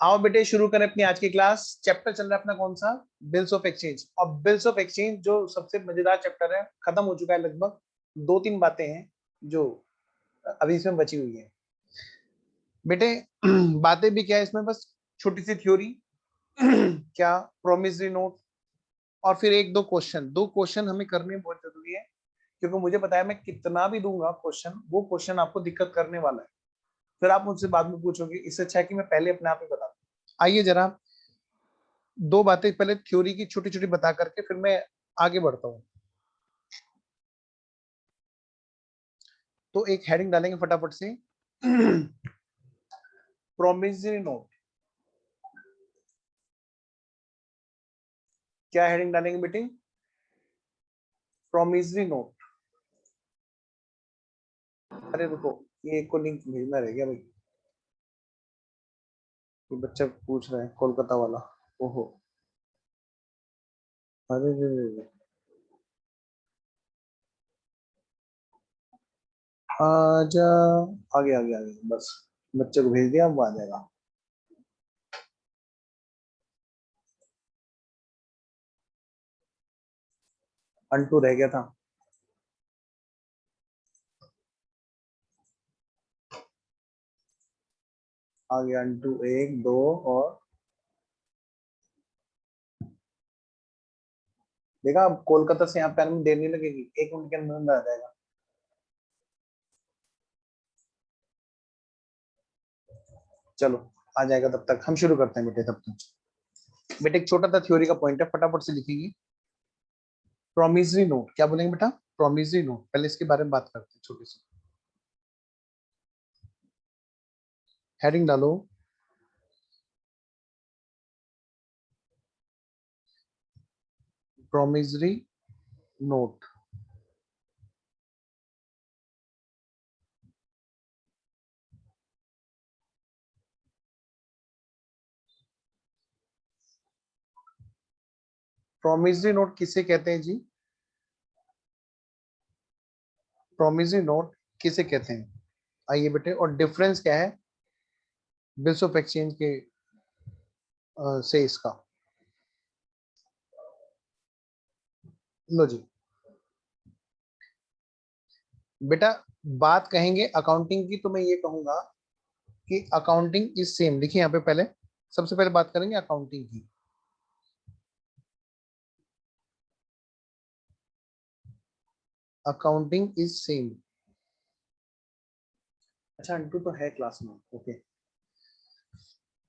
आओ बेटे शुरू करें अपनी आज की क्लास। चैप्टर चल रहा है अपना कौन सा? Bills of exchange. और बिल्स ऑफ एक्सचेंज जो सबसे मजेदार चैप्टर है, खत्म हो चुका है लगभग। दो तीन बातें हैं जो अभी इसमें बची हुई है बेटे। बातें भी क्या है इसमें, बस छोटी सी थ्योरी क्या, प्रोमिसरी नोट, और फिर एक दो क्वेश्चन हमें करने बहुत जरूरी है, क्योंकि मुझे पता है मैं कितना भी दूंगा क्वेश्चन, वो क्वेश्चन आपको दिक्कत करने वाला है। फिर आप मुझसे बाद में पूछोगे, इससे अच्छा है कि मैं पहले अपने आप ही बता दूं। आइए जरा दो बातें पहले थ्योरी की छोटी छोटी बता करके फिर मैं आगे बढ़ता हूं। तो एक हेडिंग डालेंगे फटाफट से। Promissory note. क्या हेडिंग डालेंगे बेटे? Promissory note. अरे रुको, ये एक को लिंक भेजना रह गया भाई। ये बच्चा पूछ रहा है कोलकाता वाला। ओहो, अरे रे रे रे। आजा, आगे आगे आगे, बस बच्चे को भेज दिया, अब वो आ जाएगा। अंटू रह गया था। आ गया अंटू, एक दो और। देखा, अब कोलकाता से यहाँ पे आने में देर नहीं लगेगी, 1 मिनट के अंदर अंदर आ जाएगा। चलो आ जाएगा, तब तक हम शुरू करते हैं बेटे। तब तक बेटे एक छोटा सा थ्योरी का पॉइंट है, फटाफट से लिखेंगे। प्रोमिसरी नोट क्या बोलेंगे बेटा? प्रोमिसरी नोट, पहले इसके बारे में बात करते हैं छोटी सी। हेडिंग डालो, प्रोमिसरी नोट। प्रोमिसरी नोट किसे कहते हैं जी? प्रोमिसरी नोट किसे कहते हैं? आइए बेटे, और डिफरेंस क्या है बिल्स ऑफ एक्सचेंज के से इसका? लो जी बेटा, बात कहेंगे अकाउंटिंग की तो मैं ये कहूंगा कि अकाउंटिंग इज सेम। देखिए यहाँ पे पहले, सबसे पहले बात करेंगे अकाउंटिंग की। Accounting is same. अच्छा अंटू तो है क्लास में, okay.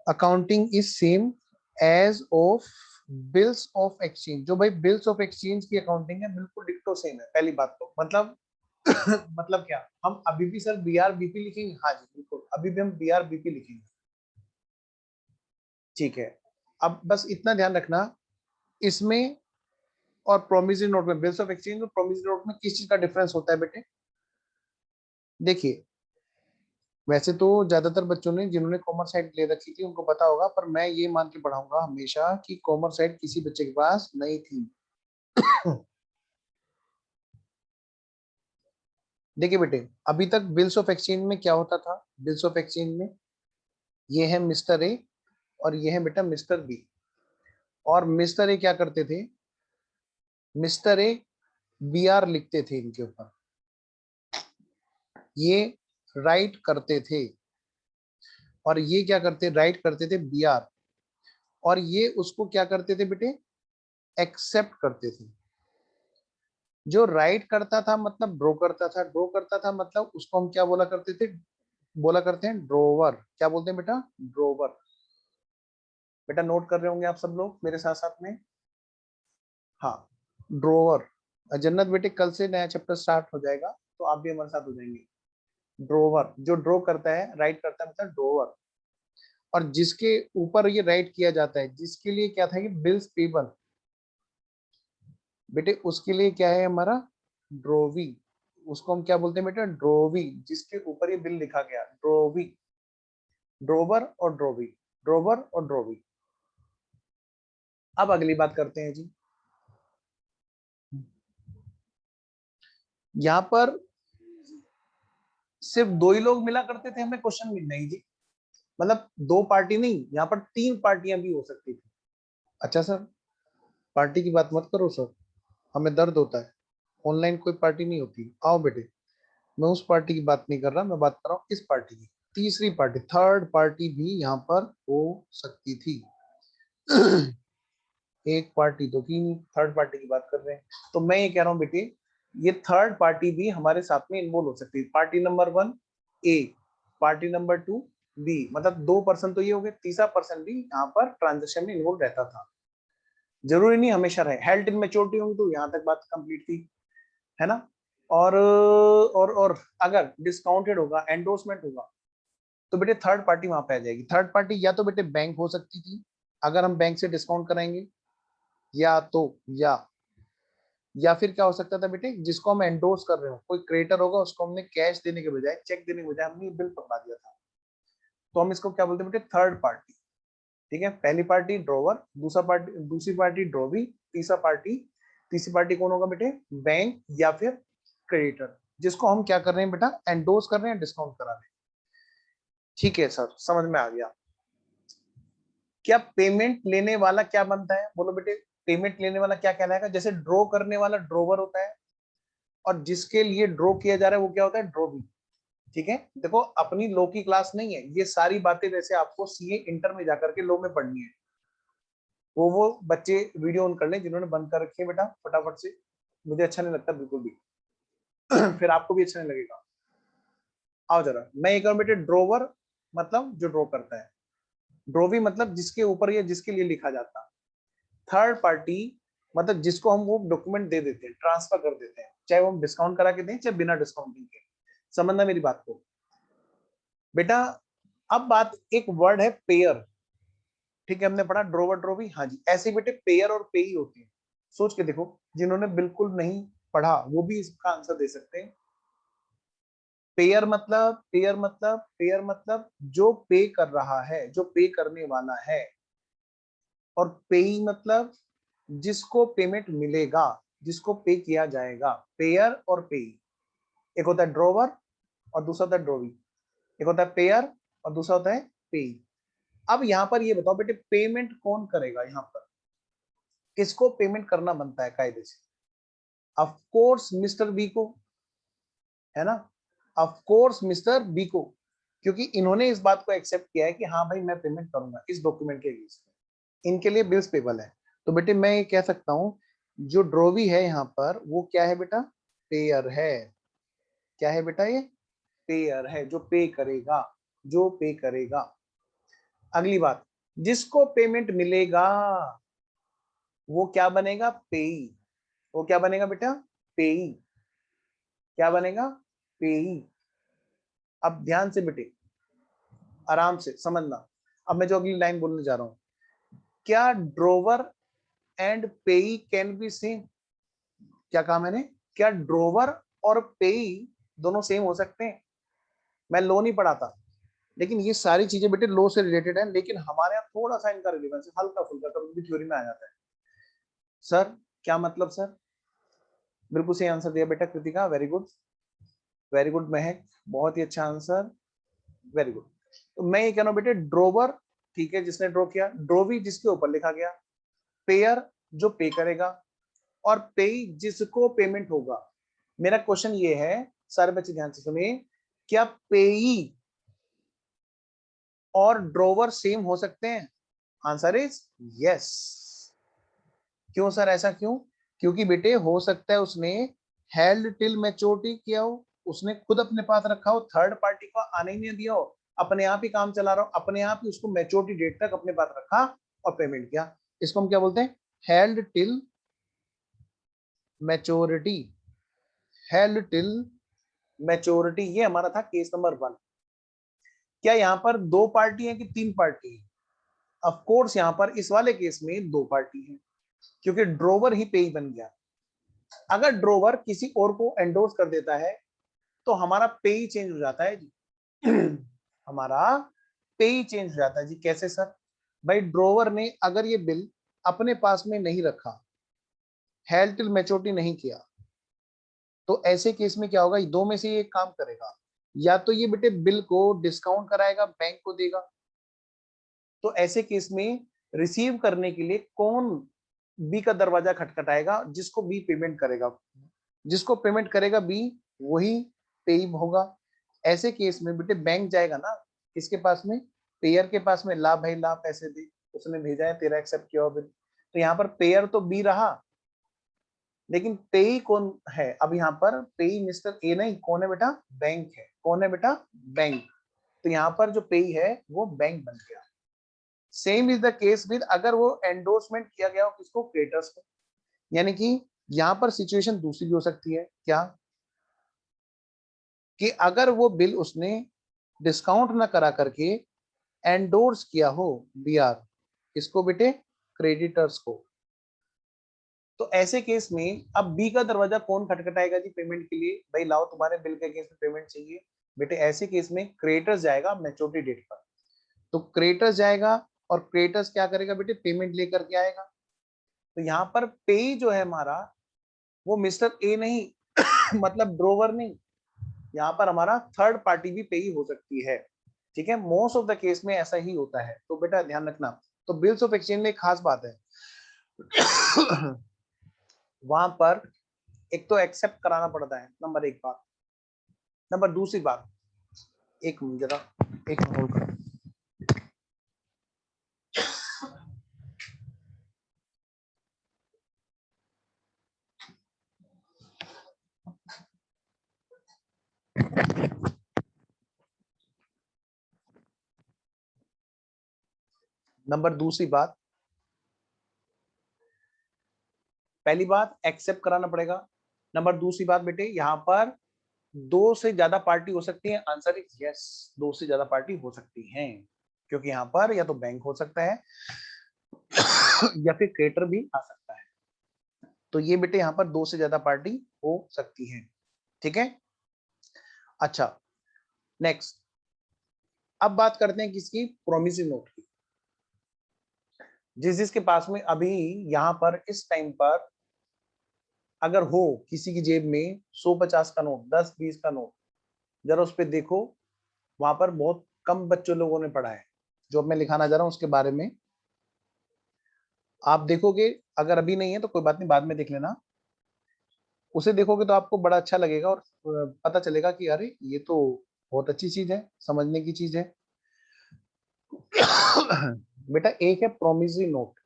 Accounting is same as of bills of exchange. जो भाई बिल्स ऑफ एक्सचेंज की अकाउंटिंग है, बिल्कुल डिक्टो सेम है। पहली बात तो मतलब मतलब क्या, हम अभी भी सर बी आर बीपी लिखेंगे? हाँ जी बिल्कुल, अभी भी हम बी आर बीपी लिखेंगे। ठीक है, अब बस इतना ध्यान रखना इसमें और प्रोमिसरी नोट में, बिल्स ऑफ एक्सचेंज और प्रोमिसरी नोट में किस चीज का डिफरेंस होता है बेटे? देखिए, वैसे तो ज्यादातर बच्चों ने जिन्होंने कॉमर्स साइड ले रखी थी उनको पता होगा, पर मैं ये मान के पढ़ाऊंगा हमेशा कि कॉमर्स साइड किसी बच्चे के पास नहीं थी। देखिए बेटे, अभी तक बिल्स ऑफ एक्सचेंज में क्या होता था? बिल्स ऑफ एक्सचेंज में ये है मिस्टर ए और ये है बेटा मिस्टर बी। और मिस्टर ए क्या करते थे? मिस्टर ए बी आर लिखते थे इनके ऊपर, ये राइट करते थे। और ये क्या करते, राइट करते थे बी आर। और ये उसको क्या करते थे बेटे? एक्सेप्ट करते थे। जो राइट करता था मतलब ड्रॉ करता था, ड्रॉ करता था मतलब उसको हम क्या बोला करते थे? बोला करते हैं ड्रोवर। क्या बोलते हैं बेटा? ड्रोवर। बेटा नोट कर रहे होंगे आप सब लोग मेरे साथ साथ में? हाँ, ड्रोवर। जन्नत बेटे, कल से नया चैप्टर स्टार्ट हो जाएगा तो आप भी हमारे साथ हो जाएंगे। ड्रोवर जो ड्रॉ करता है, राइट करता है, मतलब ड्रोवर। और जिसके ऊपर ये राइट किया जाता है, जिसके लिए क्या था कि बिल्स पेबल, बेटे उसके लिए क्या है हमारा? ड्रोवी। उसको हम क्या बोलते हैं बेटा? ड्रोवी। जिसके ऊपर ये बिल लिखा गया, ड्रोवी। ड्रोवर और ड्रोवी, ड्रोवर और ड्रोवी। अब अगली बात करते हैं जी। यहाँ पर सिर्फ दो ही लोग मिला करते थे हमें क्वेश्चन में? नहीं जी, मतलब दो पार्टी नहीं, यहाँ पर तीन पार्टियां भी हो सकती थी। अच्छा सर, पार्टी की बात मत करो सर, हमें दर्द होता है, ऑनलाइन कोई पार्टी नहीं होती, आओ बेटे। मैं उस पार्टी की बात नहीं कर रहा, मैं बात कर रहा हूँ इस पार्टी की, तीसरी पार्टी, थर्ड पार्टी भी यहाँ पर हो सकती थी। एक पार्टी तो की नहीं, थर्ड पार्टी की बात कर रहे हैं। तो मैं ये कह रहा हूँ बेटे, ये थर्ड पार्टी भी हमारे साथ में इन्वॉल्व हो सकती है। पार्टी नंबर 1 ए, पार्टी नंबर 2 बी, मतलब 2% तो ये हो गए, तीसरा पर्सन भी यहाँ पर ट्रांजेक्शन में इन्वॉल्व रहता था। जरूरी नहीं हमेशा रहे, हेल्थ इन मेच्योरिटी होगी तो यहाँ तक बात कंप्लीट थी, है ना। और अगर डिस्काउंटेड होगा, एंडोर्समेंट होगा, तो बेटे थर्ड पार्टी वहां पे आ जाएगी। थर्ड पार्टी या तो बेटे बैंक हो सकती थी, अगर हम बैंक से डिस्काउंट कराएंगे, या तो या फिर क्या हो सकता था बेटे, जिसको हम एंडोर्स कर रहे हो, कोई क्रिएटर होगा, उसको हमने कैश देने के बजाय, चेक देने के बजाय हमने बिल पकड़ा दिया था, तो हम इसको क्या बोलते हैं बेटे, थर्ड पार्टी। ठीक है, पहली पार्टी ड्रॉवर, दूसरी पार्टी ड्रॉवी, तीसरी पार्टी कौन होगा बेटे, बैंक या फिर क्रेडिटर, जिसको हम क्या कर रहे हैं बेटा, एंडोर्स कर रहे हैं, डिस्काउंट करा रहे हैं। ठीक है सर, समझ में आ गया। क्या पेमेंट लेने वाला क्या बनता है, बोलो बेटे। पेमेंट लेने वाला क्या कहलाएगा, जैसे ड्रॉ करने वाला ड्रोवर होता है, और जिसके लिए ड्रॉ किया जा रहा है वो क्या होता है, ड्रॉवी। ठीक है, देखो अपनी लॉ की क्लास नहीं है, ये सारी बातें वैसे आपको सीए इंटर में जाकर के लॉ में पढ़नी है। वो बच्चे वीडियो ऑन कर लें जिन्होंने बंद कर रखी है बेटा, फटाफट से, मुझे अच्छा नहीं लगता बिल्कुल भी। फिर आपको भी अच्छा नहीं लगेगा। आओ जरा, मैं एक और बेटे, ड्रोवर मतलब जो ड्रॉ करता है, ड्रोवी मतलब जिसके ऊपर या जिसके लिए लिखा जाता है, थर्ड पार्टी मतलब जिसको हम वो डॉक्यूमेंट दे देते हैं, ट्रांसफर कर देते हैं, चाहे वो हम डिस्काउंट करा के दें चाहे बिना डिस्काउंटिंग के। समझना मेरी बात को बेटा। अब बात, एक वर्ड है पेयर, ठीक है, हमने पढ़ा ड्रोवर ड्रोवी, हाँ जी, ऐसे बेटे पेयर और पेई होते हैं। सोच के देखो, जिन्होंने बिल्कुल नहीं पढ़ा वो भी इसका आंसर दे सकते हैं। पेयर मतलब जो पे कर रहा है, जो पे करने वाला है, और पेई मतलब जिसको पेमेंट मिलेगा, जिसको पे किया जाएगा, पेयर और पेई। एक होता है ड्रोवर और दूसरा होता है ड्रोवी, एक होता है पेयर और दूसरा होता है पेई। अब यहां पर ये बताओ बेटे, पेमेंट कौन करेगा, यहां पर किसको पेमेंट करना बनता है कायदे से, ऑफ कोर्स मिस्टर बी को, है ना, ऑफ कोर्स मिस्टर बी को, क्योंकि इन्होंने इस बात को एक्सेप्ट किया है कि हाँ भाई मैं पेमेंट करूंगा इस डॉक्यूमेंट के बेस पे, इनके लिए बिल्स पेबल है। तो बेटे मैं ये कह सकता हूं, जो ड्रोवी है यहाँ पर वो क्या है बेटा, पेयर है। क्या है बेटा, ये पेयर है, जो पे करेगा, जो पे करेगा। अगली बात, जिसको पेमेंट मिलेगा वो क्या बनेगा, पेई। वो क्या बनेगा बेटा, पेई। क्या बनेगा, पेई। अब ध्यान से बेटे, आराम से समझना। अब मैं जो अगली लाइन बोलने जा रहा हूं, क्या ड्रोवर एंड पेई कैन बी सेम। क्या कहा मैंने, क्या ड्रोवर और पेई दोनों सेम हो सकते हैं। मैं लो नहीं पढ़ा था, लेकिन ये सारी चीजें बेटे लो से रिलेटेड है, लेकिन हमारे यहाँ थोड़ा सा इनका रिलेवेंस है, हल्का फुल्का, कभी भी थ्योरी में आ जाता है। सर क्या मतलब सर, बिल्कुल सही आंसर दिया बेटा Kritika, very good, very good महक, बहुत ही अच्छा आंसर, वेरी गुड। तो मैं ये कह रहा हूँ बेटे, ड्रोवर ठीक है जिसने ड्रॉ किया, ड्रोवी जिसके ऊपर लिखा गया, पेयर जो पे करेगा, और पेई जिसको पेमेंट होगा। मेरा क्वेश्चन ये है, सारे बच्चे ध्यान से सुनिए, क्या पेई और ड्रोवर सेम हो सकते हैं, आंसर इज यस। क्यों सर, ऐसा क्यों, क्योंकि बेटे हो सकता है उसने हेल्ड टिल मैच्योरिटी किया हो, उसने खुद अपने पास रखा हो, थर्ड पार्टी को आने ही नहीं दिया हो, अपने आप ही काम चला रहा हो, अपने आप ही उसको मैच्योरिटी डेट तक अपने पास रखा और पेमेंट किया। इसको हम क्या बोलते हैं, held till maturity. Held till maturity, ये हमारा था केस नंबर 1। क्या यहाँ पर दो पार्टी है कि तीन पार्टी है, ऑफ कोर्स यहाँ पर इस वाले केस में दो पार्टी है, क्योंकि ड्रोवर ही पेई बन गया। अगर ड्रोवर किसी और को एंडोर्स कर देता है तो हमारा पे ही चेंज हो जाता है जी। हमारा पे ही चेंज हो जाता है जी। कैसे सर, भाई ड्रोवर ने अगर ये बिल अपने पास में नहीं रखा, हेल्ड टिल मैच्योरिटी नहीं किया, तो ऐसे केस में क्या होगा, दो में से ये काम करेगा, या तो ये बेटे बिल को डिस्काउंट कराएगा बैंक को देगा, तो ऐसे केस में रिसीव करने के लिए कौन बी का दरवाजा खटखटाएगा? जिसको बी पेमेंट करेगा, जिसको पेमेंट करेगा बी वही पेई होगा। ऐसे केस में बेटे बैंक जाएगा ना किसके पास में? पेयर के पास में। ला भाई ला पैसे दे, उसने भेजा है, तेरा एक्सेप्ट किया बिल। तो यहाँ पर पेयर तो बी रहा, लेकिन पेई कौन है? अब यहाँ पर पेई मिस्टर ए नहीं, कौन है बेटा? बैंक है। कौन है बेटा? बैंक। तो यहाँ पर जो पेई है वो बैंक बन गया। Same is the case with अगर वो एंडोर्समेंट किया गया हो किसको? क्रेडिटर्स को। यानी कि यहाँ पर सिचुएशन दूसरी भी हो सकती है क्या, कि अगर वो बिल उसने डिस्काउंट ना करा करके एंडोर्स किया हो बीआर, किसको बेटे? क्रेडिटर्स को। तो ऐसे केस में अब बी का दरवाजा कौन खटखटाएगा जी पेमेंट के लिए? भाई लाओ तुम्हारे बिल के केस में पेमेंट चाहिए। बेटे ऐसे केस में क्रेडिटर्स जाएगा मैच्योरिटी डेट पर। तो क्रेडिटर्स जाएगा और क्रेडिटर्स क्या करेगा बेटे? पेमेंट लेकर के आएगा। तो यहाँ पर पे जो है हमारा वो मिस्टर ए नहीं मतलब ड्रोवर नहीं, यहाँ पर हमारा थर्ड पार्टी भी पेई हो सकती है। ठीक है, मोस्ट ऑफ द केस में ऐसा ही होता है, तो बेटा ध्यान रखना। तो बिल्स ऑफ एक्सचेंज में एक खास बात है वहां पर एक तो एक्सेप्ट कराना पड़ता है, नंबर एक बात। नंबर दूसरी बात, एक मिनट जरा, एक मिनट होल्ड करो। नंबर दूसरी बात, पहली बात एक्सेप्ट कराना पड़ेगा। नंबर दूसरी बात बेटे, यहाँ पर दो से ज्यादा पार्टी हो सकती है। आंसर इज यस, दो से ज्यादा पार्टी हो सकती हैं, क्योंकि यहाँ पर या तो बैंक हो सकता है या फिर क्रेडिटर भी आ सकता है। तो ये बेटे यहाँ पर दो से ज्यादा पार्टी हो सकती है। ठीक है, अच्छा नेक्स्ट, अब बात करते हैं किसकी? प्रोमिसरी नोट की। जिसके पास में अभी यहाँ पर इस टाइम पर अगर हो किसी की जेब में 100-50 का नोट, 10-20 का नोट, जरा उस पर देखो। वहां पर बहुत कम बच्चों लोगों ने पढ़ा है जो मैं लिखाना चाह रहा हूं उसके बारे में। आप देखोगे, अगर अभी नहीं है तो कोई बात नहीं, बाद में देख लेना। उसे देखोगे तो आपको बड़ा अच्छा लगेगा और पता चलेगा कि अरे ये तो बहुत अच्छी चीज है, समझने की चीज है। बेटा एक है प्रोमिसरी नोट,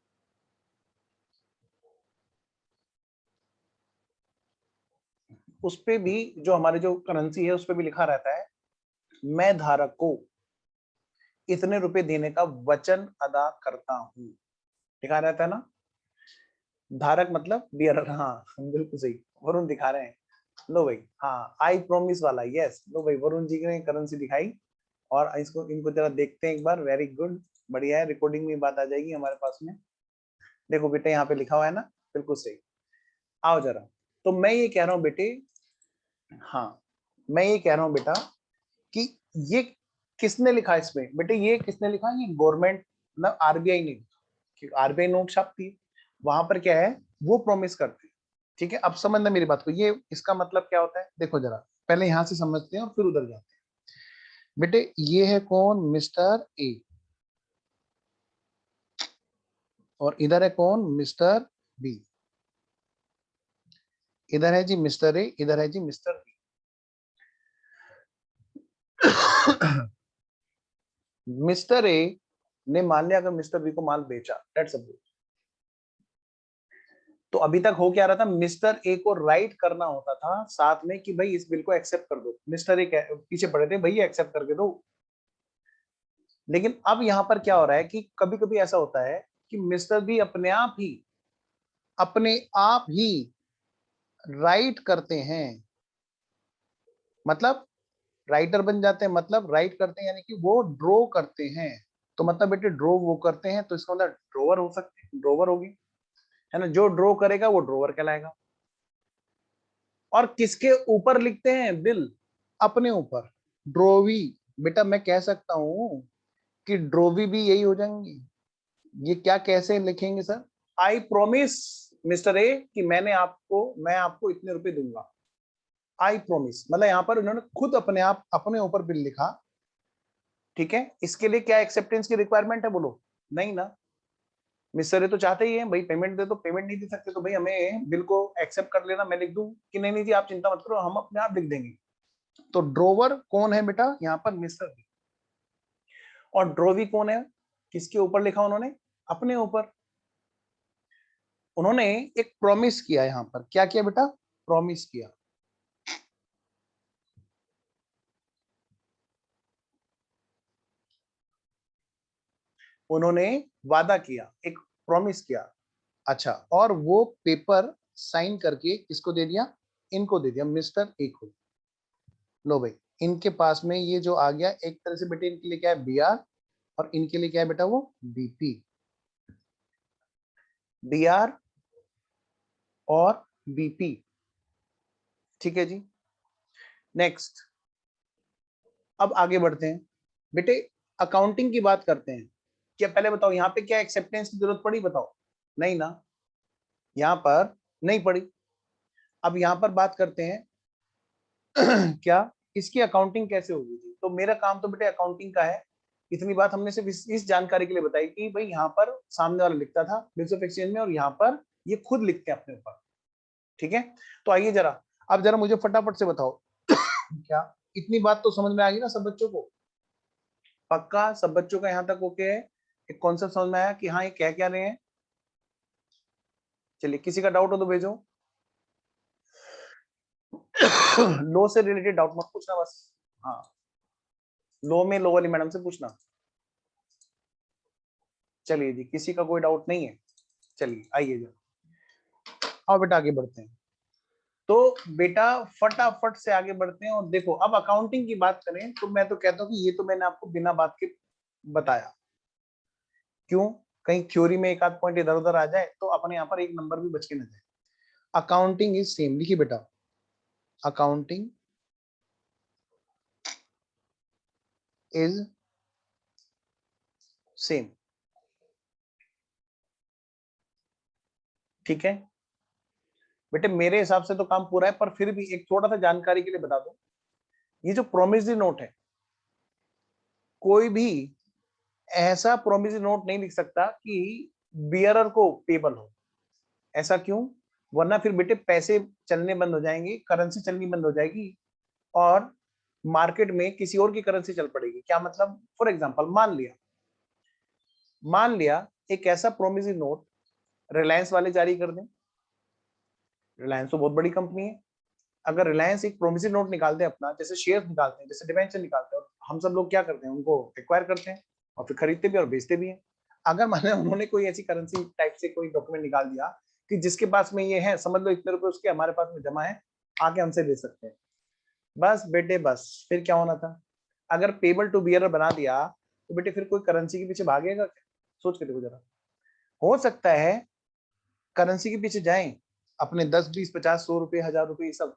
उस पे भी जो हमारी जो करेंसी है उस पे भी लिखा रहता है मैं धारक को इतने रुपए देने का वचन अदा करता हूं। लिखा रहता है ना, धारक मतलब बियरर। हाँ बिल्कुल सही, वरुण दिखा रहे हैं। लो भाई, हाँ आई प्रोमिस वाला, यस। लो भाई वरुण जी ने करेंसी दिखाई, और इसको इनको जरा देखते हैं एक बार। वेरी गुड, बढ़िया है, रिकॉर्डिंग में बात आ जाएगी हमारे पास में। देखो बेटे यहाँ पे लिखा हुआ है ना, बिल्कुल सही। आओ जरा, तो मैं ये कह रहा हूँ बेटे, हाँ मैं ये कह रहा हूँ बेटा कि ये किसने लिखा इसमें? बेटे ये किसने लिखा? ये गवर्नमेंट मतलब आरबीआई ने, आरबीआई नोट छापती है, वहां पर क्या है वो प्रॉमिस करते हैं। ठीक है, अब समझना मेरी बात को, ये इसका मतलब क्या होता है देखो जरा, पहले यहां से समझते हैं और फिर उधर जाते हैं। बेटे ये है कौन? मिस्टर ए, और इधर है कौन? Mister B. इधर है जी मिस्टर ए, इधर है जी मिस्टर बी। मिस्टर ए ने मान लिया अगर मिस्टर बी को माल बेचा, लेट्स सपोज, तो अभी तक हो क्या रहा था? मिस्टर ए को राइट करना होता था साथ में कि भाई इस बिल को एक्सेप्ट कर दो। मिस्टर ए पीछे पड़े थे, भैया एक्सेप्ट करके दो। लेकिन अब यहां पर क्या हो रहा है कि कभी कभी ऐसा होता है कि मिस्टर बी अपने आप ही राइट करते हैं, मतलब राइटर बन जाते हैं, मतलब राइट करते हैं, यानी कि वो ड्रॉ करते हैं। तो मतलब बेटे ड्रॉ वो करते हैं, तो इसका मतलब ड्रोवर हो सकते हैं, ड्रोवर होगी, है ना? जो ड्रॉ करेगा वो ड्रोवर कहलाएगा। और किसके ऊपर लिखते हैं बिल? अपने ऊपर, ड्रोवी। बेटा मैं कह सकता हूं कि ड्रोवी भी यही हो जाएंगे। ये क्या कैसे लिखेंगे sir? I promise mister A कि मैं आपको इतने रुपए दूंगा। आई प्रोमिस मतलब यहाँ पर उन्होंने खुद अपने ऊपर बिल लिखा। ठीक है, इसके लिए क्या एक्सेप्टेंस की रिक्वायरमेंट है बोलो? नहीं ना, मिस्टर ये तो चाहते ही हैं भाई पेमेंट दे, तो पेमेंट नहीं दे सकते तो भाई हमें बिल को एक्सेप्ट कर लेना, मैं लिख दूं कि नहीं नहीं जी आप चिंता मत करो हम अपने आप लिख देंगे। तो ड्रोवर कौन है बेटा, यहाँ पर मिस्टर बी। और ड्रोवी कौन है, किसके ऊपर लिखा उन्होंने, अपने ऊपर। उन्होंने एक प्रॉमिस किया, यहाँ पर क्या किया बेटा, प्रॉमिस किया। उन्होंने वादा किया, एक प्रॉमिस किया। अच्छा, और वो पेपर साइन करके किसको दे दिया, इनको दे दिया, मिस्टर ए को। लो भाई, इनके पास में ये जो आ गया, एक तरह से बेटे इनके लिए क्या है, बीआर, और इनके लिए क्या है बेटा, वो बीपी। बीआर और बीपी, ठीक है जी। नेक्स्ट, अब आगे बढ़ते हैं बेटे, अकाउंटिंग की बात करते हैं। क्या पहले बताओ यहाँ पे क्या एक्सेप्टेंस की जरूरत पड़ी, बताओ, नहीं ना, यहाँ पर नहीं पड़ी। अब यहाँ पर बात करते हैं क्या इसकी अकाउंटिंग कैसे होगी जी। तो मेरा काम तो बेटे अकाउंटिंग का है। इतनी बात हमने सिर्फ इस जानकारी के लिए बताई कि भाई यहाँ पर सामने वाला लिखता था बिल्स ऑफ एक्सचेंज में, और यहाँ पर ये खुद लिखते हैं अपने ऊपर, ठीक है। तो आइए जरा, अब जरा मुझे फटाफट से बताओ क्या इतनी बात तो समझ में आ गई ना सब बच्चों को, पक्का सब बच्चों का यहाँ तक ओके है, एक कॉन्सेप्ट समझ में आया कि हाँ ये कह क्या रहे हैं। चलिए किसी का डाउट हो तो भेजो। लो से रिलेटेड डाउट मत पूछना बस, हाँ, लो में लो वाली मैडम से पूछना। चलिए जी, किसी का कोई डाउट नहीं है, चलिए आइए जरा, आओ बेटा आगे बढ़ते हैं। तो बेटा फटाफट से आगे बढ़ते हैं, और देखो अब अकाउंटिंग की बात करें तो मैं तो कहता हूँ कि ये तो मैंने आपको बिना बात के बताया, क्यों, कहीं थ्योरी में एक आध पॉइंट इधर उधर आ जाए तो अपने यहाँ पर एक नंबर भी बच के न जाए। अकाउंटिंग इज सेम, लिखिए बेटा, अकाउंटिंग इज सेम, ठीक है बेटे, मेरे हिसाब से तो काम पूरा है, पर फिर भी एक थोड़ा सा जानकारी के लिए बता दूं, ये जो प्रोमिसरी नोट है, कोई भी ऐसा प्रोमिसरी नोट नहीं लिख सकता कि बियरर को पेबल हो। ऐसा क्यों, वरना फिर बेटे पैसे चलने बंद हो जाएंगे, करेंसी चलनी बंद हो जाएगी, और मार्केट में किसी और की करेंसी चल पड़ेगी। क्या मतलब, फॉर एग्जांपल मान लिया एक ऐसा प्रोमिसरी नोट रिलायंस वाले जारी कर दें। रिलायंस तो बहुत बड़ी कंपनी है, अगर रिलायंस एक प्रोमिसरी नोट निकालते हैं अपना, जैसे शेयर निकालते हैं, जैसे डिबेंचर निकालते हैं, और हम सब लोग क्या करते हैं, उनको एक्वायर करते हैं और फिर खरीदते भी और बेचते भी हैं। अगर माने उन्होंने कोई ऐसी करेंसी टाइप से कोई डॉक्यूमेंट निकाल दिया कि जिसके पास में ये है, समझ लो इतने रुपए उसके हमारे पास में जमा है, आके हमसे ले सकते हैं, बस बेटे बस, फिर क्या होना था, अगर पेबल टू बियरर बना दिया तो बेटे फिर कोई करेंसी के पीछे भागेगा क्या, सोच के देखो जरा। हो सकता है करेंसी के पीछे जाएं अपने 10 20 50 100 रुपए 1000 रुपए ये सब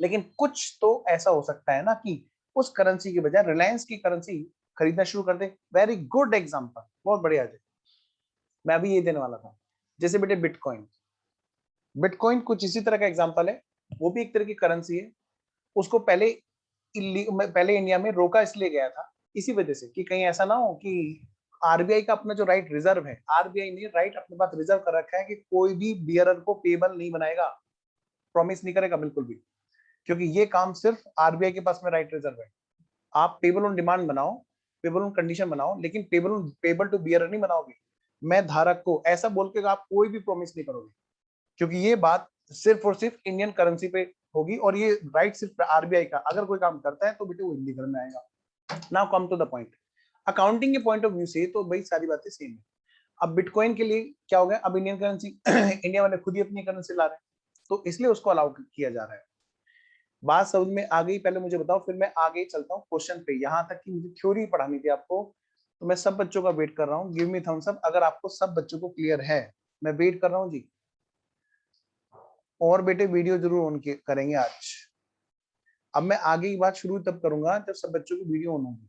लेकिन कुछ तो ऐसा हो सकता है ना कि उस करेंसी के बजाय रिलायंस की करेंसी खरीदना शुरू कर दे। वेरी गुड एग्जांपल, बहुत बढ़िया है, मैं अभी ये देने वाला था। जैसे बेटे बिटकॉइन, बिटकॉइन कुछ इसी तरह का एग्जांपल है, वो भी एक तरह की करेंसी है। उसको पहले इंडिया में रोका इसलिए गया था, इसी वजह से कि कहीं ऐसा ना हो कि आरबीआई का अपना जो राइट रिजर्व है, आरबीआई ने राइट अपने पास रिजर्व कर रखा है कि कोई भी बियरर को पेबल नहीं बनाएगा, प्रॉमिस नहीं करेगा बिल्कुल भी, क्योंकि ये काम सिर्फ आरबीआई के पास में राइट रिजर्व है। आप पेबल ऑन डिमांड बनाओ, पेबल ऑन कंडीशन बनाओ, लेकिन पेबल टू बियरर नहीं बनाओगे। मैं धारक को ऐसा बोल के आप कोई भी प्रॉमिस नहीं करोगे, क्योंकि ये बात सिर्फ और सिर्फ इंडियन करेंसी पे होगी, और ये राइट सिर्फ आरबीआई का, अगर कोई काम करता है तो बेटे वो इलीगल में आएगा। Now come to the point, accounting के पॉइंट ऑफ व्यू से तो भाई सारी बातें सेम है। अब बिटकॉइन के लिए क्या हो गया, अब इंडियन करेंसी इंडिया वाले खुद ही अपनी करेंसी ला रहे हैं, तो इसलिए उसको अलाउ किया जा रहा है। बात समझ में आ गई, पहले मुझे बताओ, फिर मैं आगे चलता हूँ क्वेश्चन पे। यहाँ तक कि मुझे थ्योरी पढ़ानी थी आपको, तो मैं सब बच्चों का वेट कर रहा हूँ, गिव मी थम्स अप अगर आपको सब बच्चों को क्लियर है, मैं वेट कर रहा हूँ जी। और बेटे वीडियो जरूर ऑन करेंगे आज। अब मैं आगे की बात शुरू तब करूंगा जब सब बच्चों की वीडियो ऑन होगी।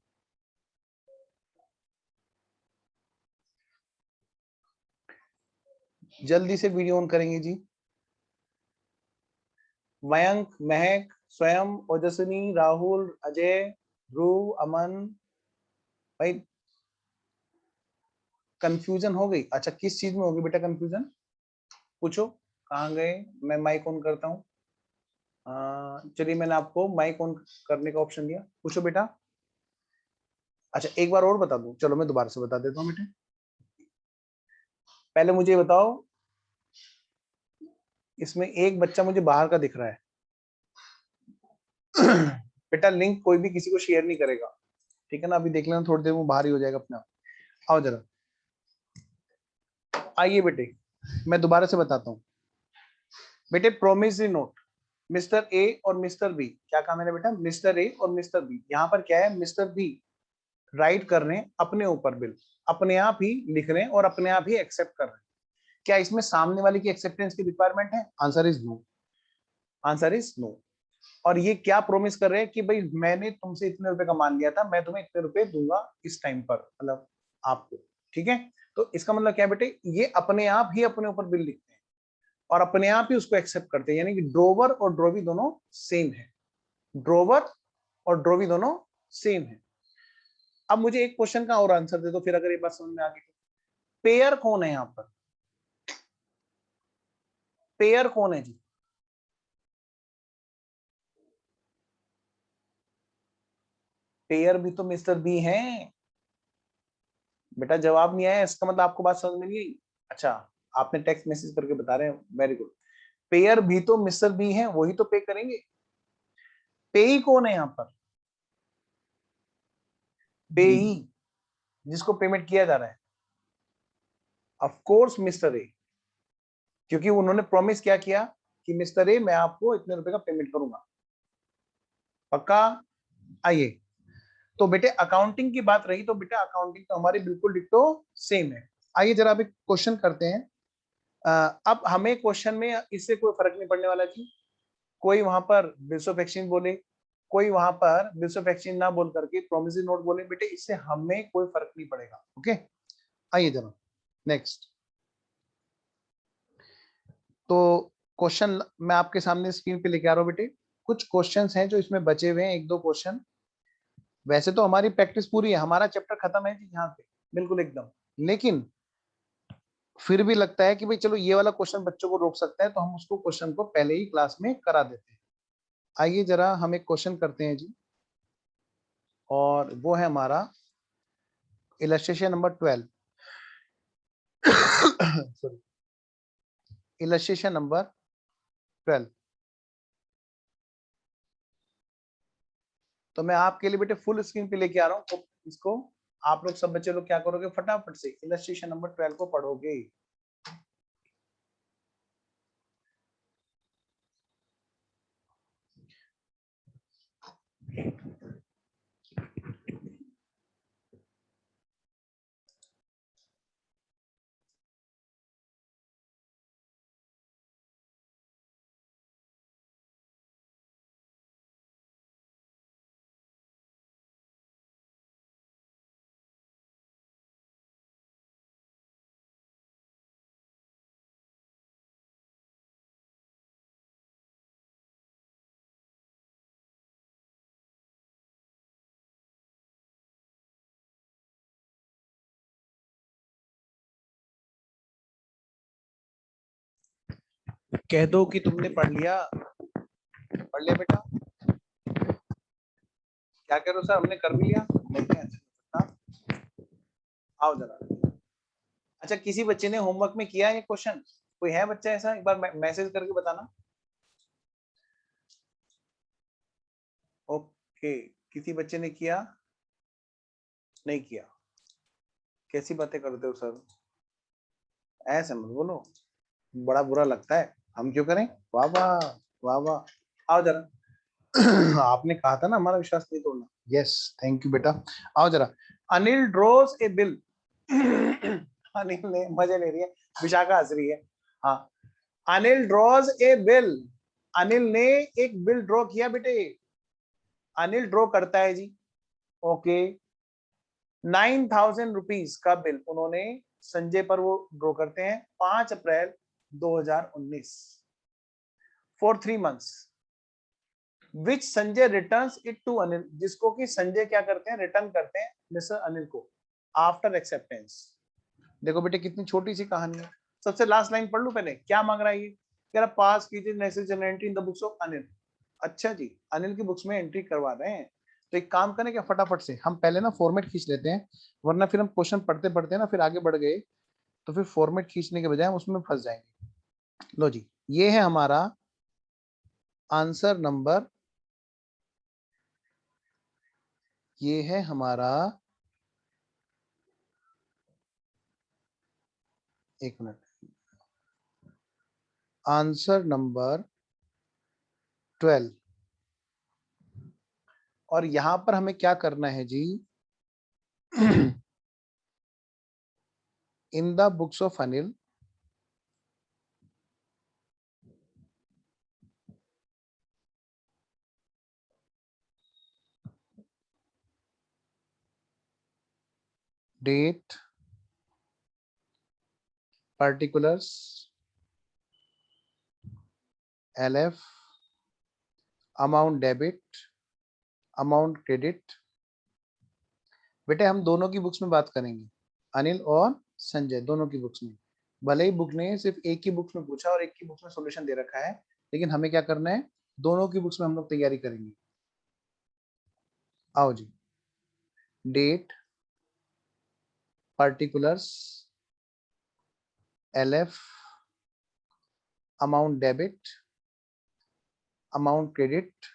जल्दी से वीडियो ऑन करेंगे जी। मयंक, महक, स्वयं, ओजस्विनी, राहुल, अजय, ध्रुव, अमन, भाई कंफ्यूजन हो गई? अच्छा, किस चीज में होगी बेटा कंफ्यूजन? पूछो, कहाँ गए? मैं माइक ऑन करता हूँ। चलिए, मैंने आपको माइक ऑन करने का ऑप्शन दिया, पूछो बेटा। अच्छा, एक बार और बता दूं? चलो मैं दोबारा से बता देता हूँ बेटे। पहले मुझे ये बताओ, इसमें एक बच्चा मुझे बाहर का दिख रहा है। बेटा लिंक कोई भी किसी को शेयर नहीं करेगा, ठीक है ना? अभी देख लेना, थोड़ी देर में बाहर ही हो जाएगा अपने आप। आओ जरा, आइए बेटे, मैं दोबारा से बताता हूँ। बेटे प्रोमिसरी नोट, मिस्टर ए और मिस्टर बी, क्या कहा मैंने बेटा? मिस्टर ए और मिस्टर बी। यहाँ पर क्या है? मिस्टर बी राइट कर रहे हैं अपने ऊपर बिल, अपने आप ही लिख रहे हैं और अपने आप ही एक्सेप्ट कर रहे हैं। क्या इसमें सामने वाले की एक्सेप्टेंस की रिक्वायरमेंट है? Answer is no, answer is no. और ये क्या प्रोमिस कर रहे हैं कि भाई मैंने तुमसे इतने रुपए का मान लिया था, मैं तुम्हें इतने रुपए दूंगा इस टाइम पर, मतलब आपको, ठीक है? तो इसका मतलब क्या है बेटे? ये अपने आप ही अपने ऊपर बिल लिखते हैं और अपने आप ही उसको एक्सेप्ट करते हैं, यानी कि ड्रोवर और ड्रोवी दोनों सेम है। ड्रोवर और ड्रोवी दोनों सेम है। अब मुझे एक क्वेश्चन का और आंसर दे दो फिर, अगर ये बात समझ में आ गई तो। पेयर कौन है यहाँ पर? पेयर कौन है जी? पेयर भी तो मिस्टर बी हैं बेटा। जवाब नहीं आया, इसका मतलब आपको बात समझ में नहीं आई? अच्छा, आपने टेक्स्ट मैसेज करके बता रहे हैं, वेरी गुड। पेयर भी तो मिस्टर बी हैं, वही तो पे करेंगे। पेई कौन है यहाँ पर? पेई, जिसको पेमेंट किया जा रहा है, ऑफ कोर्स मिस्टर ए, क्योंकि उन्होंने प्रॉमिस क्या किया कि मिस्टर ए मैं आपको इतने रुपए का पेमेंट करूंगा। पक्का? आइए, तो बेटे अकाउंटिंग की बात रही तो बेटा अकाउंटिंग तो हमारी बिल्कुल डिट्टो सेम है। आइए जरा अब एक क्वेश्चन करते हैं। अब हमें क्वेश्चन में इससे कोई फर्क नहीं पड़ने वाला जी। कोई वहां पर बिल्स ऑफ एक्सचेंज बोले, कोई वहां पर बिल्स ऑफ एक्सचेंज ना बोल करके प्रोमिसरी नोट बोले, बेटे इससे हमें कोई फर्क नहीं पड़ेगा। ओके, आइए जरा नेक्स्ट। तो क्वेश्चन मैं आपके सामने स्क्रीन पे लेके आ रहा हूँ बेटे। कुछ क्वेश्चंस हैं जो इसमें बचे हुए हैं, एक दो क्वेश्चन। वैसे तो हमारी प्रैक्टिस पूरी है, हमारा चैप्टर खत्म है जी यहाँ पे, बिल्कुल एकदम। लेकिन फिर भी लगता है कि भाई चलो ये वाला क्वेश्चन बच्चों को रोक सकता है, तो हम उसको क्वेश्चन को पहले ही क्लास में करा देते हैं। आइए जरा हम एक क्वेश्चन करते हैं जी, और वो है हमारा illustration number 12। Sorry, illustration number 12। तो मैं आपके लिए बेटे फुल स्क्रीन पे लेके आ रहा हूँ, तो इसको आप लोग सब बच्चे लोग क्या करोगे? फटाफट से इलस्ट्रेशन नंबर 12 को पढ़ोगे। कह दो कि तुमने पढ़ लिया। पढ़ लिया बेटा? क्या कह रहे हो सर, हमने कर भी लिया? नहीं है, आओ जरा। अच्छा, किसी बच्चे ने होमवर्क में किया ये क्वेश्चन? कोई है बच्चा ऐसा? एक बार मैसेज करके बताना। ओके, किसी बच्चे ने किया? नहीं किया? कैसी बातें करते हो सर, ऐसे मत बोलो, बड़ा बुरा लगता है। हम क्यों करें? वाह वाह, वाह वाह। आओ जरा। आपने कहा था ना हमारा विश्वास नहीं तोड़ना। यस, थैंक यू बेटा। आओ जरा। अनिल ड्रॉज ए बिल। अनिल ने मजे ले रही है, विशाखा हंस रही है। हाँ, अनिल ड्रॉज ए बिल। अनिल ने एक बिल ड्रॉ किया बेटे। अनिल ड्रॉ करता है जी, ओके, 9,000 रुपीज का बिल उन्होंने संजय पर वो ड्रॉ करते हैं 5 April 2019 for 3 months, which Sanjay returns it to Anil, जिसको कि संजय क्या करते हैं? रिटर्न करते हैं मिस्टर अनिल को आफ्टर एक्सेप्टेंस। देखो बेटे कितनी छोटी सी कहानी है। सबसे लास्ट लाइन पढ़ लूं पहले, क्या मांग रहा है ये, कह रहा पास कीजिए necessary entry in the books of Anil. अच्छा जी, अनिल की बुक्स में एंट्री करवा रहे हैं। तो एक काम करें क्या, फटाफट से हम पहले ना फॉर्मेट खींच लेते हैं, वरना फिर हम क्वेश्चन पढ़ते पढ़ते ना फिर आगे बढ़ गए तो फिर फॉर्मेट खींचने के बजाय हम उसमें फंस जाएंगे। लो जी, ये है हमारा आंसर नंबर, ये है हमारा, एक मिनट, आंसर नंबर 12। और यहां पर हमें क्या करना है जी, in the books of Anil date particulars LF amount debit amount credit. बेटे हम दोनों की बुक्स में बात करेंगे, अनिल और संजय दोनों की बुक्स में। भले ही बुक ने सिर्फ एक की बुक्स में पूछा और एक की बुक्स में सॉल्यूशन दे रखा है, लेकिन हमें क्या करना है, दोनों की बुक्स में हम लोग तैयारी करेंगे। आओ जी, date particulars LF amount debit amount credit.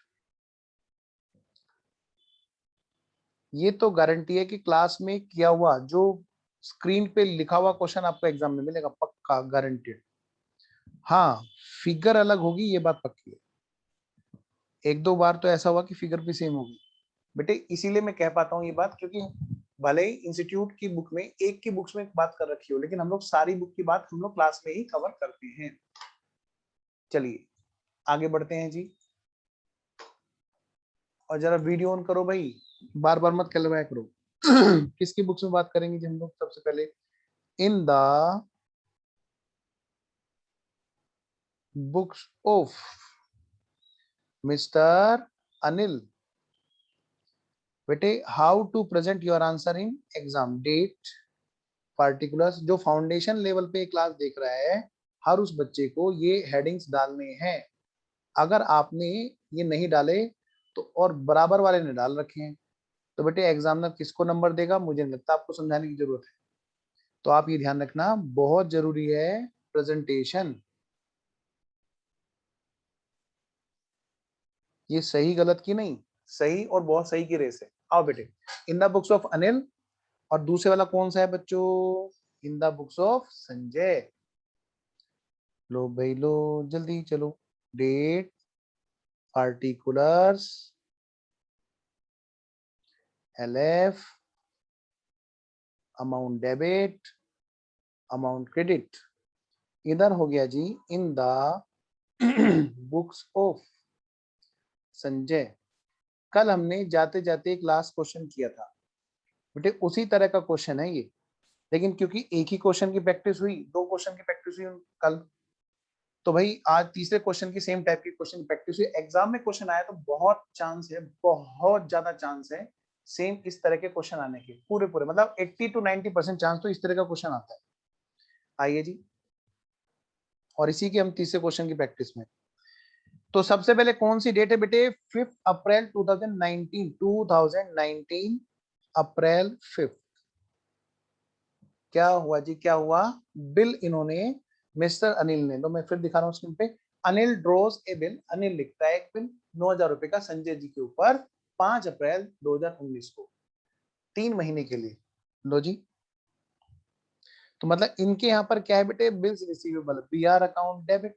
ये तो गारंटी है कि क्लास में किया हुआ जो स्क्रीन पे लिखा हुआ क्वेश्चन आपको एग्जाम में मिलेगा, पक्का गारंटेड। हाँ, फिगर अलग होगी ये बात पक्की है, एक दो बार तो ऐसा हुआ कि फिगर भी सेम होगी। बेटे इसीलिए मैं कह पाता हूँ ये बात, क्योंकि भले ही इंस्टीट्यूट की बुक में एक की बुक्स में बात कर रखी हो, लेकिन हम लोग सारी बुक की बात हम लोग क्लास में ही कवर करते हैं। चलिए आगे बढ़ते हैं जी, और जरा वीडियो ऑन करो भाई, बार बार मत कहलवाया करो। किसकी बुक्स में बात करेंगे जी हम लोग सबसे पहले, in the books of mister Anil. बेटे how to present your answer in exam, date particulars. जो फाउंडेशन लेवल पे क्लास देख रहा है, हर उस बच्चे को ये हेडिंग्स डालने हैं। अगर आपने ये नहीं डाले तो और बराबर वाले ने डाल रखे हैं तो बेटे एग्जामिनर किसको नंबर देगा, मुझे नहीं लगता आपको समझाने की जरूरत है। तो आप ये ध्यान रखना, बहुत जरूरी है प्रेजेंटेशन। ये सही गलत की नहीं, सही और बहुत सही की रेस है। आओ बेटे, in the books of Anil, और दूसरे वाला कौन सा है बच्चों, in the books of Sanjay. लो भाई लो, जल्दी चलो, date particulars LF amount debit amount credit. इधर हो गया जी in the books of Sanjay. कल हमने जाते जाते एक लास्ट क्वेश्चन किया था बेटे, उसी तरह का क्वेश्चन है ये, लेकिन क्योंकि एक ही क्वेश्चन की प्रैक्टिस हुई, दो क्वेश्चन की प्रैक्टिस हुई कल, तो भाई आज तीसरे क्वेश्चन की सेम टाइप की क्वेश्चन की प्रैक्टिस हुई। एग्जाम में क्वेश्चन आया तो बहुत चांस है, बहुत ज्यादा चांस है सेम इस तरह के क्वेश्चन आने के, पूरे पूरे मतलब 80 to 90% चांस तो इस तरह का क्वेश्चन आता है। आइए जी, और इसी के हम तीसरे क्वेश्चन की प्रैक्टिस में। तो सबसे पहले कौन सी डेट है बेटे, 5 अप्रैल 2019, 2019 अप्रैल 5। क्या हुआ जी, क्या हुआ, बिल इन्होंने, मिस्टर अनिल ने, तो मैं फिर दिखा रहा हूँ स्क्रीन पे, अनिल ड्रॉज ए बिल, अनिल लिखता है एक बिल 9,000 रुपए का संजय जी के ऊपर 5 अप्रैल 2019 को, 3 महीने के लिए। लो जी, तो मतलब इनके यहाँ पर क्या है बेटे, bills receivable, BR account debit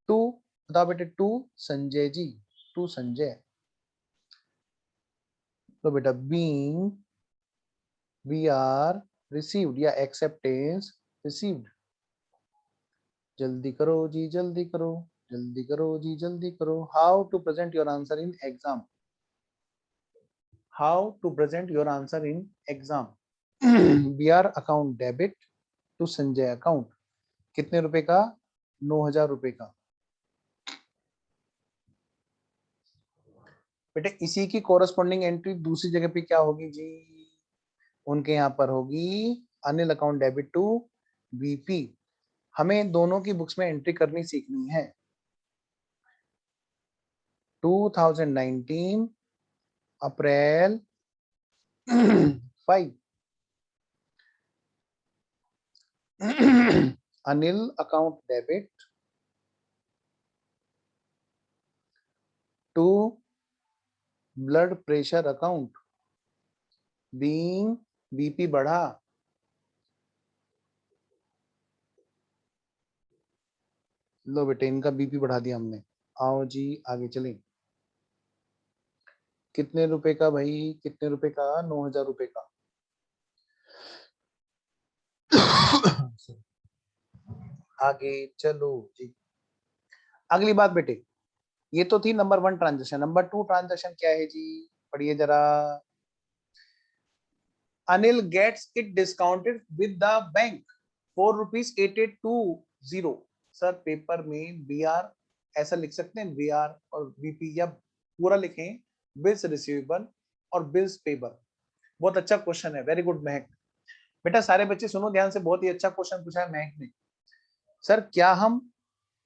to, बताओ बेटे, टू संजय जी, टू संजय। तो बेटा बीइंग BR रिसीव्ड या एक्सेप्टेंस रिसीव्ड। जल्दी करो जी, जल्दी करो, जल्दी करो जी, जल्दी करो। How to present your answer in exam, how to present your answer in exam. BR account debit to Sanjay account, कितने रुपए का, 9,000 रुपए का। बेटे इसी की कोरस्पॉन्डिंग एंट्री दूसरी जगह पे क्या होगी जी, उनके यहाँ पर होगी Anil account debit to BP. हमें दोनों की बुक्स में एंट्री करनी सीखनी है। 2019 April 5 Anil account debit to blood pressure account being BP बढ़ा। लो बेटे, इनका बीपी बढ़ा दिया हमने। आओ जी आगे चलें। कितने रुपए का भाई, कितने रुपए का? 9,000 रुपए का। आगे चलो जी। अगली बात बेटे, ये तो थी नंबर 1 ट्रांजेक्शन। नंबर 2 ट्रांजेक्शन क्या है जी? पढ़िए जरा। Anil gets it discounted with the bank ₹4.8820। Sir paper में बी आर ऐसा लिख सकते हैं, बी आर और बीपी, या पूरा लिखें बिल्स रिसीवेबल और बिल्स पेबल। बहुत अच्छा क्वेश्चन है, वेरी गुड महक। बेटा सारे बच्चे सुनो ध्यान से, बहुत ही अच्छा क्वेश्चन पूछा है महक ने। सर क्या हम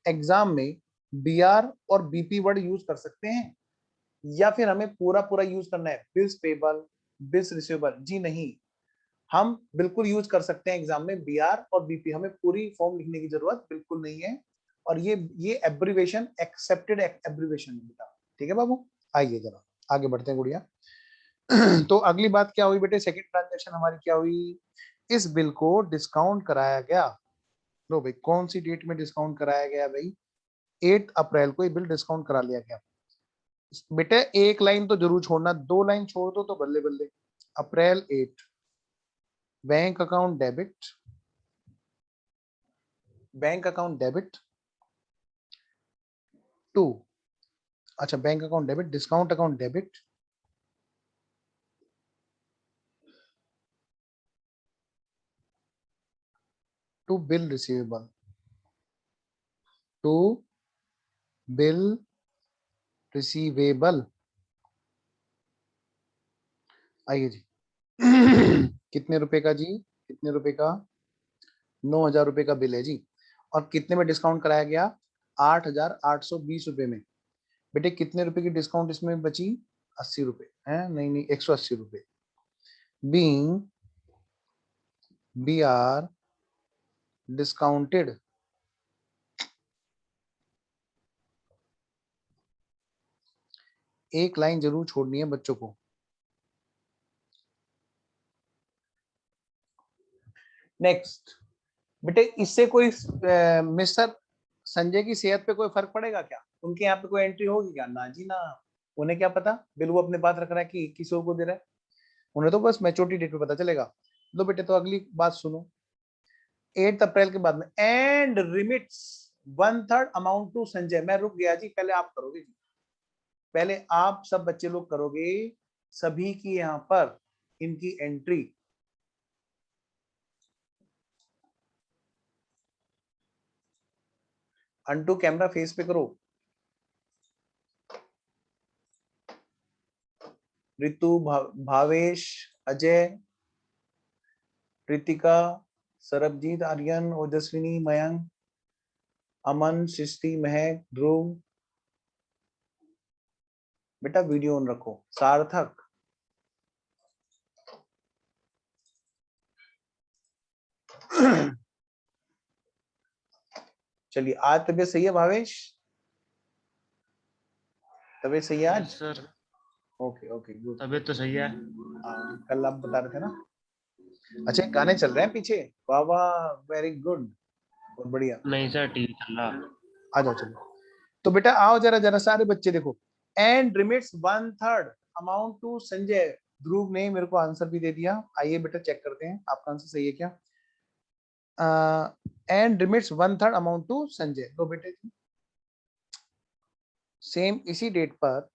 एग्जाम में बी आर और बीपी वर्ड यूज कर सकते हैं, या फिर हमें पूरा पूरा यूज करना है बिल्स पेबल बिल्स रिसीवेबल? जी नहीं, हम बिल्कुल यूज कर सकते हैं एग्जाम में बी आर और बीपी। हमें पूरी फॉर्म लिखने की जरूरत बिल्कुल नहीं है। और ये एब्रीवेशन एक्सेप्टेड एब्रीवेशन है बेटा। ठीक है बाबू, आइए जरा आगे बढ़ते हैं गुड़िया। तो अगली बात क्या हुई बेटे? सेकंड ट्रांजेक्शन हमारी क्या हुई? इस बिल को डिस्काउंट कराया गया। लो भाई, कौन सी डेट में डिस्काउंट कराया गया भाई? 8 अप्रैल को ये बिल डिस्काउंट करा लिया गया। बेटे एक लाइन तो जरूर छोड़ना, 2 लाइन छोड़ दो तो बल्ले बल्ले। April 8 bank account debit, bank account debit to, अच्छा bank account debit, discount account debit to bill receivable, to bill receivable. आइए जी। कितने रुपए का जी? कितने रुपए का? 9,000 रुपए का बिल है जी। और कितने में डिस्काउंट कराया गया? 8,820 रुपए में। बेटे कितने रुपए की डिस्काउंट इसमें बची? 80 रुपए है, नहीं नहीं 180 रुपए। बीइंग बी आर डिस्काउंटेड, एक लाइन जरूर छोड़नी है बच्चों को। नेक्स्ट बेटे, इससे कोई मिस्टर संजय की सेहत पे कोई फर्क पड़ेगा क्या? उनके यहाँ पे कोई एंट्री होगी क्या? ना जी ना। उन्हें क्या पता बिल वो अपने पास रख रहा है कि किसी को दे रहा है? उन्हें तो बस मैच्योरिटी डेट पे पता चलेगा। लो बेटे, तो अगली बात सुनो। 8 अप्रैल के बाद में and remits 1/3 amount to Sanjay. मैं रुक गया जी, पहले आप करोगे जी, पहले आप सब बच्चे लोग करोगे। सभी की यहाँ पर इनकी एंट्री। अनटू कैमरा फेस पे करो। ऋतु, भावेश, अजय, प्रीतिका, सरबजीत, आर्यन, ओजस्विनी, मयंक, अमन, सृष्टि, महक, ध्रुव। बेटा वीडियो ऑन रखो। सार्थक, चलिए आज तबीयत सही है भावेश? तबीयत सही है आज? Sir okay okay good. तबीयत तो सही है। कल आप बता रहे थे ना। अच्छा गाने चल रहे हैं पीछे? वाह वाह, वेरी गुड, बहुत बढ़िया। नहीं सर टीवी चल रहा। आ जाओ चलो। तो बेटा आओ जरा जरा सारे बच्चे देखो। And remits 1/3 amount to Sanjay. Dhruv ने मेरे को आंसर भी दे दिया। आइए बेटा चेक करते हैं आपका आंसर सही है क्या। And remits 1/3 amount to Sanjay. तो बेटे सेम इसी डेट पर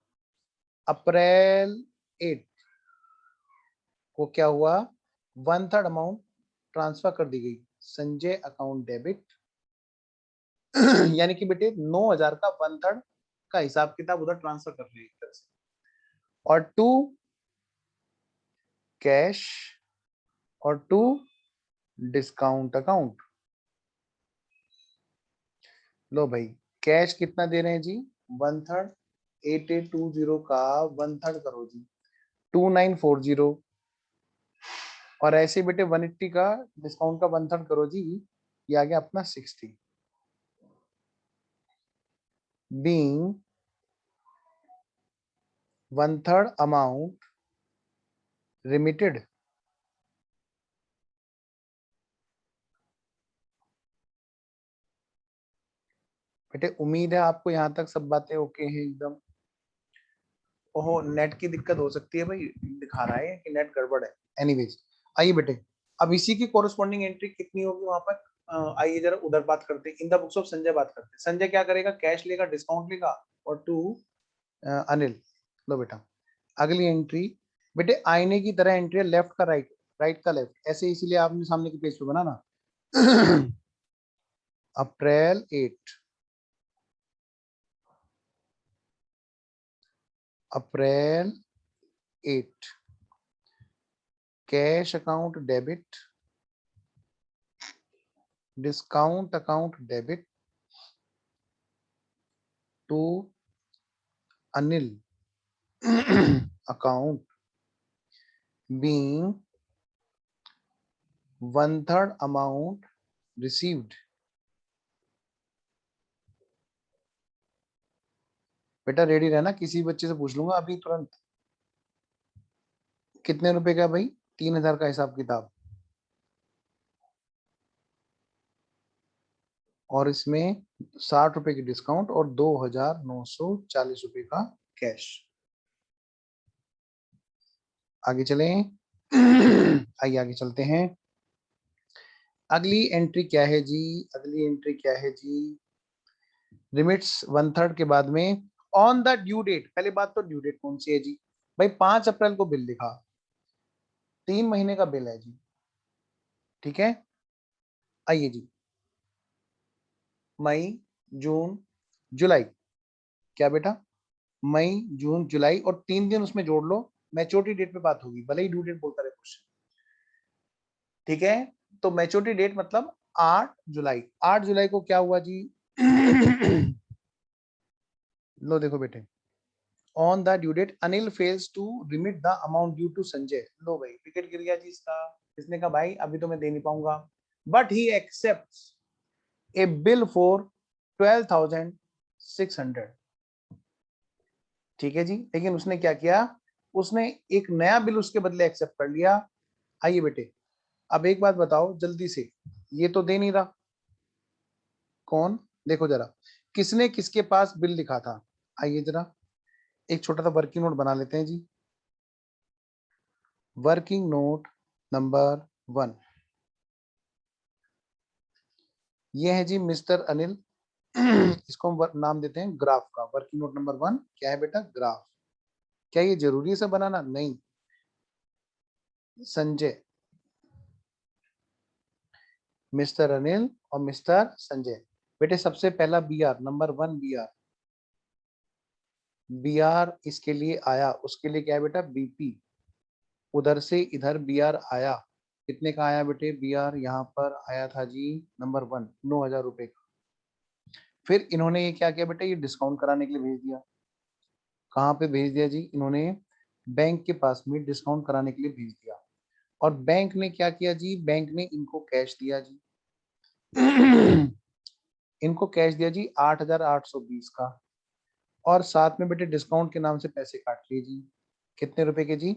अप्रैल 8 को क्या हुआ? 1/3 अमाउंट ट्रांसफर कर दी गई संजय अकाउंट डेबिट। यानी कि बेटे 9,000 का 1/3 का हिसाब किताब उधर ट्रांसफर कर रही है एक तरह से। और टू कैश और टू डिस्काउंट अकाउंट। लो भाई, कैश कितना दे रहे हैं जी, 1/3, 8820 का 1/3 करो जी 2940, और ऐसे बेटे 180 का डिस्काउंट का 1/3 करो जी, ये आ गया अपना 60, बीइंग 1/3 अमाउंट रिमिटेड। बेटे उम्मीद है आपको यहाँ तक सब बातें ओके हैं एकदम। ओहो, नेट की दिक्कत हो सकती है भाई, दिखा रहा है कि नेट गड़बड़ है। एनीवेज, आइए बेटे, अब इसी की कोरस्पॉन्डिंग एंट्री कितनी होगी वहां पर, आइए जरा उधर बात करते हैं, इन द बुक्स ऑफ संजय बात करते हैं। संजय क्या करेगा, कैश लेगा, डिस्काउंट लेगा, और टू अनिल। लो बेटा, अगली एंट्री बेटे आईने की तरह एंट्री है, लेफ्ट का राइट, राइट का लेफ्ट, ऐसे इसीलिए आपने सामने के पेज पे बनाना। April 8, April 8, cash account debit, discount account debit to Anil account being 1/3 amount received। बेटा रेडी रहना, किसी बच्चे से पूछ लूंगा अभी तुरंत। कितने रुपए का भाई, 3000 का हिसाब किताब, और इसमें 60 रुपए की डिस्काउंट और 2940 रुपए का कैश। आगे चलें। आइए आगे चलते हैं। अगली एंट्री क्या है जी, अगली एंट्री क्या है जी, रिमिट्स 1/3 के बाद में ऑन द ड्यू डेट। पहले बात तो ड्यू डेट कौन सी है जी, भाई 5 अप्रैल को बिल लिखा, 3 महीने का बिल है जी, ठीक है। आइए जी, मई, जून, जुलाई, क्या बेटा, मई, जून, जुलाई, और 3 दिन उसमें जोड़ लो, मैच्योरिटी डेट पे बात होगी, भले ही ड्यू डेट बोलता रहे क्वेश्चन, ठीक है। तो मैच्योरिटी डेट मतलब 8 जुलाई, 8 जुलाई को क्या हुआ जी। लो देखो बेटे, on the due date Anil fails to remit the amount due to Sanjay. लो भाई, विकेट गिर गया जी इसका। इसने कहा भाई अभी तो मैं दे नहीं पाऊंगा, but he accepts A bill for 12,600, ठीक है जी। लेकिन उसने क्या किया, उसने एक नया बिल उसके बदले एक्सेप्ट कर लिया। आइए बेटे, अब एक बात बताओ जल्दी से, ये तो दे नहीं रहा, कौन, देखो जरा, किसने किसके पास बिल लिखा था। आइए जरा एक छोटा सा वर्किंग नोट बना लेते हैं जी। वर्किंग नोट नंबर 1, ये है जी मिस्टर अनिल। इसको हम नाम देते हैं ग्राफ का। वर्किंग नोट नंबर 1 क्या है बेटा, ग्राफ। क्या ये जरूरी है सब बनाना, नहीं। संजय, मिस्टर अनिल और मिस्टर संजय। बेटे सबसे पहला B R, number 1 B R, B R इसके लिए आया, उसके लिए क्या है बेटा, बीपी। उधर से इधर बी आर आया, कितने का आया बेटे, बी आर यहाँ पर आया था जी नंबर 1, 9,000 रुपए का। फिर इन्होंने ये क्या किया बेटा, ये डिस्काउंट कराने के लिए भेज दिया। कहाँ पे भेज दिया जी, इन्होंने बैंक के पास में डिस्काउंट कराने के लिए भेज दिया। और बैंक ने क्या किया जी, बैंक ने इनको कैश दिया जी। इनको कैश दिया जी 8,820 का, और साथ में बेटे डिस्काउंट के नाम से पैसे काट लिए जी, कितने रुपए के जी,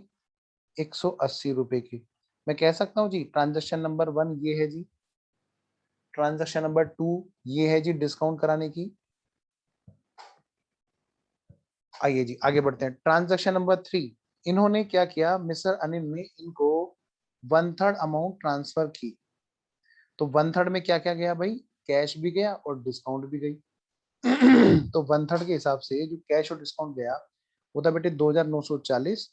180 रुपए के। मैं कह सकता हूँ जी ट्रांजेक्शन नंबर 1 ये है जी, ट्रांजेक्शन नंबर 2 ये है जी डिस्काउंट कराने की। आइए जी आगे बढ़ते हैं, ट्रांजेक्शन नंबर 3, इन्होंने क्या किया, मिस्टर अनिल ने इनको 1/3 अमाउंट ट्रांसफर की। तो 1/3 में क्या क्या गया भाई, कैश भी गया और डिस्काउंट भी गई। तो 1/3 के हिसाब से जो कैश और डिस्काउंट गया वो था बेटे 2,940,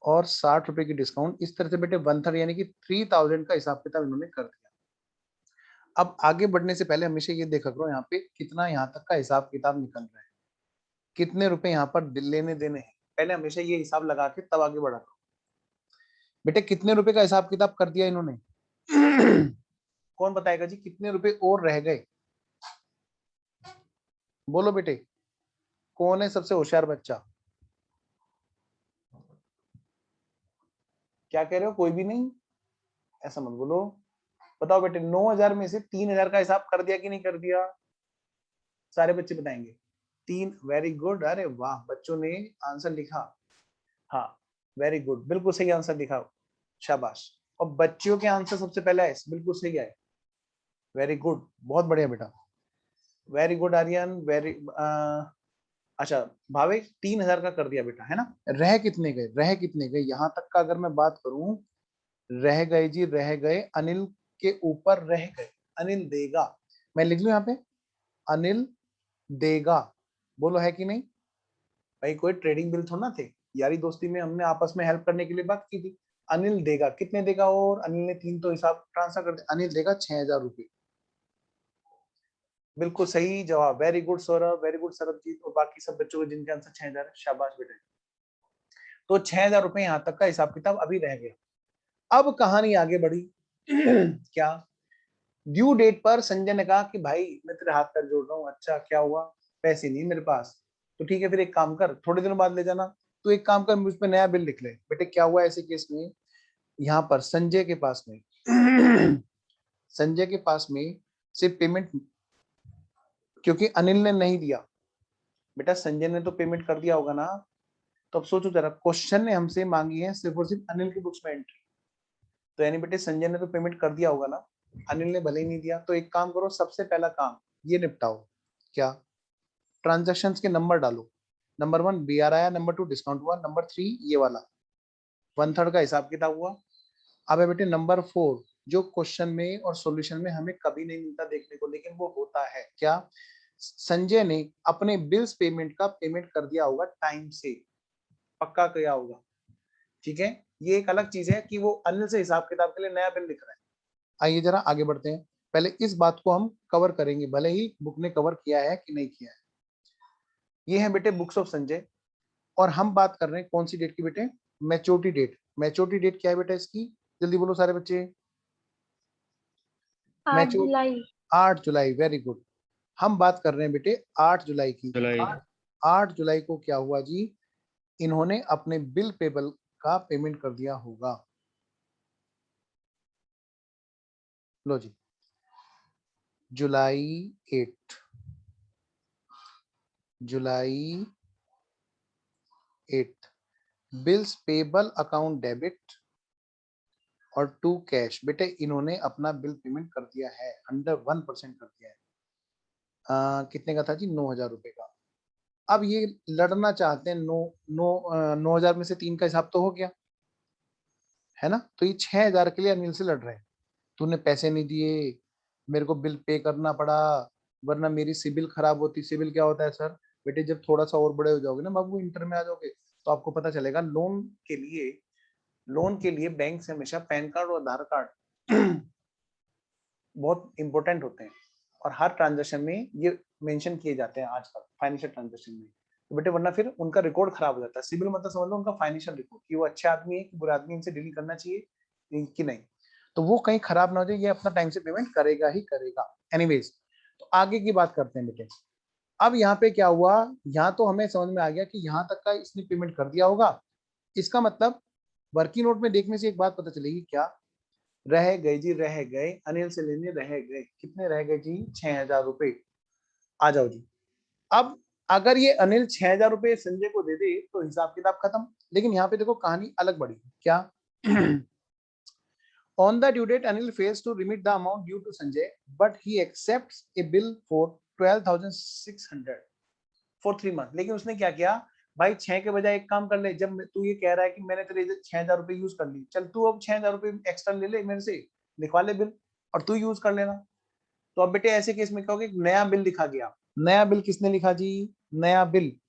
और 60 रुपए की डिस्काउंट। इस तरह से बेटे 1/3 यानी कि 3000 का हिसाब किताब इन्होंने कर दिया। अब आगे बढ़ने से पहले हमेशा ये देखा करो यहाँ पे कितना यहाँ तक का हिसाब किताब निकल रहा है, कितने रुपए यहाँ पर लेने देने हैं, पहले हमेशा ये हिसाब लगा के तब आगे बढ़ा करो। बेटे कितने रुपए का हिसाब किताब कर दिया इन्होंने, कौन बताएगा जी कितने रुपए और रह गए? बोलो बेटे, कौन है सबसे होशियार बच्चा? क्या कह रहे हो? कोई भी नहीं? ऐसा मत बोलो, बताओ बेटे। 9,000 में से 3,000 का हिसाब कर दिया कि नहीं कर दिया? सारे बच्चे बताएंगे। 3। वेरी गुड, अरे वाह, बच्चों ने आंसर लिखा। हाँ, वेरी गुड, बिल्कुल सही आंसर लिखा, शाबाश। और बच्चियों के आंसर सबसे पहले आए, बिल्कुल सही आए, वेरी गुड, बहुत बढ़िया बेटा, वेरी गुड आर्यन, वेरी अच्छा भावेश, 3,000 का कर दिया बेटा, है ना? रह कितने गए? रह कितने गए यहां तक का अगर मैं बात करूं, रह गए जी, रह गए अनिल के ऊपर रह गए। अनिल देगा, मैं लिख लूं यहाँ पे, अनिल देगा। बोलो है कि नहीं? भाई कोई ट्रेडिंग बिल थोड़ा ना थे, यारी दोस्ती में हमने आपस में हेल्प करने के लिए बात की थी। अनिल देगा, कितने देगा? और अनिल ने 3 तो हिसाब ट्रांसफर कर दिया, अनिल देगा 6,000 रुपये। बिल्कुल सही जवाब, very good Saurabh, very good Sarabjit और बाकी सब बच्चों को जिनके आंसर 6,000 है, शाबाश बेटे। तो 6,000 रुपए यहाँ तक का हिसाब किताब अभी रह गया। अब कहानी आगे बढ़ी। क्या? ड्यू डेट पर संजय ने कहा कि भाई मैं तेरे हाथ पैर जोड़ रहा हूँ। अच्छा क्या हुआ? पैसे नहीं मेरे पास। तो ठीक है, फिर एक काम कर, थोड़े दिनों बाद ले जाना। तो एक काम कर, मुझ पे नया बिल लिख ले। बेटे क्या हुआ ऐसे केस में? यहाँ पर संजय के पास में संजय के पास में सिर्फ पेमेंट, क्योंकि अनिल ने नहीं दिया। बेटा संजय ने तो पेमेंट कर दिया होगा ना? तो अब सोचो जरा, क्वेश्चन ने हमसे मांगी है सिर्फ और सिर्फ अनिल की बुक्स में एंट्री। तो यानी बेटे संजय ने तो पेमेंट कर दिया होगा ना, अनिल ने भले ही नहीं दिया। तो एक काम करो, सबसे पहला काम ये निपटाओ। क्या? ट्रांजैक्शंस के नंबर डालो। नंबर 1 बीआर आया, नंबर 2 डिस्काउंट हुआ, नंबर 3 ये वाला 1/3 का हिसाब किताब हुआ। अब है बेटे नंबर 4, जो क्वेश्चन में और सॉल्यूशन में हमें कभी नहीं मिलता देखने को, लेकिन वो होता है। क्या? संजय ने अपने बिल्स पेमेंट का पेमेंट कर दिया होगा टाइम से, पक्का किया होगा। ठीक है, ये एक अलग चीज है कि वो अनिल से हिसाब किताब के लिए नया बिल लिख रहा है। आइए जरा आगे बढ़ते हैं, पहले इस बात को हम कवर करेंगे, भले ही बुक ने कवर किया है कि नहीं किया है। ये है बेटे बुक्स ऑफ संजय, और हम बात कर रहे हैं कौन सी डेट की बेटे? Maturity date. मैच्योरिटी डेट क्या है बेटा इसकी? जल्दी बोलो सारे बच्चे। 8 जुलाई। 8 जुलाई, वेरी गुड। हम बात कर रहे हैं बेटे 8 जुलाई की। जुलाई। 8 जुलाई को क्या हुआ जी? इन्होंने अपने बिल पेबल का पेमेंट कर दिया होगा। लो जी, जुलाई 8, जुलाई 8, बिल्स पेबल अकाउंट डेबिट और 2 कैश। बेटे इन्होंने अपना बिल पेमेंट कर दिया है, अंडर 1% कर दिया है। कितने का था जी? 9,000 रुपए का। अब ये लड़ना चाहते हैं, 9,000 में से 3 का हिसाब तो हो गया है ना? तो ये 6,000 के लिए अनिल से लड़ रहे हैं। तूने पैसे नहीं दिए, मेरे को बिल पे करना पड़ा, वरना मेरी सिबिल खराब होती। सिबिल क्या होता है सर? बेटे जब थोड़ा सा और बड़े हो जाओगे ना बाबू, इंटर में आ जाओगे, तो आपको पता चलेगा लोन के लिए बैंक से हमेशा पैन कार्ड और आधार कार्ड बहुत इंपॉर्टेंट होते हैं, और हर ट्रांजेक्शन में ये मेंशन किए जाते हैं आजकल फाइनेंशियल ट्रांजेक्शन में। तो बेटे वरना फिर उनका रिकॉर्ड खराब हो जाता है। सिबिल मतलब समझ लो उनका फाइनेंशियल रिकॉर्ड, कि वो अच्छे आदमी है कि बुरे आदमी, इनसे डील करना चाहिए कि नहीं। तो वो कहीं खराब ना हो जाए, ये अपना टाइम से पेमेंट करेगा ही करेगा। एनीवेज, तो आगे की बात करते हैं बेटे। अब यहाँ पे क्या हुआ? यहाँ तो हमें समझ में आ गया कि यहाँ तक का इसने पेमेंट कर दिया होगा। इसका मतलब वर्किंग नोट में देखने से एक बात पता चलेगी। क्या? रह गए जी, रह गए, अनिल से लेने रह गए। कितने रह गए जी? 6,000 रुपए। आ जाओ जी। अब अगर ये अनिल 6,000 रुपए संजय को दे दे तो हिसाब किताब खत्म। लेकिन यहाँ पे देखो कहानी अलग बढ़ी। क्या? On the due date, Anil fails to remit the amount due to Sanjay, but he accepts a bill for 12,600 for 3 months. लेकिन उसने क्या किया? भाई 6 के बजाय एक काम कर ले, जब तू ये कह रहा है कि मैंने तेरे 6,000 रुपए यूज कर ली, चल तू अब 6,000 रुपए एक्स्ट्रा ले ले मेरे से, लिखवा ले बिल, और तू यूज कर लेना। तो अब बेटे ऐसे केस में क्या होगा? एक नया बिल लिखा गया। नया बिल किसने लिखा जी? नया बिल,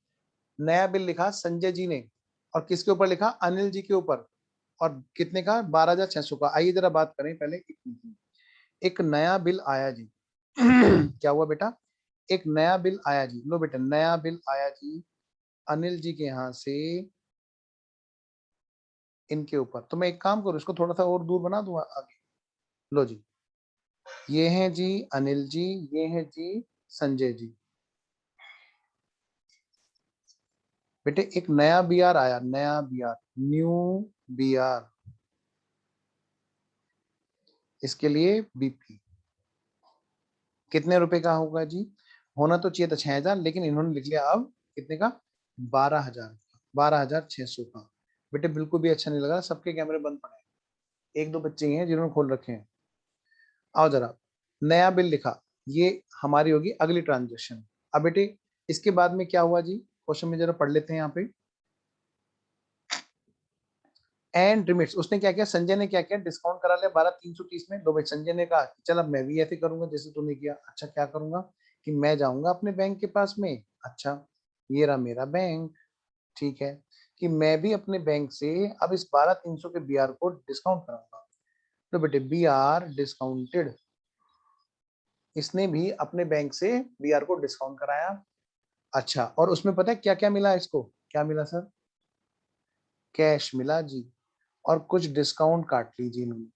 नया बिल लिखा संजय जी ने, और किसके ऊपर लिखा? अनिल जी के ऊपर। और कितने का? 12,600 का। आइए जरा बात करें पहले एक नया बिल आया जी। क्या हुआ बेटा? एक नया बिल आया जी। लो बेटा, नया बिल आया जी अनिल जी के यहाँ से इनके ऊपर। तो मैं एक काम करूं, इसको थोड़ा सा और दूर बना दूं आगे। लो जी, ये हैं जी अनिल जी, ये हैं जी संजय जी। बेटे एक नया बीआर आया, नया बीआर, न्यू बीआर, इसके लिए बीपी कितने रुपए का होगा जी? होना तो चाहिए था 6,000, लेकिन इन्होंने लिख लिया अब कितने का, 12,000, 12,600 का। बेटे बिल्कुल भी अच्छा नहीं लगा, सबके कैमरे बंद पड़े हैं, एक दो बच्चे ही हैं जिन्होंने खोल रखे हैं। आओ जरा, नया बिल लिखा, ये हमारी होगी अगली ट्रांजेक्शन। अब बेटे इसके बाद में क्या हुआ जी, क्वेश्चन में जरा पढ़ लेते हैं यहाँ पे। एंड रिमिट्स, उसने क्या किया, संजय ने क्या किया, डिस्काउंट करा लिया 12,330 में। लो भाई, संजय ने कहा चल अब मैं भी ऐसे करूंगा जैसे तूने किया। अच्छा क्या करूंगा, कि मैं जाऊंगा अपने बैंक के पास में। अच्छा, ये रहा मेरा बैंक, ठीक है, कि मैं भी अपने बैंक से अब इस 12,300 के बीआर को डिस्काउंट कराऊंगा। तो बेटे बीआर डिस्काउंटेड, इसने भी अपने बैंक से बीआर को डिस्काउंट कराया। अच्छा, और उसमें पता है क्या क्या मिला इसको, क्या मिला सर, कैश मिला जी, और कुछ डिस्काउंट काट लीजिए इन्होंने।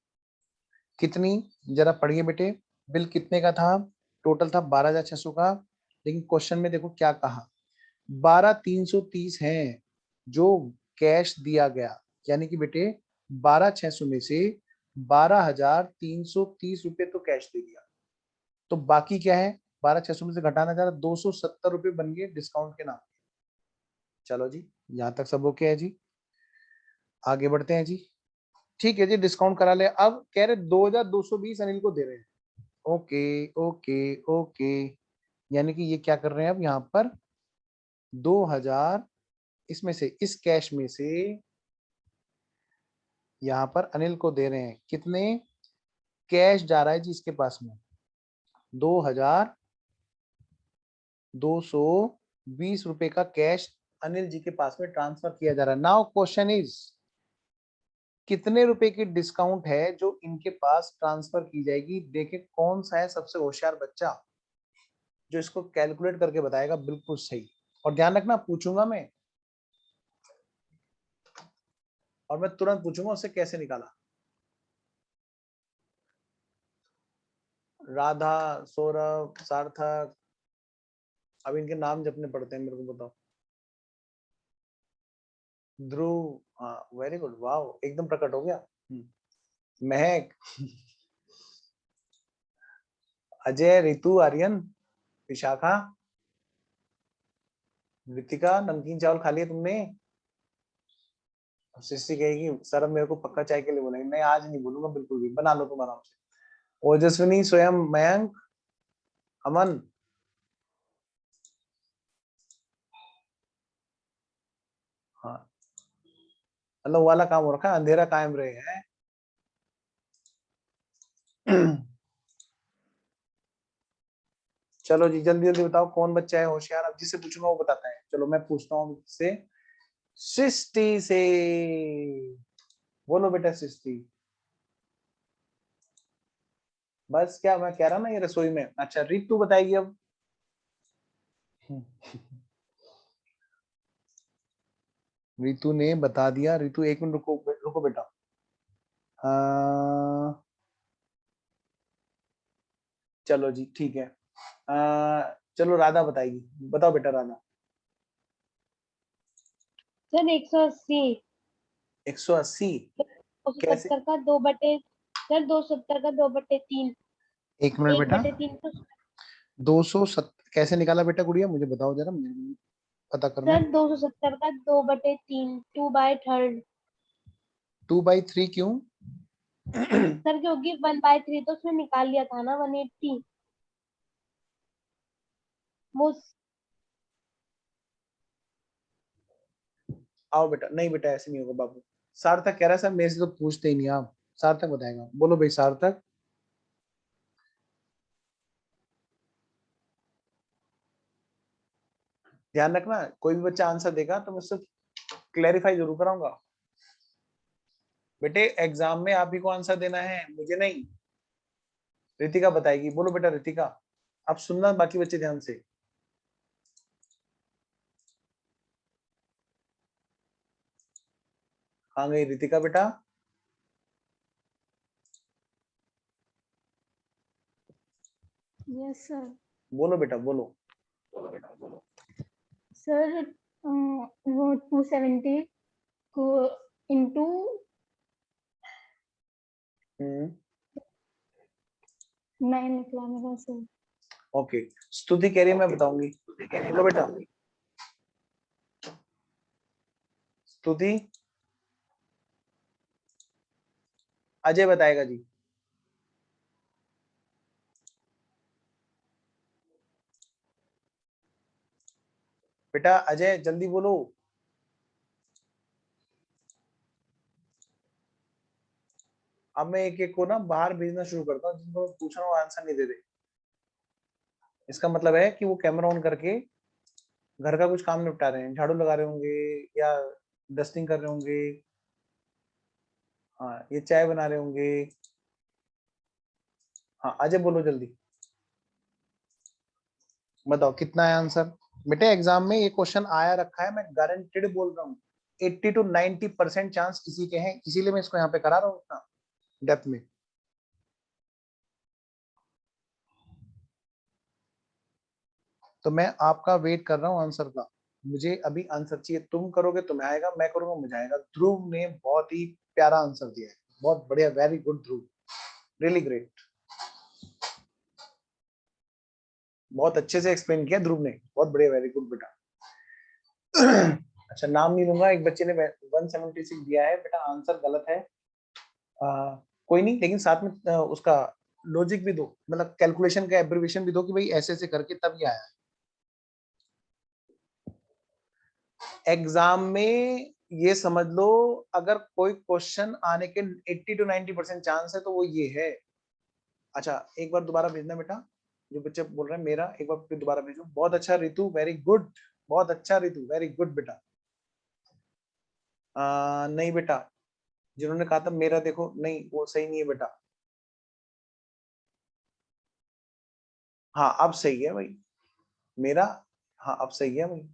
कितनी, जरा पढ़िए बेटे, बिल कितने का था, टोटल था 12,600 का, लेकिन क्वेश्चन में देखो क्या कहा, 12,330 है जो कैश दिया गया, यानी कि बेटे 12,600 में से 12,330 रुपए तो कैश दे दिया, तो बाकी क्या है, 12,600 में से घटाना जा रहा, 270 रुपए बन गए डिस्काउंट के नाम। चलो जी, यहां तक सब ओके है जी, आगे बढ़ते हैं जी। ठीक है जी, डिस्काउंट करा ले, अब कह रहे 2,220 अनिल को दे रहे हैं। ओके ओके ओके, यानी कि ये क्या कर रहे हैं अब यहाँ पर, 2,000 इसमें से, इस कैश में से यहाँ पर अनिल को दे रहे हैं, कितने, कैश जा रहा है जी इसके पास में 2,220 रुपए का कैश अनिल जी के पास में ट्रांसफर किया जा रहा है। नाउ क्वेश्चन इज, कितने रुपए की डिस्काउंट है जो इनके पास ट्रांसफर की जाएगी। देखे कौन सा है सबसे होशियार बच्चा जो इसको कैलकुलेट करके बताएगा बिल्कुल सही। और ध्यान रखना, पूछूंगा मैं, और मैं तुरंत पूछूंगा उससे कैसे निकाला। राधा, सौरभ, सार्थक, अब इनके नाम जपने पड़ते हैं, मेरे को बताओ। ध्रुव, हाँ वेरी गुड, वाह एकदम प्रकट हो गया। महक, अजय, रितु, आर्यन, विशाखा, रितिका, नमकीन चावल खा लिया तुमने। सृष्टि कहेगी सर अब मेरे को पक्का चाय के लिए बोलेंगे, नहीं आज नहीं बोलूंगा बिल्कुल भी, बना लो तुम आराम से। ओजस्विनी, स्वयं, मयंक, अमन, हाँ मतलब वाला काम हो रखा है, अंधेरा कायम रहे हैं। चलो जी जल्दी जल्दी बताओ कौन बच्चा है होशियार, अब जिससे पूछूंगा वो बताता है। चलो मैं पूछता हूँ से, सृष्टि से, बोलो बेटा सृष्टि। बस क्या मैं कह रहा ना, ये रसोई में। अच्छा रितु बताएगी अब। रितु ने बता दिया, रितु एक मिनट रुको, रुको बेटा। चलो जी ठीक है, चलो राधा बताएगी, बताओ बेटा राधा। सर 180। 180, दो सौ कैसे, सत्तर का 2/, सर 270 का 2/3। एक मिनट एक बेटा, बटे तीन तो 270 कैसे निकाला बेटा गुड़िया, मुझे बताओ जरा, मुझे भी पता करना सर है। 270 का 2/3, 2/3। 2/3 क्यों? सर क्योंकि 1/3 तो उसने निकाल लिया था ना, 180 वो। आओ बेटा, नहीं बेटा ऐसे नहीं होगा बाबू। सार्थक कह रहा है सर मेरे से तो पूछते ही नहीं आप, सार्थक बताएगा, बोलो भाई सार्थक। ध्यान रखना, कोई भी बच्चा आंसर देगा तो मैं उससे क्लैरिफाई जरूर कराऊंगा। बेटे एग्जाम में आप ही को आंसर देना है, मुझे नहीं। रितिका बताएगी, बोलो बेटा रितिका। अब सुनना बाकी बच्चे ध्यान से। हाँ गई रितिका बेटा। Yes sir. बोलो बेटा बोलो। सर वो 270 को इंटू 9 निकला मेरा सर। ओके, स्तुति कह रही है मैं बताऊंगी। बोलो बेटा। स्तुति। अजय बताएगा जी। बेटा अजय जल्दी बोलो। अब मैं एक एक को ना बाहर भेजना शुरू करता हूँ, जिनको पूछ रहा हूँ आंसर नहीं दे रहे। इसका मतलब है कि वो कैमरा ऑन करके घर का कुछ काम निपटा रहे हैं, झाड़ू लगा रहे होंगे या डस्टिंग कर रहे होंगे, हाँ ये चाय बना रहे होंगे। हाँ अजय बोलो जल्दी, बताओ कितना है आंसर। बेटे एग्जाम में ये क्वेश्चन आया रखा है, मैं गारंटेड बोल रहा हूँ 80 to 90% चांस इसी के हैं, इसीलिए मैं इसको यहाँ पे करा रहा हूँ इतना डेप्थ में। तो मैं आपका वेट कर रहा हूँ आंसर का, मुझे अभी आंसर चाहिए। तुम करोगे तुम्हें आएगा, मैं करूंगा मुझे आएगा। ध्रुव ने बहुत ही प्यारा आंसर दिया है, बहुत बढ़िया, वेरी गुड ध्रुव, रियली ग्रेट, बहुत अच्छे से एक्सप्लेन किया ध्रुव ने, बहुत बढ़िया, वेरी गुड बेटा। अच्छा नाम नहीं लूंगा, एक बच्चे ने 176 दिया है बेटा, आंसर गलत है। कोई नहीं, लेकिन साथ में उसका लॉजिक भी दो, मतलब कैलकुलेशन का एब्रिविएशन भी दो कि भाई ऐसे ऐसे करके तब ये आया है। एग्जाम में ये समझ लो, अगर कोई क्वेश्चन आने के 80 to 90% चांस है तो वो ये है। अच्छा एक बार दोबारा भेजना बेटा, जो बच्चे बोल रहे हैं मेरा, एक बार फिर दोबारा भेजो। बहुत अच्छा रितु, वेरी गुड, बहुत अच्छा रितु, वेरी गुड बेटा। नहीं बेटा, जिन्होंने कहा था मेरा देखो, नहीं वो सही नहीं है बेटा। हाँ अब सही है भाई मेरा, हाँ अब सही है भाई।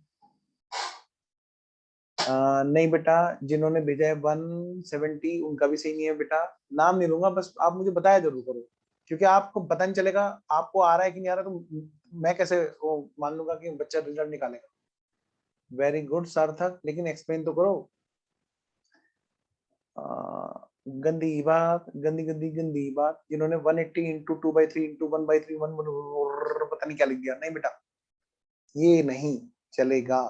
नहीं बेटा, जिन्होंने भेजा है 170 उनका भी सही नहीं है बेटा। नाम नहीं लूंगा, बस आप मुझे बताया जरूर करो, क्योंकि आपको पता नहीं चलेगा आपको आ रहा है कि नहीं आ रहा, तो मैं कैसे वो मान लूंगा कि बच्चा रिजल्ट निकालेगा। वेरी गुड सार्थक, लेकिन एक्सप्लेन तो करो। गंदी बात, गंदी गंदी गंदी बात, जिन्होंने 180 इंटू 2/3 इंटू 1/3 पता नहीं क्या लिख दिया, नहीं बेटा ये नहीं चलेगा।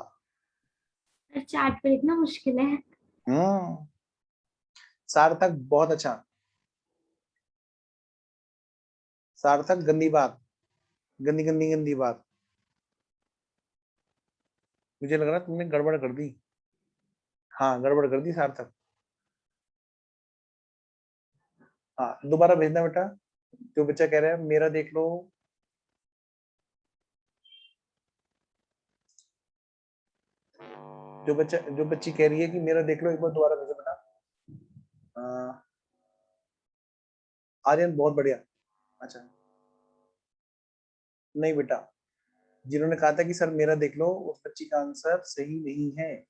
चार्ट पे लिखना मुश्किल है। सार्थक बहुत अच्छा, सार्थक गंदी बात, गंदी गंदी गंदी बात, मुझे लग रहा है तुमने गड़बड़ कर दी। हाँ गड़बड़ कर दी सार्थक। हाँ दोबारा भेजना बेटा, जो बच्चा कह रहा है मेरा देख लो। जो बच्ची कह रही है कि मेरा देख लो, एक बार दोबारा भेजो बेटा। आर्यन बहुत बढ़िया। अच्छा नहीं बेटा, जिन्होंने कहा था कि सर मेरा देख लो, उस बच्ची का आंसर सही नहीं है।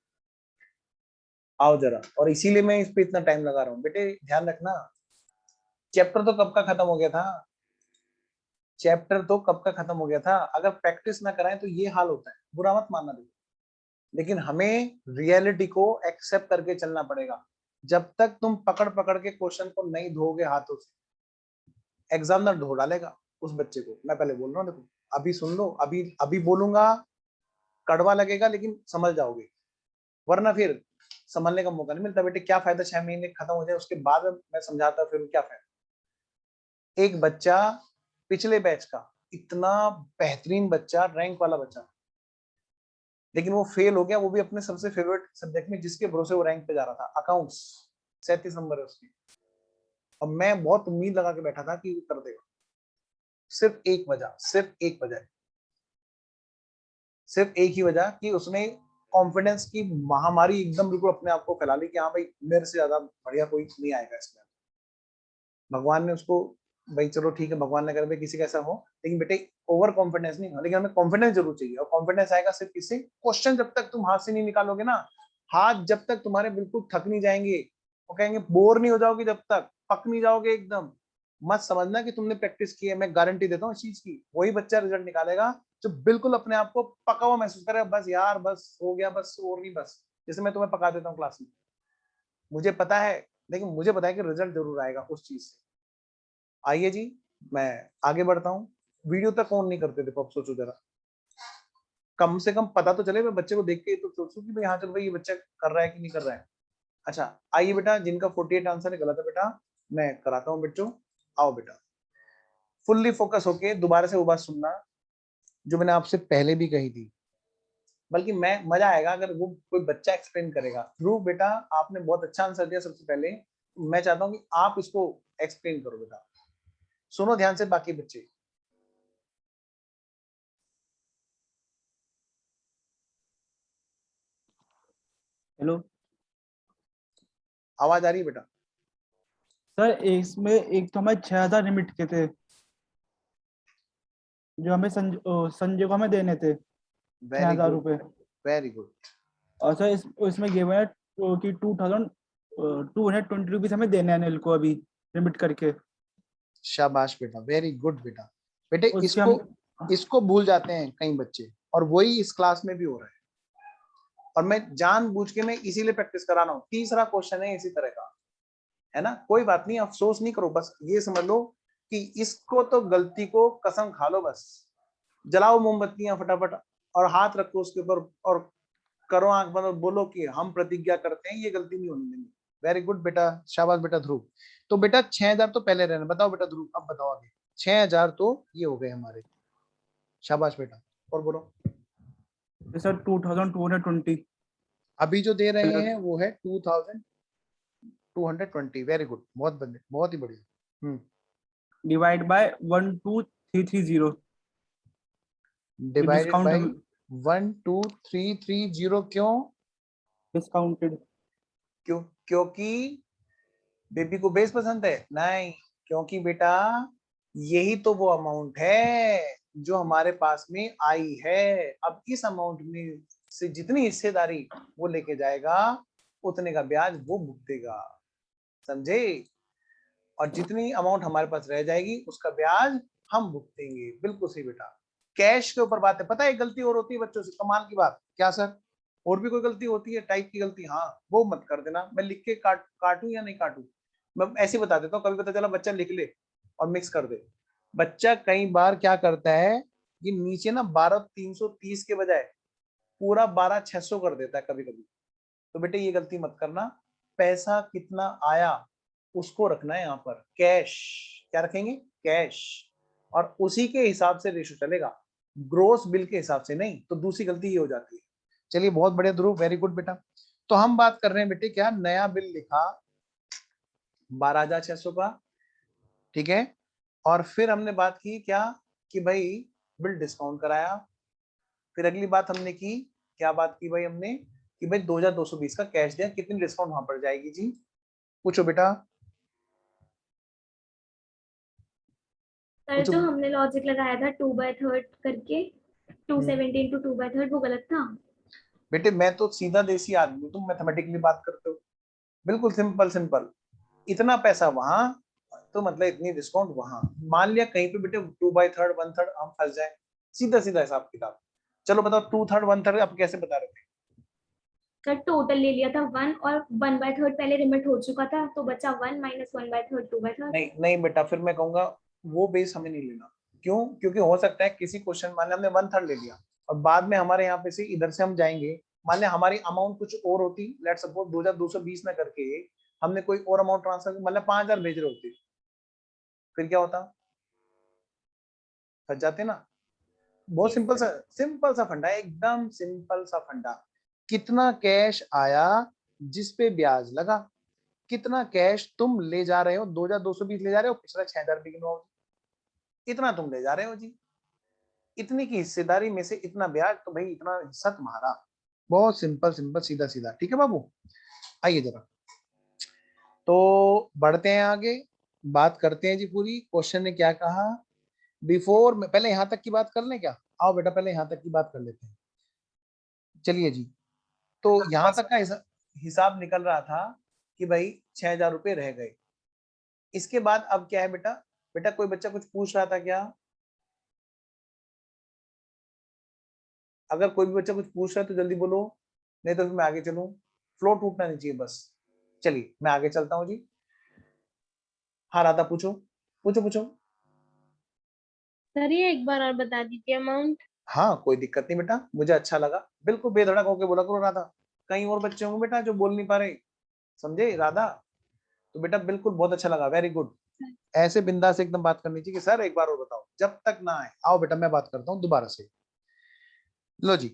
आओ जरा, और इसीलिए मैं इस पे इतना टाइम लगा रहा हूँ। बेटे ध्यान रखना, चैप्टर तो कब का खत्म हो गया था, चैप्टर तो कब का खत्म हो गया था। अगर प्रैक्टिस ना कराएं तो ये हाल होता है, बुरा मत मानना देखो, लेकिन हमें रियलिटी को एक्सेप्ट करके चलना पड़ेगा। जब तक तुम पकड़ पकड़ के क्वेश्चन को नहीं धोगे हाथों से, एग्जामिनर धो डालेगा उस बच्चे को। मैं पहले बोल रहा हूँ, देखो अभी सुन लो, अभी अभी बोलूंगा, कड़वा लगेगा लेकिन समझ जाओगे, वरना फिर समझने का मौका नहीं मिलता। बेटे क्या फायदा 6 महीने खत्म हो जाए उसके बाद मैं समझाता, फिर क्या फायदा। एक बच्चा पिछले बैच का इतना बेहतरीन बच्चा, रैंक वाला बच्चा, लेकिन वो फेल हो गया, वो भी अपने सबसे फेवरेट सब्जेक्ट में जिसके भरोसे वो रैंक पे जा रहा था, अकाउंट्स, 37 नंबर है उसके। और मैं बहुत उम्मीद लगा के बैठा था कि वो कर देगा। सिर्फ एक वजह, सिर्फ एक वजह, सिर्फ एक ही वजह कि उसने कॉन्फिडेंस की महामारी एकदम बिल्कुल अपने आप को फैला ली कि हाँ भाई मेरे से ज्यादा बढ़िया कोई नहीं आएगा इसमें। भगवान ने उसको, भाई चलो ठीक है, भगवान ने कर भाई किसी का ऐसा हो, लेकिन बेटे ओवर कॉन्फिडेंस नहीं, लेकिन हमें कॉन्फिडेंस जरूर चाहिए। और कॉन्फिडेंस आएगा सिर्फ किससे, क्वेश्चन जब तक तुम हाथ से नहीं निकालोगे ना, हाथ जब तक तुम्हारे बिल्कुल थक नहीं जाएंगे, वो कहेंगे बोर नहीं हो जाओगे, जब तक पक नहीं जाओगे एकदम, मत समझना कि तुमने प्रैक्टिस की है, मैं गारंटी देता हूँ इस चीज की, वही बच्चा रिजल्ट निकालेगा जो बिल्कुल अपने आप को पका हुआ महसूस करे, बस यार बस हो गया, बस और नहीं बस, जैसे मैं तुम्हें पका देता हूँ क्लास में, मुझे पता है, लेकिन मुझे पता है कि रिजल्ट जरूर आएगा उस चीज से। आइए जी, मैं आगे बढ़ता हूँ। वीडियो तक ऑन नहीं करते थे, अब सोचो जरा, कम से कम पता तो चले, मैं बच्चे को देख के तो सोचूं कि भाई हाँ चल भाई ये बच्चा कर रहा है कि नहीं कर रहा है। अच्छा आइए बेटा, जिनका 48 आंसर है गलत है बेटा, मैं कराता हूँ बच्चों, आओ बेटा फुल्ली फोकस होके दोबारा से वो बात सुनना जो मैंने आपसे पहले भी कही थी, बल्कि मैं मजा आएगा अगर वो कोई बच्चा एक्सप्लेन करेगा। ध्रुव बेटा आपने बहुत अच्छा आंसर दिया सबसे पहले, मैं चाहता हूँ कि आप इसको एक्सप्लेन करो बेटा, सुनो ध्यान से बाकी बच्चे। हेलो आवाज आ रही है बेटा? सर, इसमें एक तो हमें 6,000 लिमिट के थे जो हमें संजय को हमें देने थे, वेरी 6,000 गुड, रुपए। Very good. और सर इसमें गिवन है कि 2,220 रुपीज हमें देने हैं अनिल को अभी लिमिट करके। शाबाश बेटा, वेरी गुड बेटा। बेटे उसके इसको हम इसको भूल जाते हैं कई बच्चे, और वही इस क्लास में भी हो रहा है, और मैं जानबूझ के मैं इसीलिए प्रैक्टिस करा रहा हूँ। तीसरा क्वेश्चन है इसी तरह का, है ना, कोई बात नहीं, अफसोस नहीं करो, बस ये समझ लो कि इसको तो गलती को कसम खा लो, बस जलाओ मोमबत्तियां फटाफट और हाथ रखो उसके ऊपर और करो आंख बंद और बोलो कि हम प्रतिज्ञा करते हैं ये गलती नहीं होने देंगे। वेरी गुड बेटा, शाबाश बेटा ध्रुव। तो बेटा 6,000 तो पहले रहने, बताओ बेटा ध्रुव, अब बताओ आगे। 6,000 तो ये हो गए हमारे, शाबाश बेटा, और बोलो। सर 2,220 अभी जो दे रहे प्लस हैं वो है 2,220, वेरी गुड, बहुत ही बढ़िया। Divide by 12,330 divided discount bye 12,330, क्यों? डिस्काउंटेड। क्योंकि बेबी को बेस पसंद है? नहीं, क्योंकि बेटा यही तो वो अमाउंट है जो हमारे पास में आई है। अब इस अमाउंट में से जितनी हिस्सेदारी वो लेके जाएगा उतने का ब्याज वो भुगतेगा, समझे? और जितनी अमाउंट हमारे पास रह जाएगी उसका ब्याज हम भुगतेंगे। बिल्कुल सही बेटा, कैश के ऊपर बात है। पता है एक गलती और होती है बच्चों से, कमाल की बात। क्या सर और भी कोई गलती होती है टाइप की गलती? हाँ, वो मत कर देना, मैं लिख के काटूं या नहीं काटूं, मैं ऐसे बता देता हूँ। कभी पता चला बच्चा लिख ले और मिक्स कर दे। बच्चा कई बार क्या करता है, ये नीचे ना 12,330 के बजाय पूरा 12,600 कर देता है कभी कभी। तो बेटे ये गलती मत करना, पैसा कितना आया उसको रखना है यहाँ पर, कैश। क्या रखेंगे? कैश। और उसी के हिसाब से रेशो चलेगा, ग्रोस बिल के हिसाब से नहीं। तो दूसरी गलती ये हो जाती है। चलिए बहुत बढ़िया ध्रुव, वेरी गुड बेटा। तो हम बात कर रहे हैं बेटे, क्या नया बिल लिखा 12,600 का, ठीक है। और फिर हमने बात की क्या, कि भाई बिल डिस्काउंट कराया। फिर अगली बात हमने की, क्या बात की भाई हमने, कि भाई 2,220 का कैश दिया, कितनी डिस्काउंट वहां पर जाएगी जी? पूछो बेटा, सर पूछो। जो हमने लॉजिक लगाया था 2/3 करके 270 इंटू 2/3 वो गलत था। बेटे मैं तो सीधा देसी आदमी हूँ, तुम मैथमेटिकली बात करते हो, बिल्कुल सिंपल सिंपल। इतना पैसा वहां तो मतलब इतनी डिस्काउंट वहां, मान लिया कहीं पे बेटे 2/3 1/3 हम फंस जाए, सीधा सीधा हिसाब किताब। चलो बताओ 2/3 1/3 आप कैसे बता रहे थे? सर टोटल ले लिया था 1 और 1/3 पहले लिमिट हो चुका था तो बचा 1 माइनस 1/3 2/3। नहीं नहीं बेटा, फिर मैं कहूंगा वो बेस हमें नहीं लेना। क्यों? क्योंकि हो सकता है किसी क्वेश्चन, मान लिया हमने 1/3 ले लिया और बाद में हमारे यहाँ पे से इधर से हम जाएंगे, मान लिया हमारी अमाउंट कुछ और होती, लेट सपोज 2,220 ना करके हमने कोई और अमाउंट ट्रांसफर, मतलब 5,000 भेज रहे होते, फिर क्या होता? फंस जाते ना। बहुत यस सर। सिंपल सा फंडा है, एकदम सिंपल सा फंडा। कितना कैश आया जिस पे ब्याज लगा, कितना कैश तुम ले जा रहे हो, 2,220 ले जा रहे हो, पिछला 6,000 भी गिनवाओ, इतना तुम ले जा रहे हो जी, इतनी की हिस्सेदारी में से इतना ब्याज, तो भाई इतना हिस्सा तुम्हारा। बहुत सिंपल सिंपल सीधा सीधा, ठीक है बाबू। आइए जरा, तो बढ़ते हैं आगे, बात करते हैं जी पूरी। क्वेश्चन ने क्या कहा, बिफोर में पहले यहां तक की बात कर लें क्या? आओ बेटा पहले यहां तक की बात कर लेते हैं। चलिए जी, तो यहां तक का हिसाब निकल रहा था कि भाई 6,000 रुपए रह गए। इसके बाद अब क्या है बेटा, बेटा कोई बच्चा कुछ पूछ रहा था क्या? अगर कोई भी बच्चा कुछ पूछ रहा है तो जल्दी बोलो, नहीं तो फिर मैं आगे चलूं। फ्लो टूटना नहीं चाहिए बस। चलिए मैं आगे चलता हूँ जी। हाँ राधा पूछो, पूछो पूछो। सर ये एक बार और बता दीजिए अमाउंट। हाँ कोई दिक्कत नहीं बेटा, मुझे अच्छा लगा, बिल्कुल बेधड़क होके बोला करो राधा। कई और बच्चे होंगे बेटा जो बोल नहीं पा रहे, समझे राधा? तो बेटा बिल्कुल बहुत अच्छा लगा, वेरी गुड। ऐसे बिंदास एकदम बात करनी चाहिए कि सर एक बार और बताओ, जब तक ना आए। आओ बेटा मैं बात करता हूँ दोबारा से। लो जी,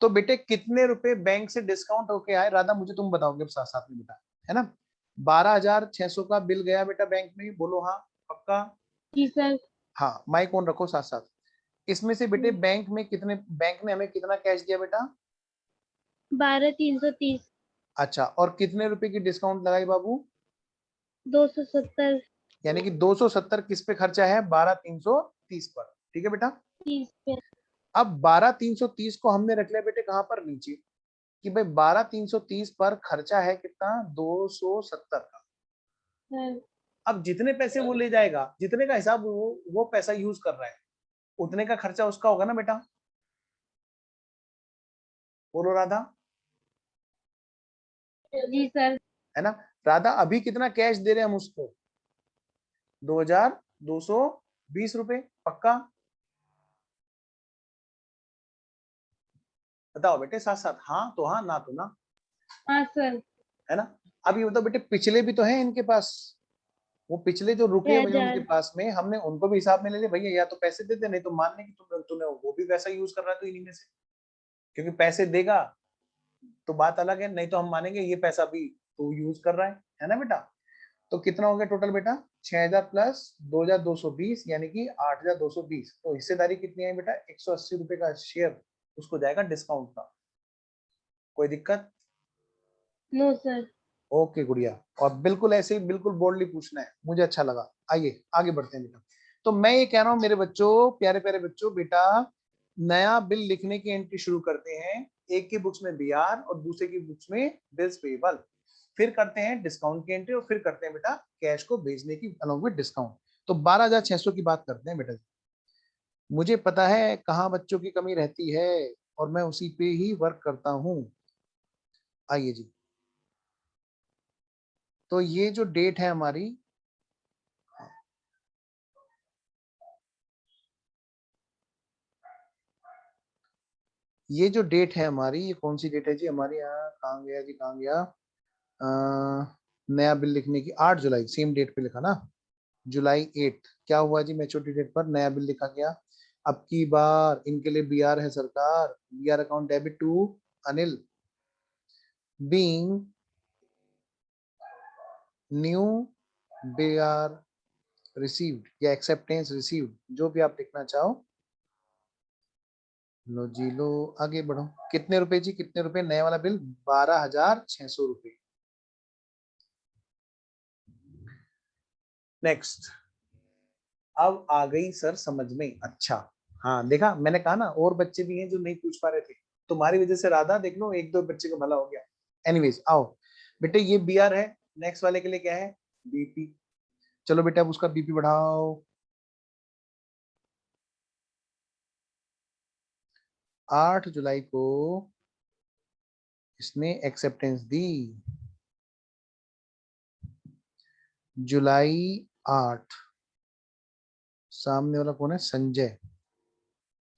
तो बेटे कितने रुपए बैंक से डिस्काउंट होके आए राधा, मुझे तुम बताओगे साथ साथ में बेटा, है ना? 12,600 का बिल गया बेटा बैंक में, बोलो हाँ पक्का? जी सर। हाँ माइक ऑन रखो साथ साथ। इसमें से बेटे बैंक में कितने, बैंक ने हमें कितना कैश दिया बेटा? 12,330। अच्छा, और कितने रुपए की डिस्काउंट लगाई बाबू? 270। यानी कि 270 किस पे खर्चा है? 12,330 पर। ठीक है बेटा। 30 पे। अब 12,330 को हमने रख लिया बेटे कहां पर? नीचे। कि भाई 12,330 पर खर्चा है कितना? 270 का। सर अब जितने पैसे वो ले जाएगा, जितने का हिसाब वो पैसा यूज कर रहा है, उतने का खर्चा उसका होगा ना बेटा? बोलो राधा। जी सर। है ना? राधा अभी कितना कैश दे रहे हैं हम उसको? 2,220 रुपए, पक्का? बताओ बेटे साथ साथ, हाँ तो हाँ, ना तो ना। हाँ सर। है ना? अब ये बताओ बेटे पिछले भी तो हैं इनके पास, वो पिछले जो रुके हुए हैं उनके 6,000। पास में, हमने उनको भी हिसाब में ले लिया भैया, या तो पैसे दे दे, नहीं तो मान ले कि तूने वो भी पैसा यूज कर रहा है तो इन्हीं में से, क्योंकि पैसे देगा तो बात अलग है, नहीं तो हम मानेंगे ये पैसा भी तू यूज कर रहा है ना बेटा? तो कितना हो गया टोटल बेटा? 6,000 प्लस 2,220 यानी कि 8,220। तो हिस्सेदारी कितनी है बेटा? 180 रुपए का शेयर उसको जाएगा डिस्काउंट का। कोई दिक्कत? No sir. ओके गुड़िया, और बिल्कुल ऐसे ही बिल्कुल बोल्डली पूछना है, मुझे अच्छा लगा। आइए आगे बढ़ते हैं बेटा। तो मैं ये कह रहा हूं मेरे बच्चों, प्यारे प्यारे बच्चों, बेटा नया बिल लिखने की एंट्री शुरू करते हैं। एक की बुक्स में बीआर और दूसरे की बुक्स में बिल्स पेबल, फिर करते हैं डिस्काउंट की एंट्री और फिर करते हैं बेटा कैश को भेजने की अलॉन्ग विद डिस्काउंट। तो 12,600 की बात करते हैं बेटा। मुझे पता है कहाँ बच्चों की कमी रहती है और मैं उसी पे ही वर्क करता हूँ। आइए जी, तो ये जो डेट है हमारी, ये जो डेट है हमारी, ये कौन सी डेट है जी हमारी? यहाँ कहाँ गया जी, कहाँ गया? नया बिल लिखने की 8 जुलाई, सेम डेट पे लिखा ना, जुलाई 8। क्या हुआ जी? मैच्योरिटी डेट पर नया बिल लिखा गया। अब की बार इनके लिए बीआर है सरकार, BR account debit to Anil, being new BR received या एक्सेप्टेंस रिसीव्ड, जो भी आप लिखना चाहो। लो जी लो, आगे बढ़ो। कितने रुपए जी, कितने रुपए? नए वाला बिल 12,600 रुपए। नेक्स्ट। अब आ गई सर समझ में? अच्छा, हाँ देखा, मैंने कहा ना और बच्चे भी हैं जो नहीं पूछ पा रहे थे, तुम्हारी वजह से राधा देख लो एक दो बच्चे को भला हो गया। एनीवेज आओ बेटे, ये बीआर है, नेक्स्ट वाले के लिए क्या है? बीपी। चलो बेटा अब उसका बीपी बढ़ाओ। 8 जुलाई को इसने एक्सेप्टेंस दी, जुलाई 8। सामने वाला कौन है? Sanjay.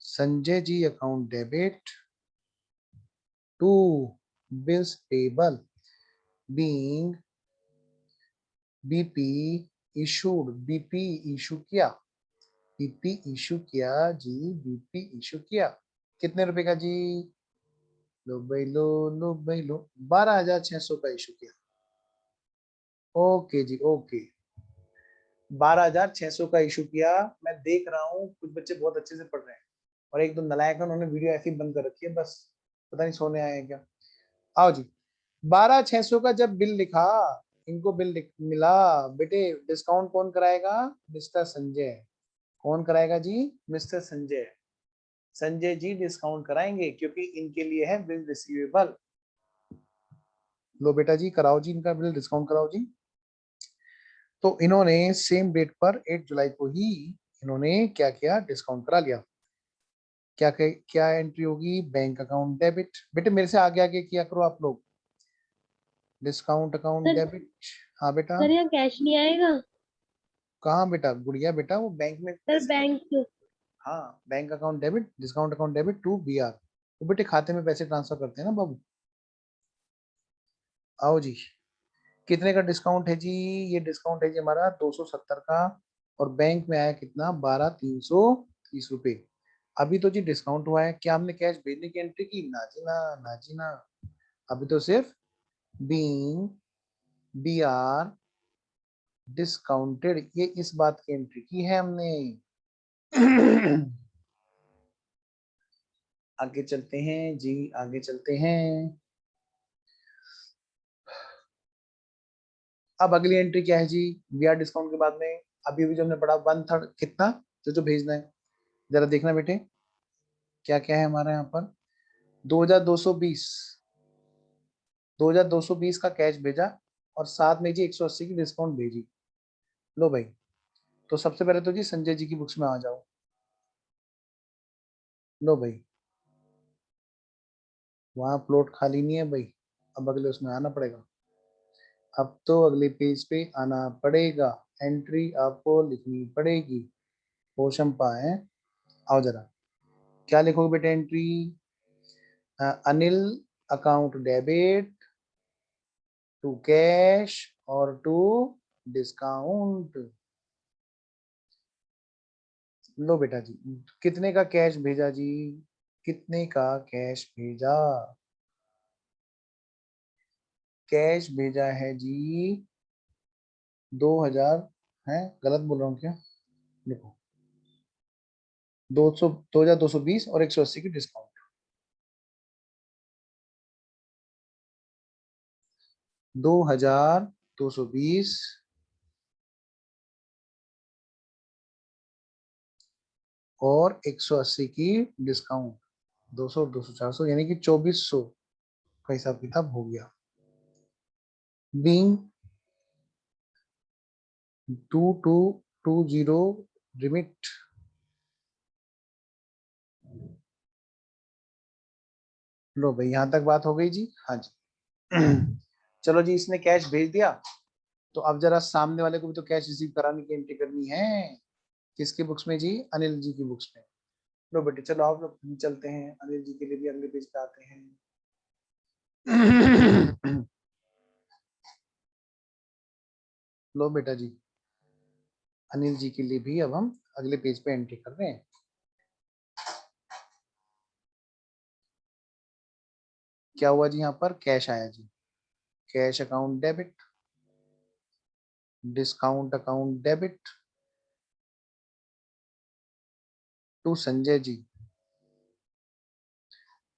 Sanjay ji account debit to bills payable being BP issued, BP issue किया, बीपी इशू किया जी, बीपी इशू किया। कितने रुपए का जी? लो भाई लो, लो भाई लो, 12,600 का इशू किया। ओके जी ओके, 12,600 का इशू किया। मैं देख रहा हूँ कुछ बच्चे बहुत अच्छे से पढ़ रहे हैं और एक दो नलायक हैं, उन्होंने वीडियो ऐसे ही बंद कर रखी है, बस पता नहीं सोने आए हैं क्या। आओ जी, 12,600 का जब बिल लिखा, इनको मिला बेटे, डिस्काउंट कौन कराएगा? मिस्टर संजय। कौन कराएगा जी? मिस्टर संजय। संजय जी डिस्काउंट कराएंगे क्योंकि इनके लिए है बिल रिसीवेबल। लो बेटा जी कराओ जी, इनका बिल डिस्काउंट कराओ जी। तो इन्होंने सेम डेट पर 8 जुलाई को ही इन्होंने क्या किया, डिस्काउंट करा लिया। क्या एंट्री होगी, बैंक अकाउंट डेबिट। बेटे मेरे से आगे आगे किया करो आप लोग, डिस्काउंट अकाउंट सर डेबिट। हाँ बेटा, सर यहाँ कैश नहीं आएगा कहाँ बेटा, गुड़िया बेटा वो बैंक में सर पैसे, बैंक। हाँ bank account debit, discount account debit to BR, वो बेटे खाते में पैसे ट्रांसफर करते हैं ना बाबू। आओ जी, कितने का डिस्काउंट है जी, ये डिस्काउंट है जी हमारा 270 का, और बैंक में आया कितना, 12,330 रुपए। अभी तो जी डिस्काउंट हुआ है, क्या हमने कैश भेजने की एंट्री की, ना जी ना, ना जी ना। अभी तो सिर्फ बीइंग बी आर डिस्काउंटेड, ये इस बात की एंट्री की है हमने। आगे चलते हैं जी, आगे चलते हैं। अब अगली एंट्री क्या है जी, बी आर डिस्काउंट के बाद में, अभी अभी जो हमने पढ़ा 1/3 कितना, जो जो भेजना है, जरा देखना बेटे क्या क्या है हमारे यहाँ पर। 2220, 2220 का कैश भेजा, और साथ में जी 180 की डिस्काउंट भेजी। लो भाई, तो सबसे पहले तो जी संजय जी की बुक्स में आ जाओ। लो भाई, वहां प्लॉट खाली नहीं है भाई, अब अगले उसमें आना पड़ेगा। अब तो अगले पेज पे आना पड़ेगा, एंट्री आपको लिखनी पड़ेगी। होशंपा है, आओ जरा, क्या लिखोगे बेटे entry, Anil account debit to cash और टू डिस्काउंट। लो बेटा जी, कितने का कैश भेजा जी, कितने का कैश भेजा, कैश भेजा है जी 2000, है गलत बोल रहा हूँ क्या, देखो 2220 और 180 की डिस्काउंट, 2220 और 180 की डिस्काउंट, 200 200 400 यानी कि 2400 का हिसाब किताब हो गया। बीइंग 2220 रिमिट, लो भाई यहां तक बात हो गई जी, हाँ जी। चलो जी, इसने कैश भेज दिया, तो अब जरा सामने वाले को भी तो कैश रिसीव कराने की एंट्री करनी है। किसकी बुक्स में जी, अनिल जी की बुक्स में। लो बेटे चलो आप लोग चलते हैं, अनिल जी के लिए भी अगले पेज पे आते हैं। लो बेटा जी, अनिल जी के लिए भी अब हम अगले पेज पे एंट्री कर रहे हैं। क्या हुआ जी, यहाँ पर कैश आया जी, cash account debit, discount account debit to Sanjay ji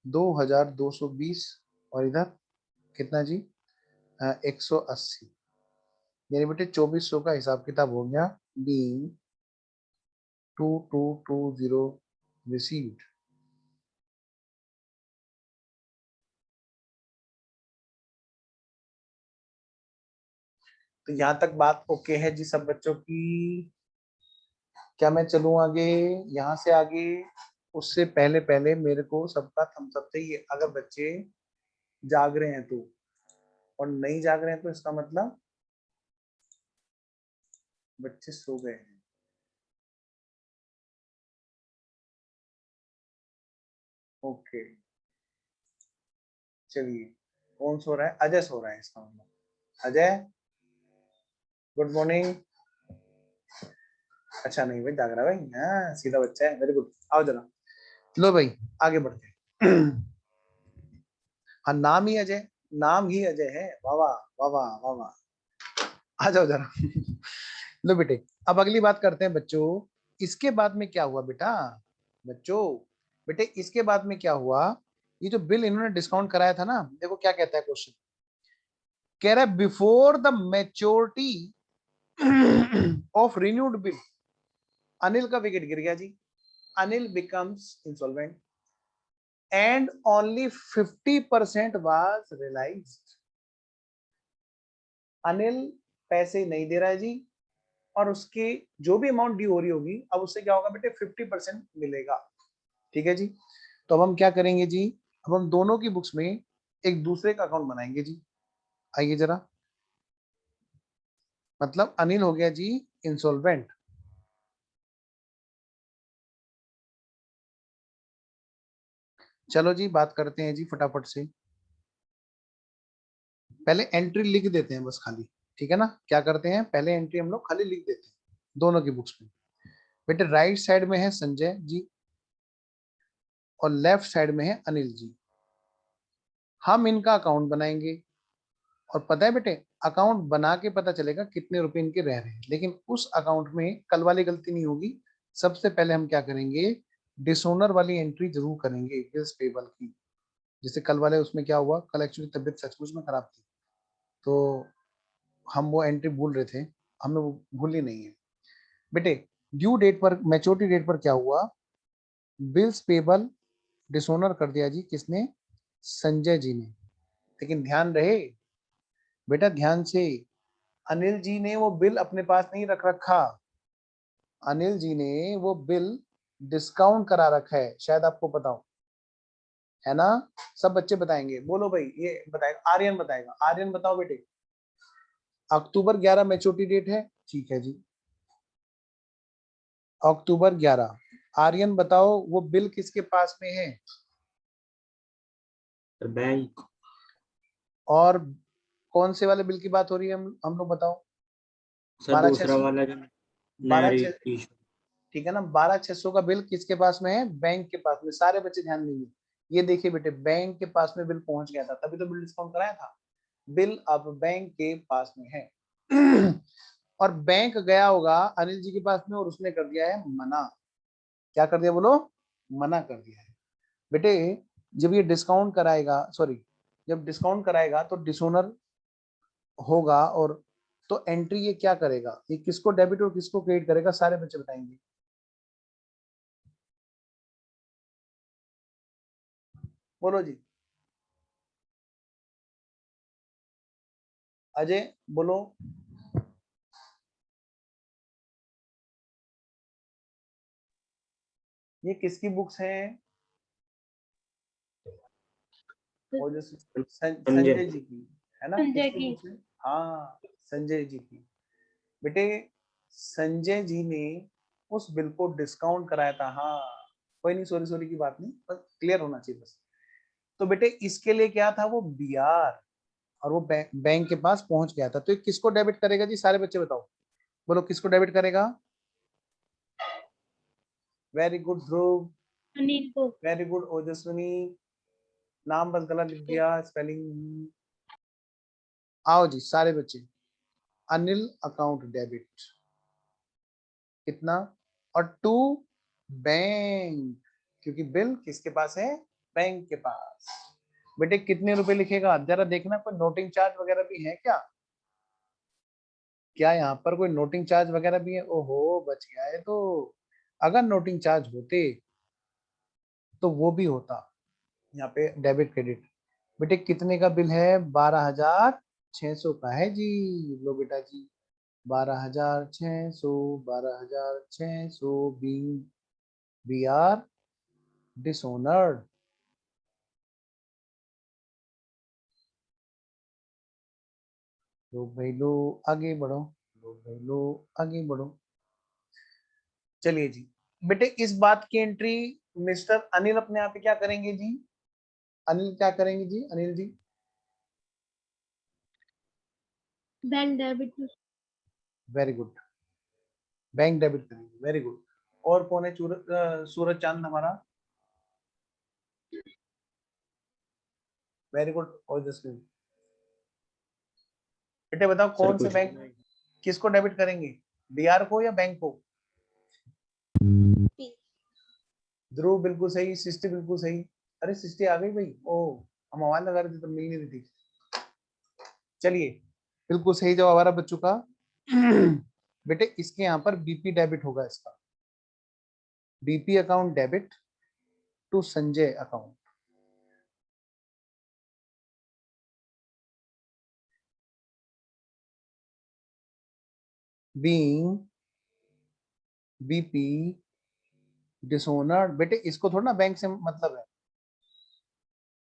2220, और इधर कितना जी, 180, यानी बेटे 2400 का हिसाब किताब हो गया। Being 2220 received. तो यहाँ तक बात ओके है जी सब बच्चों की, क्या मैं चलूं आगे, यहाँ से आगे, उससे पहले पहले मेरे को सबका थम्स अप चाहिए अगर बच्चे जाग रहे हैं तो, और नहीं जाग रहे हैं तो इसका मतलब बच्चे सो गए हैं। ओके, चलिए, कौन सो रहा है, अजय सो रहा है इसका मतलब, अजय गुड मॉर्निंग। अच्छा नहीं भाई, जाग रहा है भाई, हाँ सीधा बच्चा है, वेरी गुड, आओ जरा। लो भाई आगे बढ़ते हैं। हाँ नाम ही अजय, नाम ही अजय है, वाह वाह वाह वाह वाह वाह। आ जाओ जरा। लो बेटे, अब अगली बात करते हैं बच्चों, इसके बाद में क्या हुआ बेटा, बच्चों बेटे इसके बाद में क्या हुआ, ये जो बिल इन्होंने डिस्काउंट कराया था ना, देखो क्या कहता है क्वेश्चन, कह रहा है before the maturity of renewed bill, Anil का विकेट गिर गया जी, Anil becomes insolvent and only 50% was realised. Anil पैसे नहीं दे रहा है जी, और उसके जो भी अमाउंट ड्यू हो रही होगी, अब उससे क्या होगा बेटे 50% मिलेगा। ठीक है जी। तो अब हम क्या करेंगे जी, अब हम दोनों की बुक्स में एक दूसरे का अकाउंट बनाएंगे जी। आइए जरा, मतलब अनिल हो गया जी इंसॉल्वेंट। चलो जी बात करते हैं जी फटाफट से। पहले एंट्री लिख देते हैं बस खाली, ठीक है ना। क्या करते हैं, पहले एंट्री हम लोग खाली लिख देते हैं दोनों की बुक्स में। बेटे राइट साइड में है संजय जी और लेफ्ट साइड में है अनिल जी। हम इनका अकाउंट बनाएंगे और पता है बेटे, अकाउंट बना के पता चलेगा कितने रुपए इनके रह रहे हैं, लेकिन उस अकाउंट में कल वाली गलती नहीं होगी। सबसे पहले हम क्या करेंगे, डिसोनर वाली एंट्री जरूर करेंगे बिल्स पेबल की। जैसे कल वाले उसमें क्या हुआ, कल एक्चुअली तबीयत सचमुच में खराब थी, तो हम वो एंट्री भूल रहे थे, हमें वो भूलनी नहीं है बेटे। ड्यू डेट पर, मैच्योरिटी डेट पर क्या हुआ, बिल्स पेबल डिसोनर कर दिया जी, किसने, संजय जी ने। लेकिन ध्यान रहे बेटा, ध्यान से, अनिल जी ने वो बिल अपने पास नहीं रख रखा। अनिल जी ने वो बिल डिस्काउंट करा रखा है, शायद आपको पता हो, है ना। सब बच्चे बताएंगे, बोलो भाई, ये बताएगा आर्यन, बताएगा आर्यन, बताओ बेटे। अक्टूबर 11 मैच्योरिटी डेट है, ठीक है जी, अक्टूबर 11। आर्यन बताओ वो बिल किसके पास में है, बैंक। और कौन से वाले बिल की बात हो रही है, हम लोग बताओ। सर बारह छह दूसरा सौ वाला जो नया बारह छह इशू। ठीक है ना, 12,600 का बिल किसके पास में है, बैंक के पास में। सारे बच्चे ध्यान देंगे, ये देखिए बेटे, बैंक के पास में बिल पहुंच गया था, तभी तो बिल डिस्काउंट कराया था। बिल अब बैंक के पास में है और बैंक गया होगा अनिल जी के पास में और उसने कर दिया है मना। क्या कर दिया बोलो, मना कर दिया है बेटे। जब ये डिस्काउंट कराएगा, सॉरी, जब डिस्काउंट कराएगा तो डिसोनर होगा, और तो एंट्री ये क्या करेगा, ये किसको डेबिट और किसको क्रेडिट करेगा, सारे बच्चे बताएंगे। बोलो जी, अजय बोलो। ये किसकी बुक्स हैं, और जो संजय जी की है ना, संजय किसकी की। बुक्स है, हाँ संजय जी की। बेटे संजय जी ने उस बिल को डिस्काउंट कराया था, हाँ कोई नहीं, सॉरी सॉरी की बात नहीं, बस क्लियर होना चाहिए बस। तो बेटे इसके लिए क्या था, वो बीआर, और वो बैंक के पास पहुंच गया था, तो ये किसको डेबिट करेगा जी, सारे बच्चे बताओ, बोलो किसको डेबिट करेगा। वेरी गुड ध्रुव, अनिल को। वेरी गुड ओजस्विनी, नाम बस गलत लिख दिया, स्पेलिंग। आओ जी सारे बच्चे, अनिल अकाउंट डेबिट कितना, और टू बैंक, क्योंकि बिल किसके पास है, बैंक के पास। बेटे कितने रुपए लिखेगा जरा देखना, कोई नोटिंग चार्ज वगैरह भी है क्या, क्या यहाँ पर कोई नोटिंग चार्ज वगैरह भी है, ओहो बच गया है। तो अगर नोटिंग चार्ज होते तो वो भी होता यहाँ पे डेबिट क्रेडिट। बेटे कितने का बिल है, 12,600 का है जी। लो बेटा जी, 12,600, 12,600 बीइंग बी आर डिसोनर्ड। लोग भाई लो, आगे बढ़ो, लोग भाई लो, आगे बढ़ो। चलिए जी, बेटे इस बात की एंट्री मिस्टर अनिल अपने आप पे क्या करेंगे जी, अनिल क्या करेंगे जी, Anil ji. Bank debit. Very good, bank debit करेंगे, वेरी गुड। और कौन है, सूरज चांद हमारा, वेरी गुड ओजस्वी। बेटे बताओ सर कौन से कुछ बैंक किसको डेबिट करेंगे, बीआर को या बैंक को। ध्रुव बिल्कुल सही, सृष्टि बिल्कुल सही। अरे सृष्टि आ गई भाई, ओ हम आवाज लगा रहे थे तो मिल नहीं रही थी। चलिए बिल्कुल सही जवाब आ रहा बच्चों का बेटे इसके यहाँ पर बीपी डेबिट होगा, इसका BP account debit to Sanjay account. being BP dishonoured. बेटे इसको थोड़ा ना बैंक से मतलब है,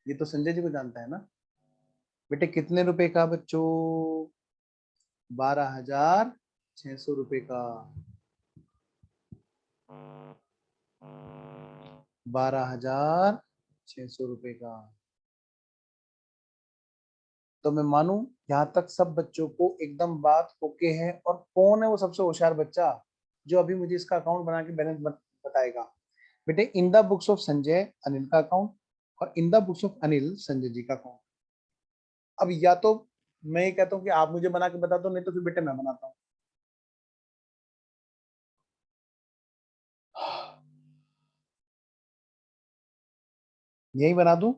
ये तो संजय जी को जानता है ना। बेटे कितने रुपए का बच्चों? 12,600 रुपए का। 12,600 रुपए का। तो मैं मानूं यहाँ तक सब बच्चों को एकदम बात ओके है। और कौन है वो सबसे होशियार बच्चा जो अभी मुझे इसका अकाउंट बना के बैलेंस बताएगा? बेटे in the books of Sanjay Anil का अकाउंट, और in the books of Anil Sanjay ji का अकाउंट। अब या तो मैं ये कहता हूँ कि आप मुझे बना के बता दो, नहीं तो फिर बेटे मैं बनाता हूँ। यही बना दूं?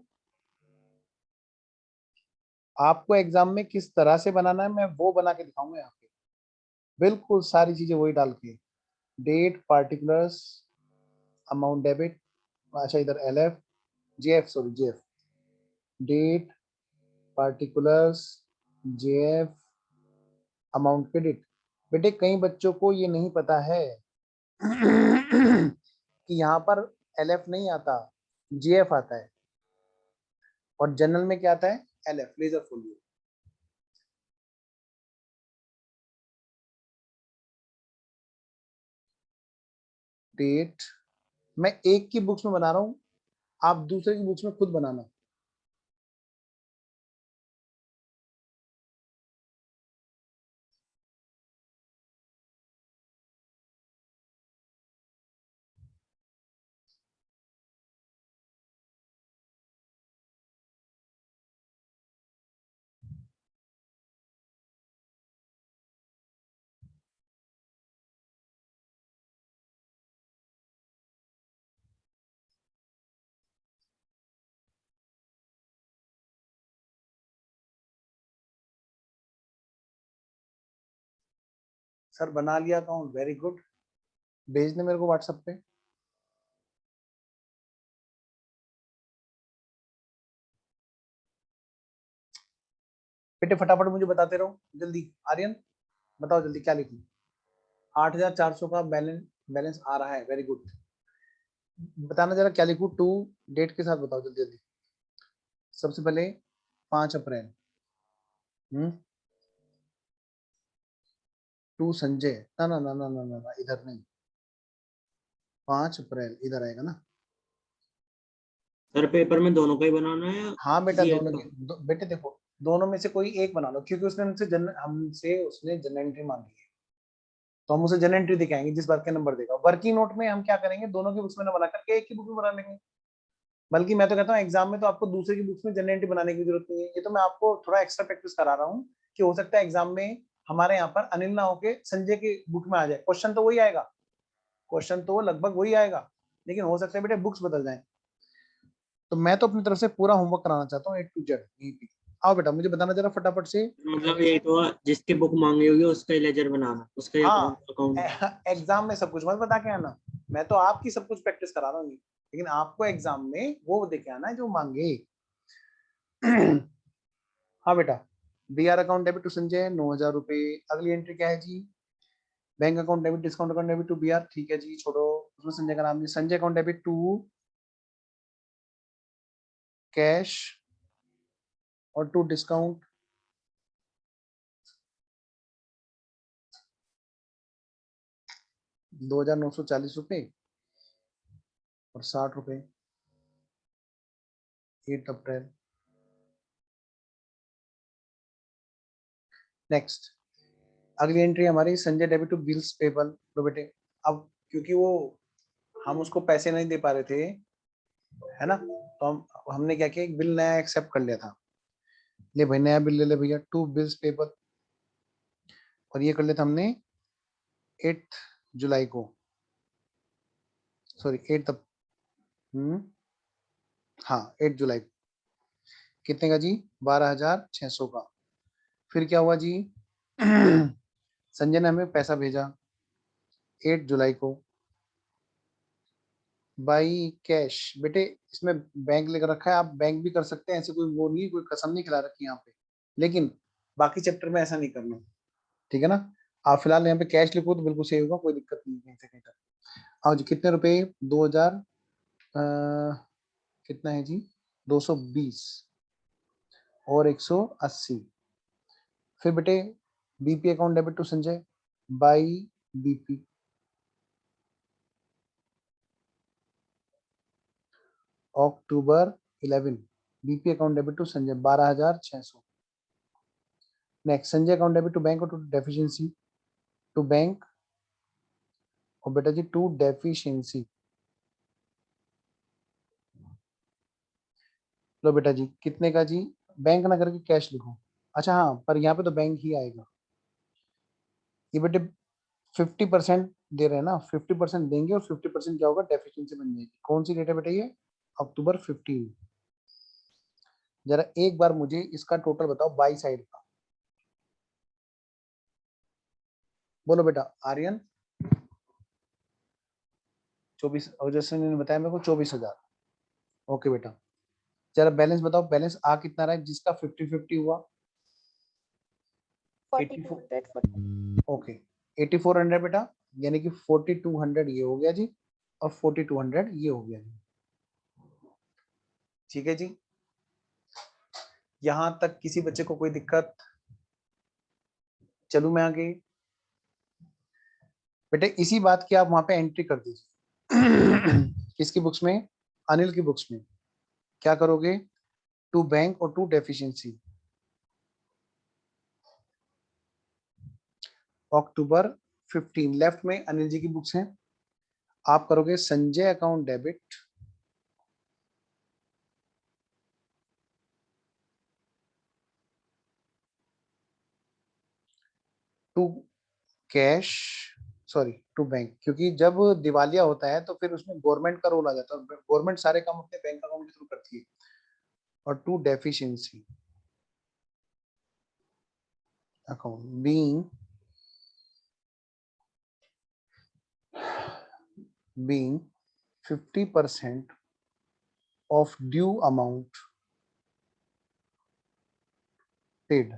आपको एग्जाम में किस तरह से बनाना है मैं वो बना के दिखाऊंगा यहाँ पे, बिल्कुल सारी चीजें वही डाल के। डेट, पार्टिकुलर्स, अमाउंट डेबिट, अच्छा इधर LF, JF, sorry JF, date, particulars, JF, amount credit. बेटे कई बच्चों को ये नहीं पता है कि यहाँ पर एलएफ नहीं आता, जेएफ आता है। और जनरल में क्या आता है? LF, ledger folio. डेट मैं एक की बुक्स में बना रहा हूं, आप दूसरे की बुक्स में खुद बनाना। सर बना लिया अकाउंट, वेरी गुड। भेज दे मेरे को व्हाट्सएप पे। बेटे फटाफट मुझे बताते रहो जल्दी। आर्यन बताओ जल्दी क्या लिखूं? 8,400 का बैलेंस बैलेंस आ रहा है, वेरी गुड। बताना जरा क्या लिखूं? टू डेट के साथ बताओ जल्दी जल्दी। सबसे पहले 5 अप्रैल। टू संजय, ना ना ना ना ना ना, इधर नहीं। 5 अप्रैल इधर आएगा ना। सर पेपर में दोनों का ही बनाना है या हाँ बेटा किसी एक दोनों का? की बेटे देखो दोनों में से कोई एक बना लो, क्योंकि उसने हमसे उसने जनरल एंट्री मांगी है, तो हम उसे जनरल एंट्री दिखाएंगे जिस बात का नंबर देगा। वर्किंग नोट में हम क्या करेंगे, दोनों की बुक्स में ना बना करके एक की बुक में बना लेंगे। बल्कि मैं तो कहता हूँ एग्जाम में तो आपको दूसरे की बुक्स में जनरल एंट्री बनाने की जरूरत नहीं है। ये तो मैं आपको थोड़ा एक्स्ट्रा प्रैक्टिस करा रहा हूँ कि हो सकता है एग्जाम में हमारे यहाँ पर अनिल ना होके संजय की बुक में आ जाए। क्वेश्चन तो वही आएगा, क्वेश्चन तो लगभग वही आएगा, लेकिन हो सकता है बेटे बुक्स बदल जाए। तो मैं तो अपनी तरफ से पूरा होमवर्क कराना चाहता हूँ A to Z। आओ बेटा मुझे बताना जरा फटाफट से। मतलब ये तो जिसकी बुक मांगी होगी उसका ही लेजर बनाना, उसका ही हाँ अकाउंट। एग्जाम में सब कुछ मत बता के आना, मैं तो आपकी सब कुछ प्रैक्टिस करा रहा हूँ, लेकिन आपको एग्जाम में वो देके आना है जो मांगे। हाँ बेटा, BR account debit to Sanjay 9,000 रुपए। अगली एंट्री क्या है जी? Bank account debit, discount account debit to BR. ठीक है जी, छोड़ो उसमें संजय का नाम नहीं। Sanjay account debit to cash और टू डिस्काउंट। ₹2,940 और 60 रुपए। 8 अप्रैल। नेक्स्ट अगली एंट्री हमारी Sanjay debit to bills payable. तो बेटे अब क्योंकि वो हम उसको पैसे नहीं दे पा रहे थे, है ना, तो हमने क्या किया, एक बिल नया एक्सेप्ट कर लिया था। ले भाई नया बिल ले ले भैया, टू बिल्स पेबल। और ये कर लिया था हमने 8 जुलाई को, सॉरी 8 हाँ 8 जुलाई। कितने का जी? 12,600 का। फिर क्या हुआ जी? संजय ने हमें पैसा भेजा 8 जुलाई को बाई कैश। बेटे इसमें बैंक लेकर रखा है, आप बैंक भी कर सकते हैं, ऐसे कोई वो नहीं, कोई कसम नहीं खिला रखी यहाँ पे, लेकिन बाकी चैप्टर में ऐसा नहीं करना, ठीक है ना। आप फिलहाल यहाँ पे कैश लिखो तो बिल्कुल सही होगा, कोई दिक्कत नहीं है कहीं से कहीं तक। आओ जी, कितने रुपए? 2000 कितना है जी? 220 और 180। फिर बेटे BP account debit to Sanjay by BP. October 11 BP account debit to Sanjay 12,600। Next Sanjay account debit to bank और टू डेफिशिएंसी टू बैंक और बेटा जी टू डेफिशिएंसी। लो बेटा जी, कितने का जी? बैंक ना करके कैश लिखो। अच्छा हाँ, पर यहाँ पे तो बैंक ही आएगा। ये बेटे 50% दे रहे हैं ना, 50% देंगे और 50% क्या होगा? डेफिशिएंसी बन जाएगी। कौन सी डेट है बेटा ये? अक्टूबर 15। जरा एक बार मुझे इसका टोटल बताओ बाई साइड का। बोलो बेटा आर्यन। 24, और जैसे ने बताया मेरे को 24,000। ओके बेटा, जरा बैलेंस बताओ, बैलेंस आ कितना रहा है जिसका 50-50 हुआ? 4240। ओके 8400 बेटा, यानी कि 4200 ये हो गया जी और 4200 ये हो गया जी। ठीक है जी, यहां तक किसी बच्चे को कोई दिक्कत? चलूं मैं आगे? बेटे इसी बात की आप वहां पे एंट्री कर दीजिए। किसकी बुक्स में? अनिल की बुक्स में। क्या करोगे? टू बैंक और टू डेफिशिएंसी। अक्टूबर 15 लेफ्ट में अनिल जी की बुक्स हैं। आप करोगे Sanjay account debit to cash, sorry to bank, क्योंकि जब दिवालिया होता है तो फिर उसमें गवर्नमेंट का रोल आ जाता है। गवर्नमेंट सारे काम अपने बैंक अकाउंट के थ्रू करती है। और to deficiency account being 50% of due amount paid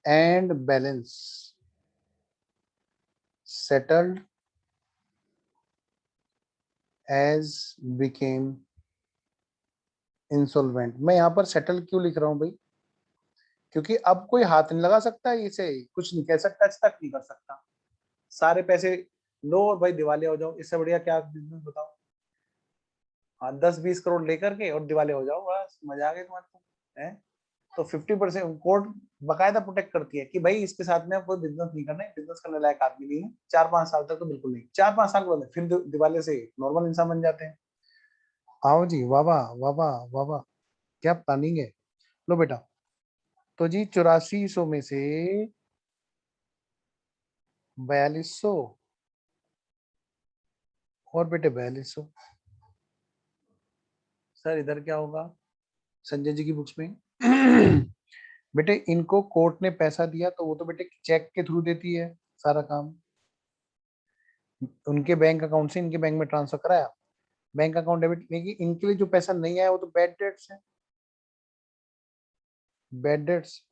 and balance settled as became insolvent। मैं यहाँ पर सेटल क्यों लिख रहा हूँ भाई? क्योंकि अब कोई हाथ नहीं लगा सकता, इसे कुछ नहीं कह सकता, तक नहीं कर सकता। सारे पैसे लो और भाई दिवालिया हो जाओ। इससे बढ़िया क्या बिजनेस बताओ? हाँ 10-20 करोड़ लेकर के और दिवालिया हो जाओ, बस मजा आ गया तुम्हारे को है। तो 50% कोर्ट बकायदा प्रोटेक्ट करती है कि भाई इसके साथ में कोई बिजनेस नहीं करना है, बिजनेस करने लायक आदमी नहीं है। 4-5 साल तक तो बिल्कुल नहीं, 4-5 साल के बाद फिर दिवालिया से नॉर्मल इंसान बन जाते हैं। आओ जी, वाह वाह वाह वाह वाह वाह, क्या प्लानिंग है। लो बेटा, तो जी 8400 में से 4200 और बेटे 4200। सर इधर क्या होगा? संजय जी की बुक्स में बेटे इनको कोर्ट ने पैसा दिया तो वो तो बेटे चेक के थ्रू देती है सारा काम। उनके बैंक अकाउंट से इनके बैंक में ट्रांसफर कराया, बैंक अकाउंट डेबिट। लेकिन इनके लिए जो पैसा नहीं आया वो तो बैड डेट्स है, बैड डेट्स।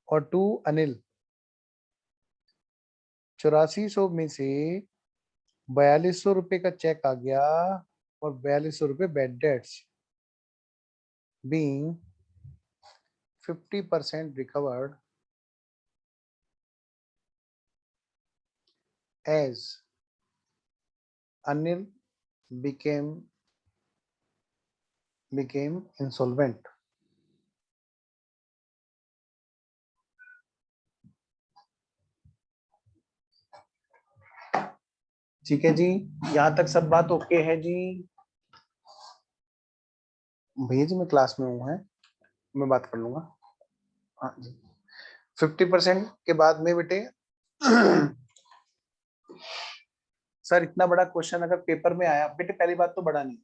और टू अनिल 8400 में से 4200 रुपए का चेक आ गया और 4200 रुपए bad debts being 50% recovered as Anil became insolvent। ठीक है जी, यहां तक सब बात ओके है जी? भैया जी मैं क्लास में हूँ, है मैं बात कर लूंगा। हाँ जी, 50% के बाद में बेटे सर इतना बड़ा क्वेश्चन अगर पेपर में आया बेटे, पहली बात तो बड़ा नहीं।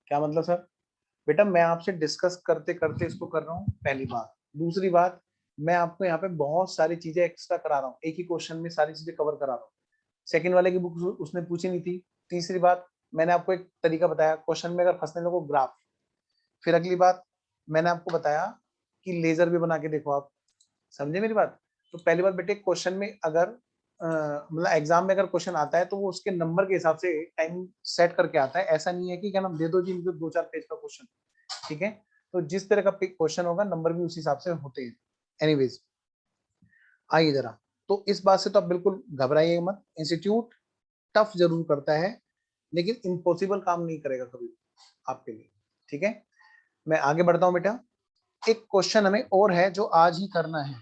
क्या मतलब सर? बेटा मैं आपसे डिस्कस करते करते इसको कर रहा हूँ, पहली बात। दूसरी बात, मैं आपको यहाँ पे बहुत सारी चीजें एक्स्ट्रा करा रहा हूँ, एक ही क्वेश्चन में सारी चीजें कवर करा रहा हूँ। सेकंड वाले की बुक उसने पूछी नहीं थी। तीसरी बात, मैंने आपको एक तरीका बताया क्वेश्चन में अगर फंसने लगो ग्राफ। फिर अगली बात मैंने आपको बताया कि लेजर भी बना के देखो आप। समझे मेरी बात? तो पहली बात बेटे, क्वेश्चन में अगर मतलब एग्जाम में अगर क्वेश्चन आता है तो वो उसके नंबर के हिसाब से टाइम सेट करके आता है। ऐसा नहीं है कि क्या नाम दे दो जी इनको 2-4 पेज का क्वेश्चन, ठीक है। तो जिस तरह का क्वेश्चन होगा नंबर भी उस हिसाब से होते हैं। एनीवेज आइए जरा, तो इस बात से तो आप बिल्कुल घबराइए मत। इंस्टीट्यूट टफ जरूर करता है लेकिन इम्पॉसिबल काम नहीं करेगा कभी आपके लिए, ठीक है। मैं आगे बढ़ता हूं बेटा। एक क्वेश्चन हमें और है जो आज ही करना है,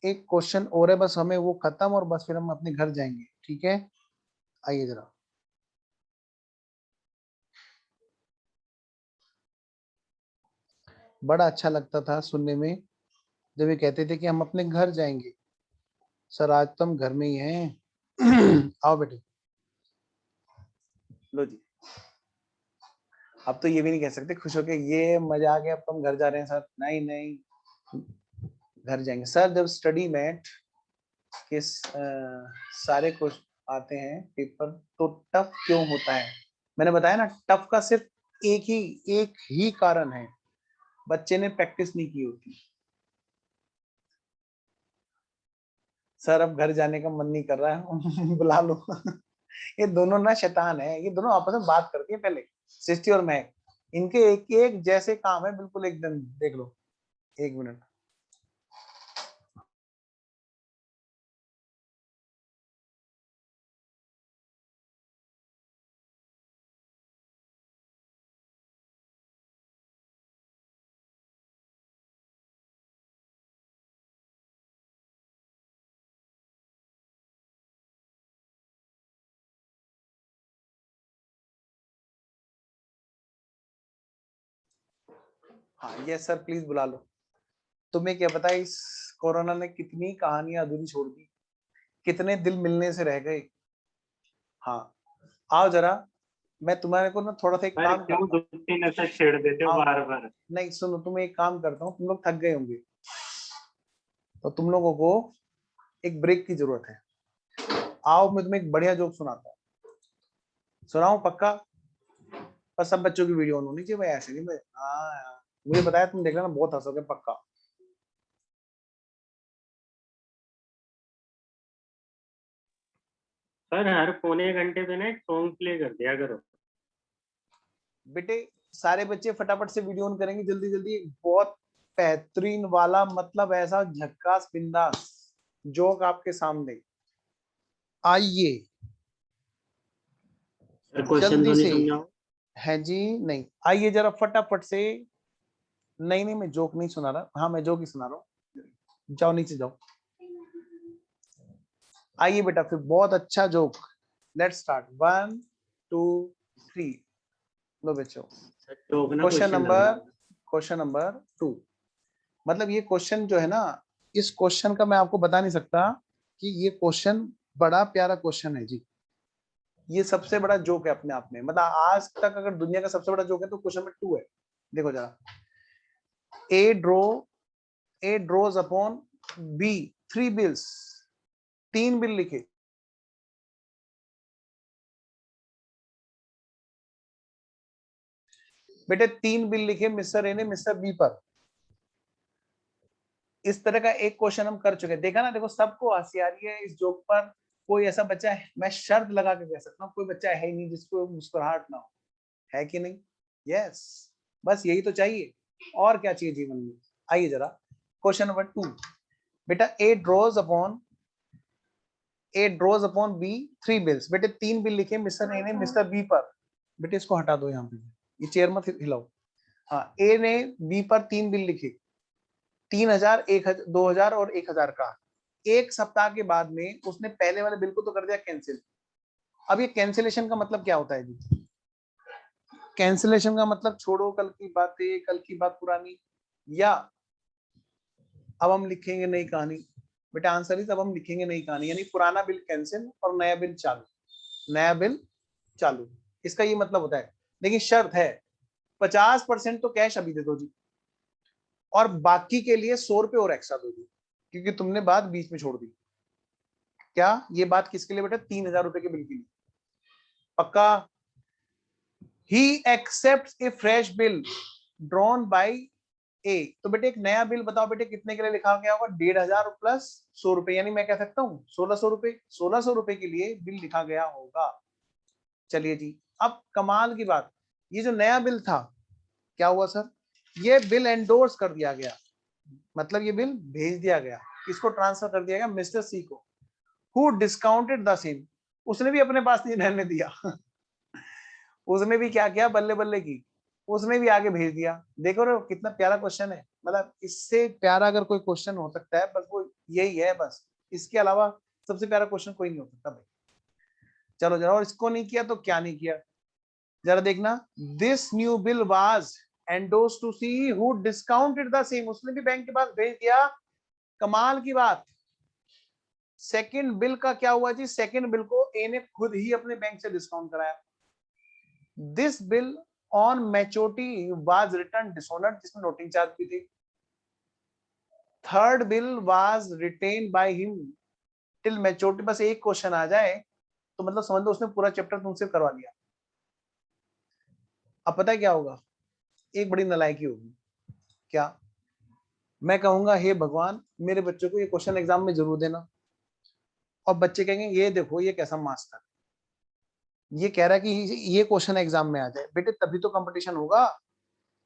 एक क्वेश्चन और है, बस हमें वो खत्म और बस फिर हम अपने घर जाएंगे, ठीक है। आइए जरा, बड़ा अच्छा लगता था सुनने में जब ये कहते थे कि हम अपने घर जाएंगे। सर आज तो हम घर में ही हैं। आओ बेटे, लो जी। अब तो ये भी नहीं कह सकते खुश होके ये मजा आ गया अब तो हम घर जा रहे हैं सर, नहीं नहीं, घर जाएंगे। सर जब स्टडी मेट के सारे क्वेश्चन आते हैं पेपर तो टफ क्यों होता है? मैंने बताया ना, टफ का सिर्फ एक ही कारण है, बच्चे ने प्रैक्टिस नहीं की होती। सर अब घर जाने का मन नहीं कर रहा है। बुला लो। ये दोनों ना शैतान है, ये दोनों आपस में बात करती है पहले, सृष्टि और महक। इनके एक एक जैसे काम है बिल्कुल एकदम, देख लो। एक मिनट, हाँ यस सर प्लीज बुला लो। तुम्हें क्या पता है इस कोरोना ने कितनी कहानियां अधूरी छोड़ दी, कितने दिल मिलने से रह गए। हाँ आओ जरा, मैं तुम्हारे को ना थोड़ा सा एक सर काम क्यों करता हूँ। दुखती नजर छेड़ देते हो आओ, बार बार? नहीं सुनो, तुम्हें एक काम करता हूँ, तुम लोग थक गए होंगे तो तुम लोगों को एक ब्रेक की जरूरत है। आओ मैं तुम्हें एक बढ़िया जोक सुनाता हूँ, सुनाऊं पक्का? पर सब बच्चों की वीडियो ऑन होनी चाहिए भाई, ऐसे नहीं भाई। हाँ मुझे बताया, तुम देख लेना बहुत हंसोगे पक्का। सर हर पौने घंटे पे ना एक सॉन्ग प्ले कर दिया करो। बेटे सारे बच्चे फटाफट से वीडियो ऑन करेंगे जल्दी जल्दी, बहुत बेहतरीन वाला, मतलब ऐसा झक्कास बिंदास जोक आपके सामने। आइए सर क्वेश्चन जल्दी तो नहीं से, समझाओ। है जी नहीं, आइए जरा फटाफट से। नहीं नहीं मैं जोक नहीं सुना रहा, हाँ मैं जोक ही सुना रहा हूँ। जाओ नीचे जाओ। आइए बेटा फिर, बहुत अच्छा जोक। Let's start, 1 2 3। लो बच्चों, सर टोक ना क्वेश्चन क्वेश्चन नंबर, लगाओ। Question number 2। मतलब ये क्वेश्चन जो है ना, इस क्वेश्चन का मैं आपको बता नहीं सकता कि ये क्वेश्चन बड़ा प्यारा क्वेश्चन है जी। ये सबसे बड़ा जोक है अपने आप में, मतलब आज तक अगर दुनिया का सबसे बड़ा जोक है तो क्वेश्चन नंबर 2 है। देखो जरा, ए ड्रो, ए ड्रोज अपॉन बी 3 बिल्स, 3 बिल लिखे। बेटे 3 बिल लिखे मिस्टर ए ने मिस्टर बी पर। इस तरह का एक क्वेश्चन हम कर चुके हैं, देखा ना, देखो सबको हंसी आ रही है इस जोक पर। कोई ऐसा बच्चा है, मैं शर्त लगा के कह सकता हूँ कोई बच्चा है ही नहीं जिसको मुस्कुराहट ना हो, है कि नहीं? यस, बस यही तो चाहिए, और क्या चाहिए जीवन में। आइए जरा क्वेश्चन नंबर 2। बेटा ए ड्रॉज अपॉन बी 3 बिल्स। बेटे 3 बिल लिखे मिस्टर ए ने मिस्टर बी पर। बेटे इसको हटा दो यहाँ पे, ये चेयर मत हिलाओ। हाँ, ए ने बी पर 3 बिल लिखे, 3000, 1000, 2000 और 1000 का। एक सप्ताह के बाद में उसने पहले वाले बिल को तो कर दिया कैंसिल। अब ये कैंसिलेशन का मतलब क्या होता है जी? कैंसिलेशन का मतलब छोड़ो कल की बातें, कल की बात पुरानी, या अब हम लिखेंगे नई कहानी। बेटा आंसर इज अब हम लिखेंगे नई कहानी, यानी पुराना बिल कैंसिल और नया बिल चालू, नया बिल चालू, इसका ये मतलब होता है। लेकिन शर्त है 50% तो कैश अभी दे दो जी, और बाकी के लिए 100 रुपए और एक्स्ट्रा दो जी, क्योंकि तुमने बात बीच में छोड़ दी। क्या ये बात किसके लिए बेटा? 3000 रुपए के बिल के लिए। पक्का? he accepts a fresh bill drawn by ए। तो बेटे एक नया बिल बताओ बेटे कितने के लिए लिखा गया होगा? 1,500 प्लस 100 रुपए, यानी मैं कह सकता हूँ 1,600 रुपए। 1,600 रुपए के लिए बिल लिखा गया होगा। चलिए जी, अब कमाल की बात, ये जो नया बिल था क्या हुआ सर? ये बिल एंडोर्स कर दिया गया, मतलब ये बिल भेज दिया गया, इसको ट्रांसफर कर दिया गया मिस्टर सी को। हु डिस्काउंटेड द सेम, उसने भी अपने पास नहीं रहने दिया उसने भी क्या किया, बल्ले बल्ले की, उसने भी आगे भेज दिया। देखो रे कितना प्यारा क्वेश्चन है, मतलब इससे प्यारा अगर कोई क्वेश्चन हो सकता है बस वो यही है, बस इसके अलावा सबसे प्यारा क्वेश्चन कोई नहीं हो सकता भाई। चलो जरा, और इसको नहीं किया तो क्या नहीं किया जरा देखना। This new bill was endorsed to C who discounted the same, उसने भी बैंक के पास भेज दिया। कमाल की बात, सेकंड बिल का क्या हुआ जी? सेकंड बिल को ए ने खुद ही अपने बैंक से डिस्काउंट कराया। This bill on maturity was written dishonoured, जिसमें नोटिंग चार्ज भी थी। Third bill was written by him till maturity. बस एक क्वेश्चन आ जाए तो मतलब समझ लो उसने पूरा चैप्टर तुमसे करवा लिया। अब पता है क्या होगा? एक बड़ी नालायकी होगी। क्या? मैं कहूंगा हे भगवान मेरे बच्चों को ये क्वेश्चन एग्जाम में जरूर देना, और बच्चे कहेंगे ये देखो ये कैसा मास्टर, ये कह रहा है कि ये क्वेश्चन एग्जाम में आ जाए। बेटे तभी तो कंपटीशन होगा,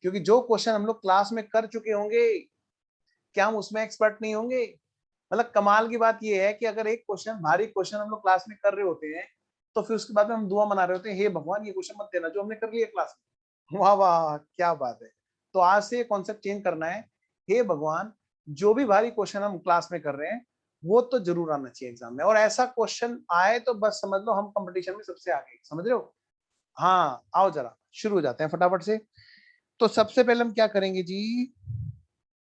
क्योंकि जो क्वेश्चन हम लोग क्लास में कर चुके होंगे क्या हम उसमें एक्सपर्ट नहीं होंगे? मतलब कमाल की बात ये है कि अगर एक क्वेश्चन भारी क्वेश्चन हम लोग क्लास में कर रहे होते हैं तो फिर उसके बाद में हम दुआ मना रहे होते हैं, हे भगवान ये क्वेश्चन मत देना जो हमने कर लिया क्लास में। वाह वाह क्या बात है। तो आज से कॉन्सेप्ट चेंज करना है, हे भगवान जो भी भारी क्वेश्चन हम क्लास में कर रहे हैं वो तो जरूर आना चाहिए एग्जाम में, और ऐसा क्वेश्चन आए तो बस समझ लो हम कंपटीशन में सबसे आगे, समझ रहे हो? हाँ आओ जरा शुरू हो जाते हैं फटाफट से। तो सबसे पहले हम क्या करेंगे जी,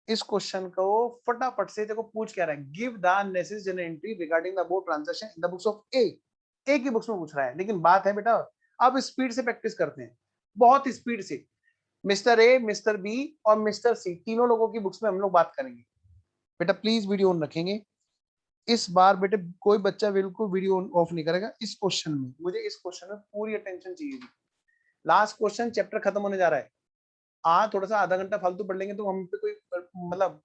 इस क्वेश्चन को फटाफट से देखो पूछ क्या रहा है। Give the necessary entry regarding the board transaction in the books of A. A की बुक्स में पूछ रहा है, लेकिन बात है बेटा अब स्पीड से प्रैक्टिस करते हैं, बहुत स्पीड से। मिस्टर ए, मिस्टर बी और मिस्टर सी तीनों लोगों की बुक्स में हम लोग बात करेंगे। बेटा प्लीज वीडियो ऑन रखेंगे इस बार। बेटे कोई बच्चा बिल्कुल वीडियो ऑफ नहीं करेगा इस क्वेश्चन में, मुझे इस क्वेश्चन में पूरी अटेंशन चाहिए। लास्ट क्वेश्चन, चैप्टर खत्म होने जा रहा है। थोड़ा सा आधा घंटा फालतू पढ़ लेंगे तो हम पे कोई मतलब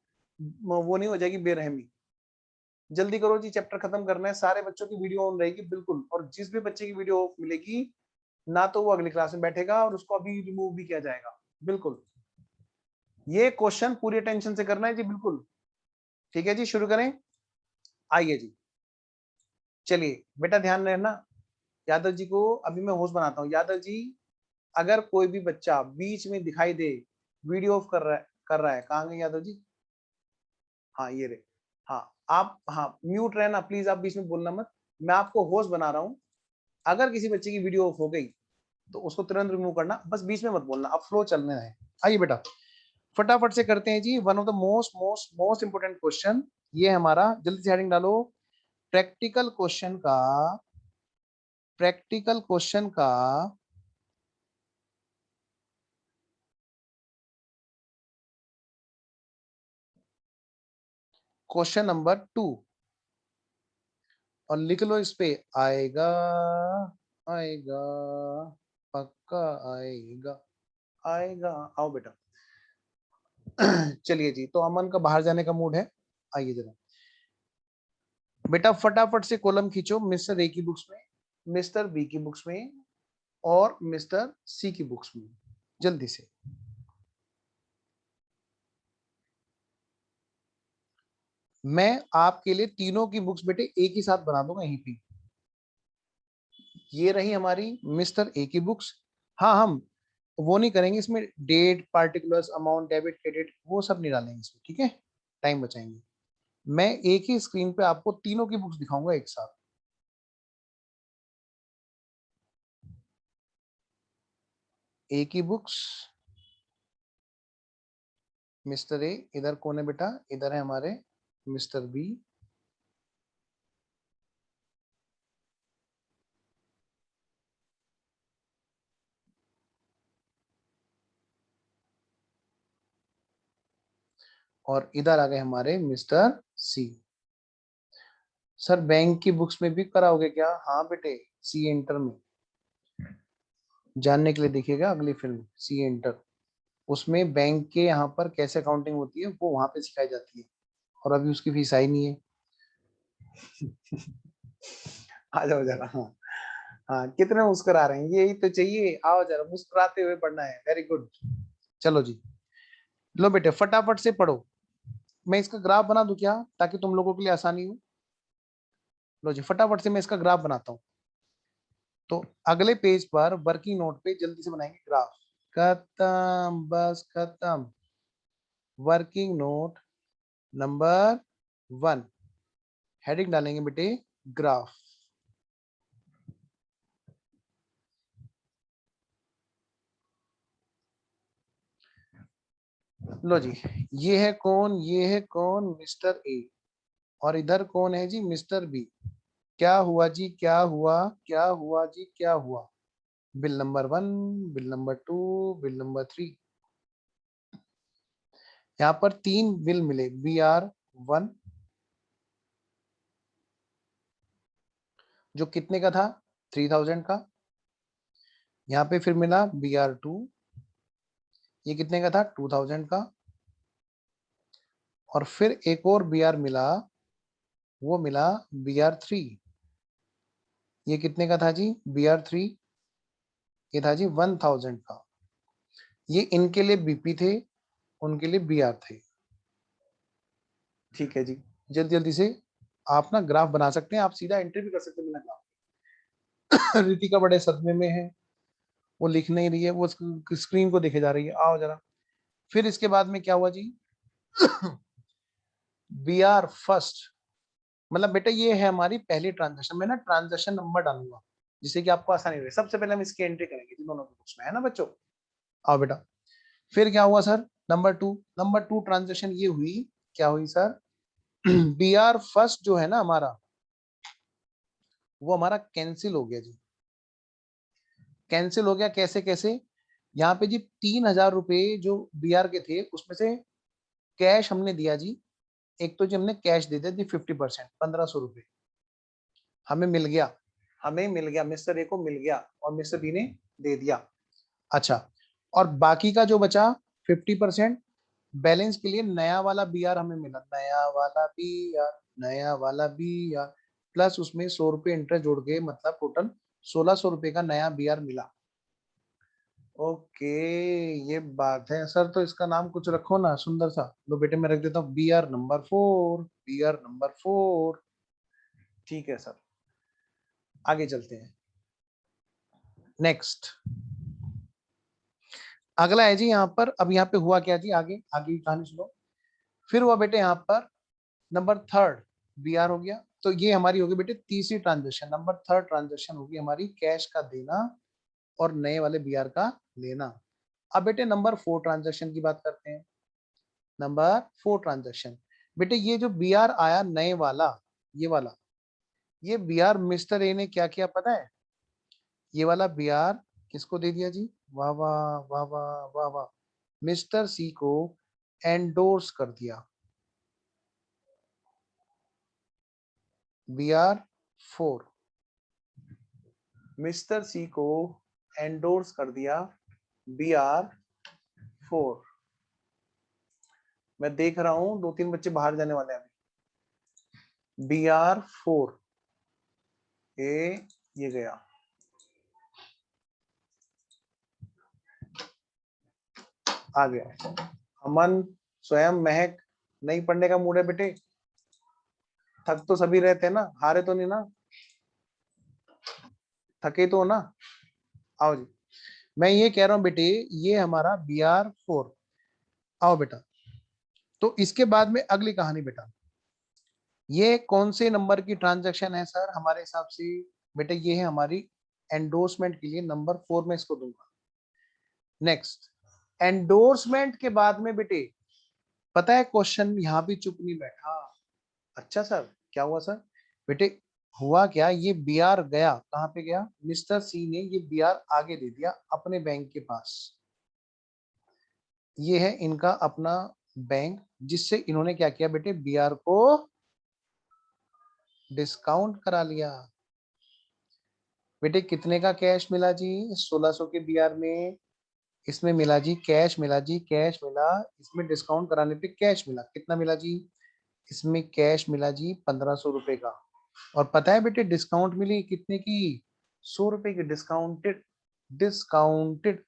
वो नहीं हो जाएगी बेरहमी। जल्दी करो जी, चैप्टर खत्म करना है। सारे बच्चों की वीडियो ऑन रहेगी बिल्कुल, और जिस भी बच्चे की वीडियो ऑफ मिलेगी ना तो वो अगली क्लास में बैठेगा और उसको अभी रिमूव भी किया जाएगा बिल्कुल। ये क्वेश्चन पूरी अटेंशन से करना है जी बिल्कुल। ठीक है जी, शुरू करें। आइए जी, चलिए बेटा ध्यान रहना। यादव जी को अभी मैं होस्ट बनाता हूँ। यादव जी अगर कोई भी बच्चा बीच में दिखाई दे वीडियो ऑफ कर रहा है, कहाँ गए यादव जी? हाँ ये रे, हाँ आप हाँ म्यूट रहना प्लीज, आप बीच में बोलना मत। मैं आपको होस्ट बना रहा हूँ, अगर किसी बच्चे की वीडियो ऑफ हो गई तो उसको तुरंत रिमूव करना, बस बीच में मत बोलना, अब फ्लो चलने है। आइए बेटा फटाफट से करते हैं जी। One of the most most most important question ये हमारा, जल्दी से हेडिंग डालो। प्रैक्टिकल क्वेश्चन का, प्रैक्टिकल क्वेश्चन का क्वेश्चन नंबर 2, और लिख लो इस पे, आएगा आएगा पक्का आएगा आएगा। आओ बेटा चलिए जी, तो अमन का बाहर जाने का मूड है। आइए जरा बेटा फटाफट से कॉलम खींचो मिस्टर ए की बुक्स में, मिस्टर बी की बुक्स में और मिस्टर सी की बुक्स में, जल्दी से। मैं आपके लिए तीनों की बुक्स बेटे एक ही साथ बना दूंगा यहीं पे। ये रही हमारी मिस्टर ए की बुक्स। हाँ हम वो नहीं करेंगे इसमें, date particulars amount debit credit वो सब नहीं डालेंगे इसमें, ठीक है, टाइम बचाएंगे। मैं एक ही स्क्रीन पे आपको तीनों की बुक्स दिखाऊंगा एक साथ। ए की बुक्स, मिस्टर ए इधर कौन है बेटा? इधर है हमारे मिस्टर बी, और इधर आ गए हमारे मिस्टर सी। सर बैंक की बुक्स में भी कराओगे क्या? हाँ बेटे, सी एंटर में जानने के लिए देखिएगा अगली फिल्म सी एंटर। उसमें बैंक के यहाँ पर कैसे अकाउंटिंग होती है वो वहां पे सिखाई जाती है, और अभी उसकी फीस आई नहीं है। आ जाओ जरा। हाँ हाँ, कितने मुस्कुरा रहे हैं, यही तो चाहिए, आओ जरा, मुस्कुराते हुए पढ़ना है। Very good. चलो जी, लो बेटे फटाफट से पढ़ो। मैं इसका ग्राफ बना दूं क्या, ताकि तुम लोगों के लिए आसानी हो? लो जी, फटाफट से मैं इसका ग्राफ बनाता हूँ। तो अगले पेज पर वर्किंग नोट पे जल्दी से बनाएंगे ग्राफ। खत्म, बस खत्म। वर्किंग नोट नंबर 1, हेडिंग डालेंगे बेटे ग्राफ। लो जी, ये है कौन, ये है कौन, मिस्टर ए, और इधर कौन है जी, मिस्टर बी। क्या हुआ जी, क्या हुआ, क्या हुआ जी, क्या हुआ? Bill number 1, bill number 2, bill number 3। यहाँ पर 3 बिल मिले, BR1 जो कितने का था, 3000 का। यहाँ पे फिर मिला BR2, ये कितने का था, 2000 का। और फिर एक और BR मिला, वो मिला BR3, ये कितने का था जी, BR3 ये था जी 1000 का। ये इनके लिए BP थे, उनके लिए BR थे। ठीक है जी, जल्दी जल्दी से आप ना ग्राफ बना सकते हैं, आप सीधा एंट्री भी कर सकते हैं बिना ग्राफ। रितिका बड़े सदमे में है, वो लिख नहीं रही है, वो स्क्रीन को देखे जा रही है। आओ जरा, फिर इसके बाद में क्या हुआ जी, BR फर्स्ट, मतलब बेटा ये है हमारी पहली ट्रांजेक्शन। मैं ना ट्रांजेक्शन नंबर डालूंगा जिससे कि आपको आसानी रहे। सबसे पहले हम इसकी एंट्री करेंगे दोनों के बुक्स में, है ना बच्चों? आओ बेटा, फिर क्या हुआ सर, नंबर टू ट्रांजेक्शन ये हुई, क्या हुई सर, BR फर्स्ट जो है ना हमारा, वो हमारा कैंसिल हो गया जी। कैंसिल हो गया कैसे कैसे, यहाँ पे जी 3000 रुपए जो BR के थे उसमें से कैश हमने दिया जी। एक तो जी हमने कैश दे दिया जी 50%, 1500 रुपए हमें मिल गया, हमें मिल गया, मिस्टर ए को मिल गया, और मिस्टर बी ने दे दिया। अच्छा, और बाकी का जो बचा 50% बैलेंस के लिए नया वाला BR हमें मिला, नया वाला BR, नया वाला BR, प्लस उसमें 100 रुपए इंटरेस्ट जोड़ के, मतलब टोटल 1600 रुपए का नया BR मिला। ओके, ये बात है सर, तो इसका नाम कुछ रखो ना सुंदर सा। लो बेटे मैं रख देता हूँ BR नंबर 4, BR नंबर 4। ठीक है सर, आगे चलते हैं। नेक्स्ट, अगला है जी यहाँ पर, अब यहाँ पे हुआ क्या जी, आगे आगे की कहानी सुनो। फिर हुआ बेटे यहाँ पर नंबर 3 BR हो गया, तो ये हमारी होगी बेटे तीसरी ट्रांजेक्शन। नंबर 3 ट्रांजेक्शन होगी हमारी कैश का देना और नए वाले BR का लेना। अब बेटे नंबर 4 ट्रांजेक्शन की बात करते हैं। नंबर 4 ट्रांजेक्शन, बेटे ये जो BR आया नए वाला, ये वाला, ये BR मिस्टर ए ने क्या किया पता है, ये वाला BR किसको दे दिया जी, वाह वाह वाह वाह वाह वाह, मिस्टर सी को एंडोर्स कर दिया। BR4 मिस्टर सी को एंडोर्स कर दिया, BR4। मैं देख रहा हूं 2-3 बच्चे बाहर जाने वाले हैं अभी। BR4 ये गया, आ गया। अमन, स्वयं, महक, नहीं पढ़ने का मूड है बेटे? थक तो सभी रहते हैं ना, हारे तो नहीं ना, थके तो ना? आओ जी, मैं ये कह रहा हूं बेटे, ये हमारा BR4। आओ बेटा, तो इसके बाद में अगली कहानी बेटा, ये कौन से नंबर की ट्रांजैक्शन है सर हमारे हिसाब से? बेटे ये है हमारी एंडोर्समेंट के लिए, नंबर 4 में इसको दूंगा। नेक्स्ट, एंडोर्समेंट के बाद में बेटे, पता है क्वेश्चन यहाँ भी चुप नहीं बैठा। अच्छा सर, क्या हुआ सर? बेटे हुआ क्या, ये BR गया, कहाँ पे गया, मिस्टर सी ने ये BR आगे दे दिया अपने बैंक के पास। ये है इनका अपना बैंक, जिससे इन्होंने क्या किया बेटे, BR को डिस्काउंट करा लिया। बेटे कितने का कैश मिला जी 1600 के BR में? इसमें मिला जी कैश मिला जी, कैश मिला, इसमें डिस्काउंट कराने पे कैश मिला, कितना मिला जी, इसमें कैश मिला जी 1500 रुपए का। और पता है बेटे डिस्काउंट मिली कितने की, 100 रुपए की, डिस्काउंटेड डिस्काउंटेड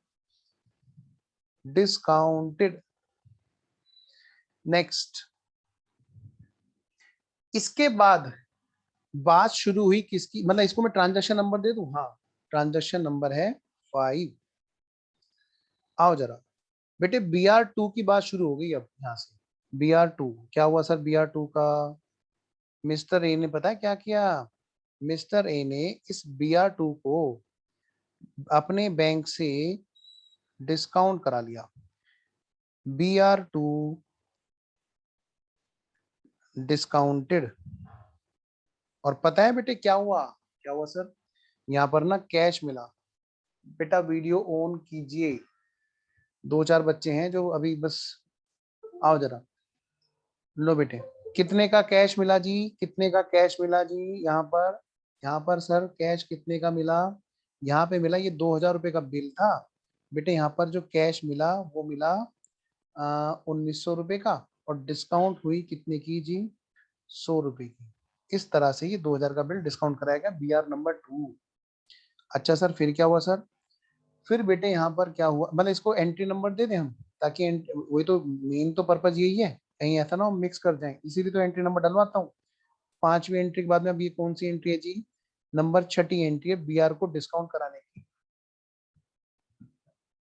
डिस्काउंटेड। नेक्स्ट, इसके बाद बात शुरू हुई किसकी, मतलब इसको मैं ट्रांजैक्शन नंबर दे दूं, हाँ ट्रांजैक्शन नंबर है 5। आओ जरा बेटे BR2 की बात शुरू हो गई अब यहाँ से। BR2 क्या हुआ सर, BR2 का मिस्टर ए ने पता है क्या किया, मिस्टर ए ने इस BR2 को अपने बैंक से डिस्काउंट करा लिया। BR2 discounted. और पता है बेटे क्या हुआ, क्या हुआ सर, यहाँ पर ना कैश मिला। बेटा वीडियो ऑन कीजिए, 2-4 बच्चे हैं जो अभी बस, आओ जरा, लो बेटे कितने का कैश मिला जी, कितने का कैश मिला जी, यहाँ पर सर कैश कितने का मिला, यहाँ पे मिला, ये 2000 रुपए का बिल था बेटे, यहाँ पर जो कैश मिला वो मिला 1900 रुपए का, और डिस्काउंट हुई कितने की जी, 100 रुपए की। इस तरह से ये 2000 का बिल डिस्काउंट कराया गया BR नंबर 2। अच्छा सर फिर क्या हुआ सर, फिर बेटे यहाँ पर क्या हुआ, मतलब इसको एंट्री नंबर दे दें हम, ताकि वही तो मेन तो पर्पज यही है, कहीं ऐसा ना हो मिक्स कर जाए, इसीलिए तो एंट्री नंबर डलवाता हूँ। 5वीं एंट्री के बाद में अब ये कौन सी एंट्री है जी, नंबर 6ठी एंट्री है BR को डिस्काउंट कराने की।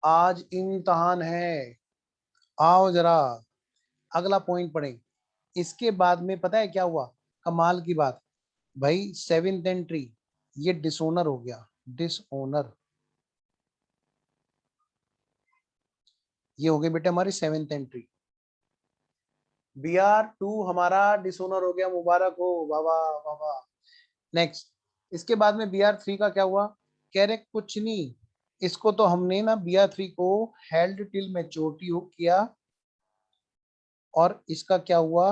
आज इम्तहान है, आओ जरा अगला पॉइंट पढ़ें। इसके बाद में पता है क्या हुआ, कमाल की बात भाई, 7th एंट्री ये डिसओनर हो गया, डिसओनर, ये हो गई बेटे हमारी 7th एंट्री। BR2 हमारा डिसओनर हो गया, मुबारक हो बाबा बाबा। नेक्स्ट, इसके बाद में BR3 का क्या हुआ, कह रहे कुछ नहीं, इसको तो हमने ना BR3 को हेल्ड टिल मैच्योरिटी हो किया, और इसका क्या हुआ,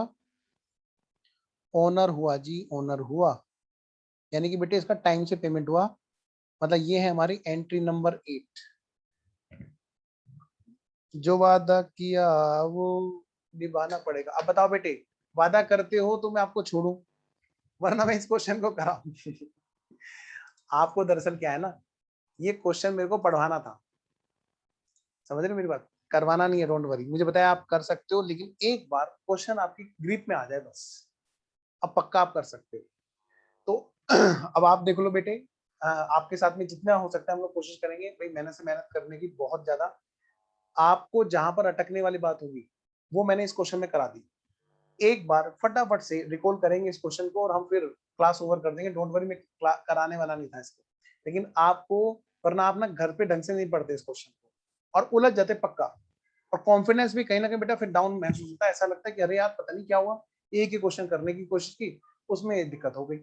ओनर हुआ जी, ओनर हुआ, यानी कि बेटे इसका टाइम से पेमेंट हुआ। मतलब ये है हमारी एंट्री नंबर 8। जो वादा किया वो निभाना पड़ेगा। अब बताओ बेटे, वादा करते हो तो मैं आपको छोड़ूं, वरना मैं इस क्वेश्चन को कराऊं। आपको दरअसल क्या है ना, ये क्वेश्चन मेरे को पढ़वाना था, समझ रहे मेरी बात, करवाना नहीं है, डोंट वरी, मुझे बताया आप कर सकते हो, लेकिन एक बार क्वेश्चन आपकी ग्रिप में आ जाए बस, अब पक्का आप कर सकते हो। तो अब आप देख लो बेटे, आपके साथ में जितना हो सकता है हम लोग कोशिश करेंगे भाई, मेहनत से मेहनत करने की, बहुत ज्यादा। आपको जहां पर अटकने वाली बात होगी वो मैंने इस क्वेश्चन में करा दी, एक बार फटाफट से रिकॉल करेंगे इस क्वेश्चन को, और हम फिर क्लास ओवर कर देंगे, डोंट वरी, मैं कराने वाला नहीं था इसको, लेकिन आपको, वरना आप ना घर पे ढंग से नहीं पढ़ते इस क्वेश्चन को और उलझ जाते पक्का, और कॉन्फिडेंस भी कहीं ना कहीं बेटा फिर डाउन महसूस होता है, ऐसा लगता है कि अरे यार पता नहीं क्या हुआ, एक ही क्वेश्चन करने की कोशिश की, उसमें दिक्कत हो गई।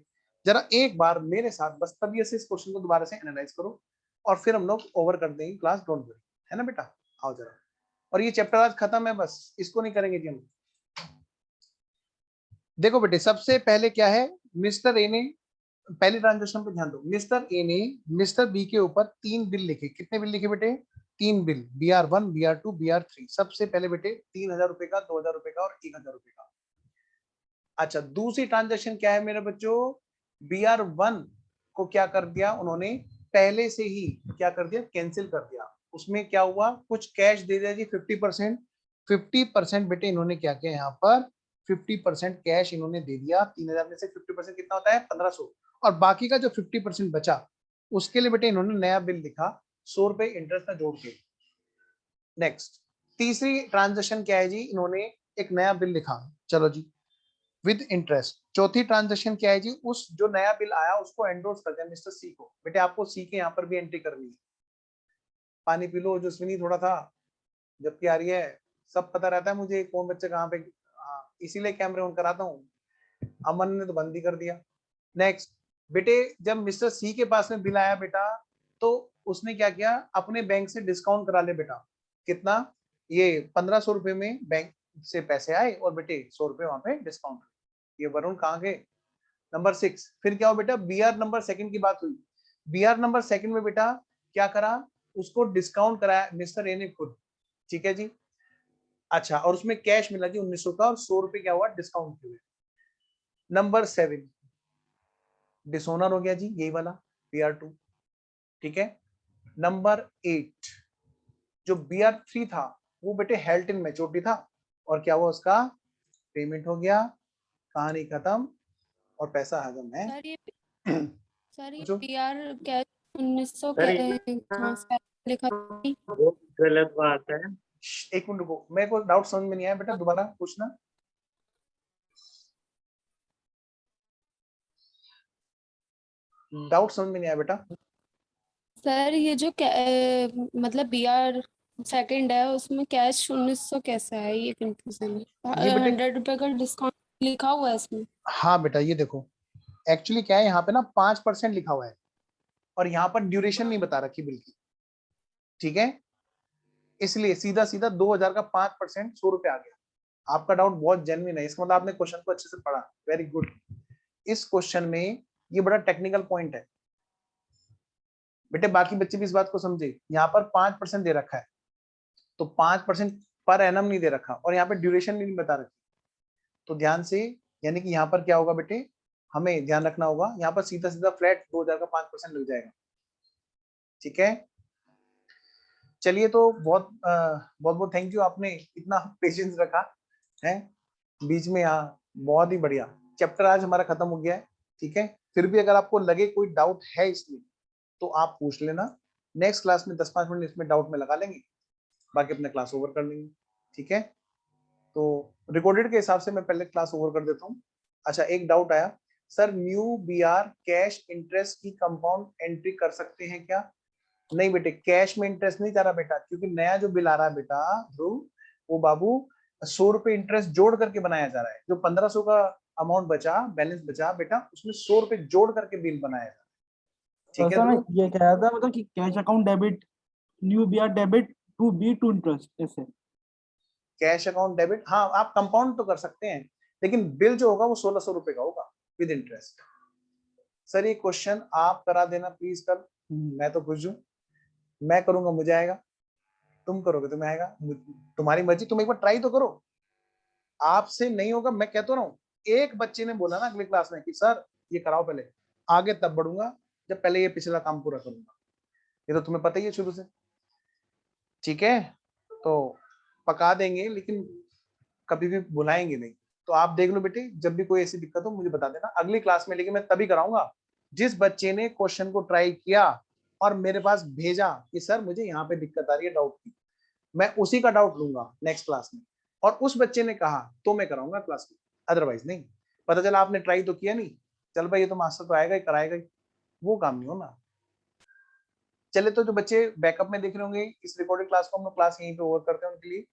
जरा एक बार मेरे साथ बस तबियत से इस क्वेश्चन को दोबारा से एनालाइज करो, और फिर हम लोग ओवर कर देंगे क्लास, डोंट वरी, है ना बेटा, आओ जरा। और ये चैप्टर आज खत्म है, बस इसको नहीं करेंगे जी हम। देखो बेटे सबसे पहले क्या है, मिस्टर ए ने, पहली ट्रांजेक्शन पे ध्यान दो, मिस्टर ए ने मिस्टर बी के ऊपर 3 बिल लिखे, कितने बिल लिखे बेटे, 3 बिल, BR1 BR2 BR3। सबसे पहले बेटे 3000 रुपए का, 2000 रुपए का और 1000 रुपए का। अच्छा दूसरी ट्रांजेक्शन क्या है मेरे बच्चों, BR1 को क्या कर दिया उन्होंने, पहले से ही क्या कर दिया, कैंसिल कर दिया। उसमें क्या हुआ, कुछ कैश दे दिया जी 50%, 50% बेटे इन्होंने क्या किया, यहाँ पर 50% कैश इन्होंने दे दिया, 3000 में से 50% कितना होता है 1500, और बाकी का जो 50% बचा उसके लिए बेटे इन्होंने नया बिल लिखा 100 रुपए इंटरेस्ट का जोड़ के। नेक्स्ट, तीसरी ट्रांजेक्शन क्या है जी, इन्होंने एक नया बिल लिखा, चलो जी, विद इंटरेस्ट। चौथी ट्रांजेक्शन क्या है जी, उस जो नया बिल आया उसको एंडोर्स कर दिया मिस्टर सी को। बेटे आपको सी के यहाँ पर भी एंट्री करनी है। पानी पी लो जोस्विनी थोड़ा था, जबकि आ रही है, सब पता रहता है मुझे कौन बच्चे कहाँ पे, इसीलिए कैमरे ऑन कराता हूँ, अमन ने तो बंद ही कर दिया। नेक्स्ट बेटे, जब मिस्टर सी के पास में बिल आया बेटा, तो उसने क्या किया, अपने बैंक से डिस्काउंट करा ले बेटा, कितना, ये 1500 रुपए में बैंक से पैसे आए, और बेटे 100 रुपए वहां पे डिस्काउंट। ये वरुण कहाँ गए, नंबर 6। फिर क्या हो बेटा, BR नंबर 2 की बात हुई, BR नंबर 2 में बेटा क्या करा, उसको डिस्काउंट कराया मिस्टर ए ने खुद, ठीक है जी। अच्छा, और उसमें कैश मिला जी 1900 का, और 100 रुपए क्या हुआ डिस्काउंट के हुए। नंबर 7 डिसोनर हो गया जी, यही वाला BR2, ठीक है। नंबर 8 जो BR3 था वो बेटे हेल्थ इन मैच्योरिटी था, और क्या हुआ उसका पेमेंट हो गया, कहानी खत्म और पैसा हजम है। सर ये जो PR कैश 1900 सर कहाँ से लिखा? वो गलत बात है। एक मिनट रुको, मेरे को डाउट समझ में नहीं आया बेटा, दोबारा पूछना। डाउट समझ में नहीं आया बेटा। सर ये जो मतलब BR सेकंड है उसमें कैश 1900 कैसे है, ये कंफ्यूजन है। ये बेटे 100 रुपए का डिस्काउंट लिखा हुआ है इसमें। हाँ बेटा ये देखो, एक्चुअली क्या है यहाँ पे ना 5% लिखा हुआ है, और यहाँ पर ड्यूरेशन नहीं बता रखी बिल की, ठीक है। इसलिए सीधा सीधा 2000 का 5% 100 रुपए आ गया। आपका डाउट बहुत जेन्युइन है, इसका मतलब आपने क्वेश्चन को अच्छे से पढ़ा, वेरी गुड। इस क्वेश्चन में ये बड़ा टेक्निकल पॉइंट है बेटे, बाकी बच्चे भी इस बात को समझे। यहाँ पर 5% दे रखा है, तो 5% पर एनम नहीं दे रखा, और यहाँ पे ड्यूरेशन नहीं बता रखी, तो ध्यान से, यानी कि यहाँ पर क्या होगा बेटे, हमें ध्यान रखना होगा, यहाँ पर सीधा सीधा फ्लैट 2000 का 5% लग जाएगा, ठीक है। चलिए, तो बहुत बहुत थैंक यू, आपने इतना पेशेंस रखा है बीच में। यहाँ बहुत ही बढ़िया चैप्टर आज हमारा खत्म हो गया है, ठीक है। फिर भी अगर आपको लगे कोई डाउट है इसमें तो आप पूछ लेना, नेक्स्ट क्लास में 10-5 मिनट इसमें डाउट में लगा लेंगे, बाकी अपने क्लास ओवर कर लेंगे, ठीक है। तो रिकॉर्डेड के हिसाब से मैं पहले क्लास ओवर कर देता हूँ। अच्छा, एक डाउट आया, sir new BR cash interest की कंपाउंड एंट्री कर सकते हैं क्या? नहीं बेटे, कैश में इंटरेस्ट नहीं जा रहा बेटा, क्योंकि नया जो बिल आ रहा है बेटा ध्रुव, वो बाबू 100 रुपए इंटरेस्ट जोड़ करके बनाया जा रहा है। जो 1500 का अमाउंट बचा, बैलेंस बचा बेटा, उसमें 100 रुपए जोड़ करके बिल बनाया जा रहा है, ठीक है सर मैं ध्रुव। ये कह रहा था मतलब कि cash account debit, new BR debit to B to interest ऐसे। कैश अकाउंट डेबिट, हाँ आप कंपाउंड तो कर सकते हैं, लेकिन बिल जो होगा वो 1600 रुपए का होगा विद इंटरेस्ट। सर ये क्वेश्चन आप करा देना प्लीज कल, मैं तो खुश हूँ, मैं करूंगा मुझे आएगा, तुम करोगे तुम्हें आएगा, तुम्हारी मर्जी, तुम एक बार ट्राई तो करो। आपसे नहीं होगा, मैं कहता रहा हूँ। एक बच्चे ने बोला ना अगली क्लास में कि सर ये कराओ पहले, आगे तब बढ़ूंगा जब पहले ये पिछला काम पूरा करूंगा। ये तो तुम्हें पता ही है शुरू से, ठीक है। तो पका देंगे, लेकिन कभी भी बुलाएंगे नहीं। तो आप देख लो बेटे, जब भी कोई ऐसी दिक्कत हो मुझे बता देना अगली क्लास में, लेकिन मैं तभी कराऊंगा जिस बच्चे ने क्वेश्चन को ट्राई किया और मेरे पास भेजा कि सर मुझे यहाँ पे दिक्कत आ रही है डाउट की, मैं उसी का डाउट लूंगा नेक्स्ट क्लास में, और उस बच्चे ने कहा तो मैं कराऊंगा क्लास में, अदरवाइज नहीं। पता चला आपने ट्राई तो किया नहीं, चल भाई ये तो मास्टर तो आएगा ही कराएगा ही, वो काम नहीं होना। चले, तो जो बच्चे बैकअप में देख रहे होंगे इस रिकॉर्डेड क्लास को, हम लोग क्लास यहीं पे ओवर करते हैं उनके लिए।